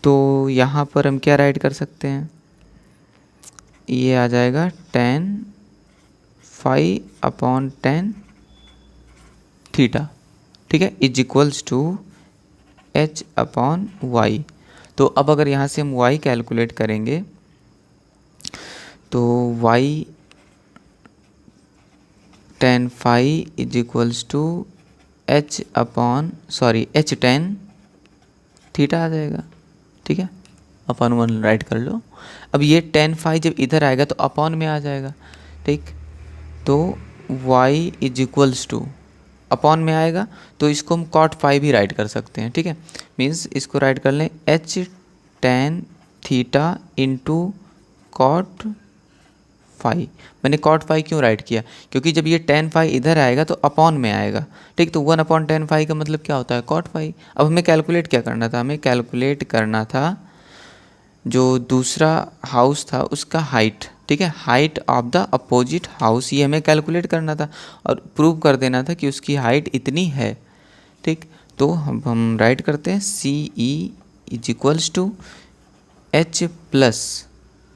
[SPEAKER 1] तो यहाँ पर हम क्या राइट कर सकते हैं, ये आ जाएगा tan phi upon tan theta. ठीक है, is equals to h upon y। तो अब अगर यहाँ से हम y कैलकुलेट करेंगे तो y tan phi is equals to h upon h tan theta आ जाएगा। ठीक है, अपॉन 1 राइट कर लो। अब ये tan फाई जब इधर आएगा तो अपॉन में आ जाएगा। ठीक, तो y is equals to, upon में आएगा तो इसको हम cot फाई भी राइट कर सकते हैं। ठीक है, मीन्स इसको राइट कर लें h tan theta into cot phi. मैंने cot फाई क्यों राइट किया, क्योंकि जब ये tan फाई इधर आएगा तो अपॉन में आएगा। ठीक, तो 1 अपॉन tan फाई का मतलब क्या होता है, cot फाई। अब हमें कैलकुलेट क्या करना था, हमें कैलकुलेट करना था जो दूसरा हाउस था उसका हाइट। ठीक है, height of the opposite house, ये हमें कैलकुलेट करना था और प्रूव कर देना था कि उसकी हाइट इतनी है। ठीक, तो हम राइट करते हैं C E is equals to H plus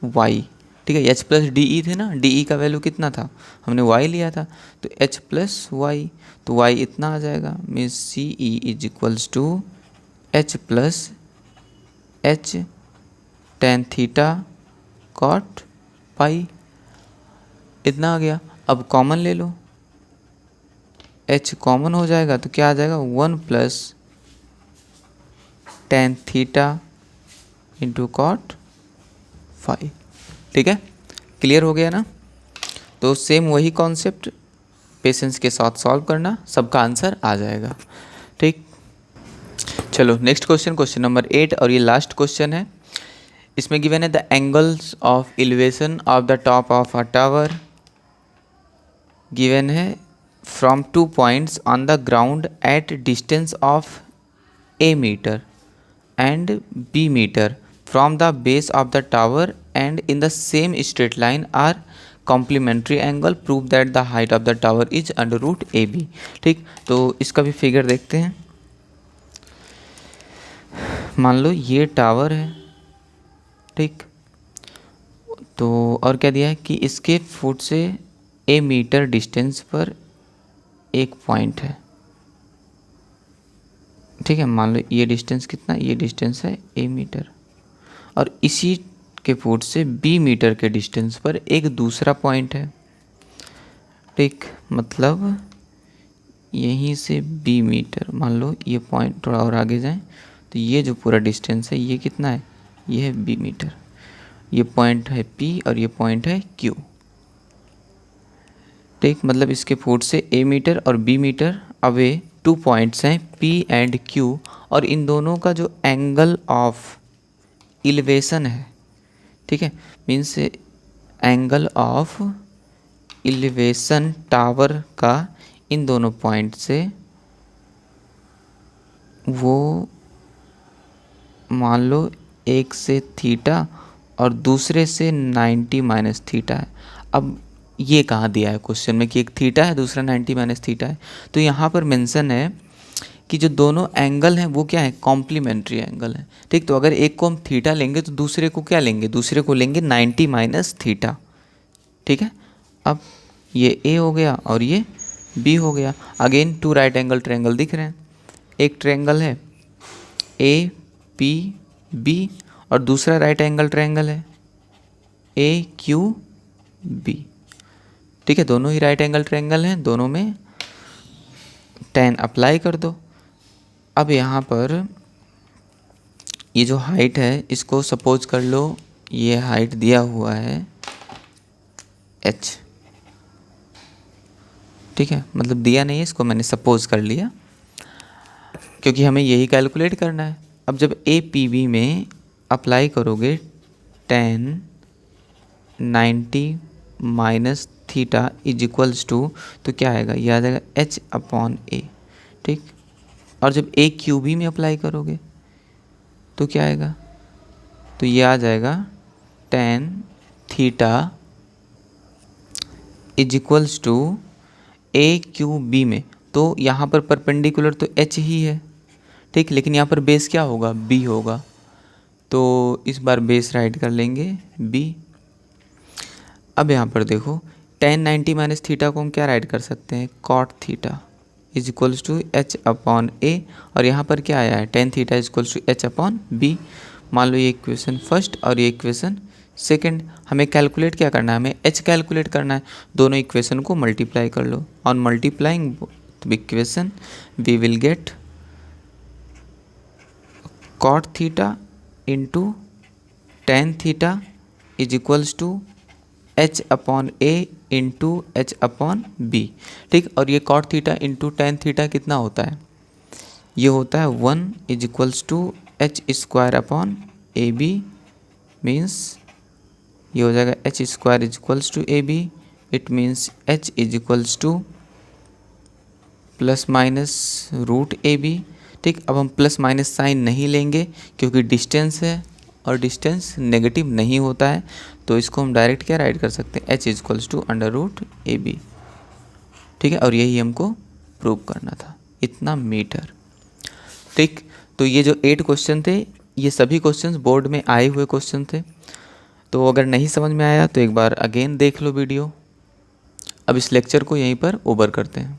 [SPEAKER 1] y. ठीक है, एच प्लस डी ई थे ना, डी ई का वैल्यू कितना था, हमने वाई लिया था, तो एच प्लस वाई, तो वाई इतना आ जाएगा, means C E is equals to H plus H tan theta cot pi, इतना आ गया। अब कॉमन ले लो, h कॉमन हो जाएगा तो क्या आ जाएगा, 1 plus tan theta into cot phi. ठीक है, क्लियर हो गया ना। तो सेम वही कॉन्सेप्ट पेशेंस के साथ सॉल्व करना, सबका आंसर आ जाएगा। ठीक, चलो नेक्स्ट क्वेश्चन, क्वेश्चन नंबर 8, और ये लास्ट क्वेश्चन है। इसमें गिवन है the angles of elevation of the top of a tower given है from 2 points on the ground at distance of a metres and b metres from the base of the tower and in the same straight line are complementary angle, prove that the height of the tower is under root A B. ठीक, तो इसका भी figure देखते हैं। मान लो ये tower है, ठीक, तो और क्या दिया है कि इसके फुट से a मीटर डिस्टेंस पर एक पॉइंट है। ठीक है, मान लो ये डिस्टेंस कितना, ये डिस्टेंस है a मीटर, और इसी के फुट से b मीटर के डिस्टेंस पर एक दूसरा पॉइंट है। ठीक, मतलब यहीं से बी मीटर, मान लो ये पॉइंट थोड़ा और आगे जाएं तो ये जो पूरा डिस्टेंस है ये कितना है, ये है बी मीटर। ये पॉइंट है पी और ये पॉइंट है क्यू। ठीक, मतलब इसके फुट से ए मीटर और बी मीटर अवे 2 पॉइंट्स हैं पी एंड क्यू, और इन दोनों का जो एंगल ऑफ इलिवेशन है, ठीक है, means angle of elevation tower का इन दोनों पॉइंट से वो मान लो एक से थीटा और दूसरे से 90 माइनस थीटा है। अब ये कहाँ दिया है क्वेश्चन में कि एक थीटा है दूसरा 90 माइनस थीटा है, तो यहाँ पर मेंशन है कि जो दोनों एंगल हैं वो क्या है, कॉम्प्लीमेंट्री एंगल है। ठीक, तो अगर एक को हम थीटा लेंगे तो दूसरे को क्या लेंगे, दूसरे को लेंगे 90 माइनस थीटा। ठीक है, अब ये ए हो गया और ये बी हो गया। अगेन 2 राइट एंगल ट्रायंगल दिख रहे हैं। एक ट्रायंगल है ए पी बी और दूसरा राइट एंगल ट्रायंगल है ए क्यू बी। ठीक है, दोनों ही राइट एंगल ट्रायंगल हैं, दोनों में tan अप्लाई कर दो। अब यहाँ पर ये जो हाइट है इसको सपोज कर लो, ये हाइट दिया हुआ है h। ठीक है, मतलब दिया नहीं है, इसको मैंने सपोज कर लिया क्योंकि हमें यही कैलकुलेट करना है। अब जब ए पी बी में अप्लाई करोगे tan 90 minus theta is equals to, तो क्या आएगा, ये आ जाएगा h अपॉन ए। ठीक, और जब ए क्यू बी में अप्लाई करोगे तो क्या आएगा, तो ये आ जाएगा tan theta is equals to A Q B में, तो यहाँ पर परपेंडिकुलर तो h ही है। ठीक, लेकिन यहाँ पर बेस क्या होगा, b होगा, तो इस बार बेस राइट कर लेंगे b। अब यहाँ पर देखो tan 90 माइनस थीटा को हम क्या राइट कर सकते हैं, cot theta is equals to h upon A, और यहाँ पर क्या आया है tan theta is equals to h upon B. मान लो ये इक्वेशन फर्स्ट और ये इक्वेशन सेकंड। हमें कैलकुलेट क्या करना है, हमें h कैलकुलेट करना है। दोनों इक्वेशन को मल्टीप्लाई कर लो, on multiplying equation we will get cot theta into tan theta is equals to h upon A into h upon B. ठीक, और ये cot theta into tan theta कितना होता है, ये होता है 1 is equals to h square upon A B, means ये हो जाएगा h square is equals to A B. It means h is equals to plus minus root A B. ठीक, अब हम प्लस माइनस साइन नहीं लेंगे क्योंकि डिस्टेंस है और डिस्टेंस नेगेटिव नहीं होता है, तो इसको हम डायरेक्ट क्या राइट कर सकते हैं, H equals to under root A B. ठीक है, और यही हमको प्रूव करना था, इतना मीटर। ठीक, तो ये जो 8 क्वेश्चन थे ये सभी क्वेश्चंस बोर्ड में आए हुए क्वेश्चन थे। तो अगर नहीं समझ में आया तो एक बार अगेन देख लो वीडियो। अब इस लेक्चर को यहीं पर ओवर करते हैं।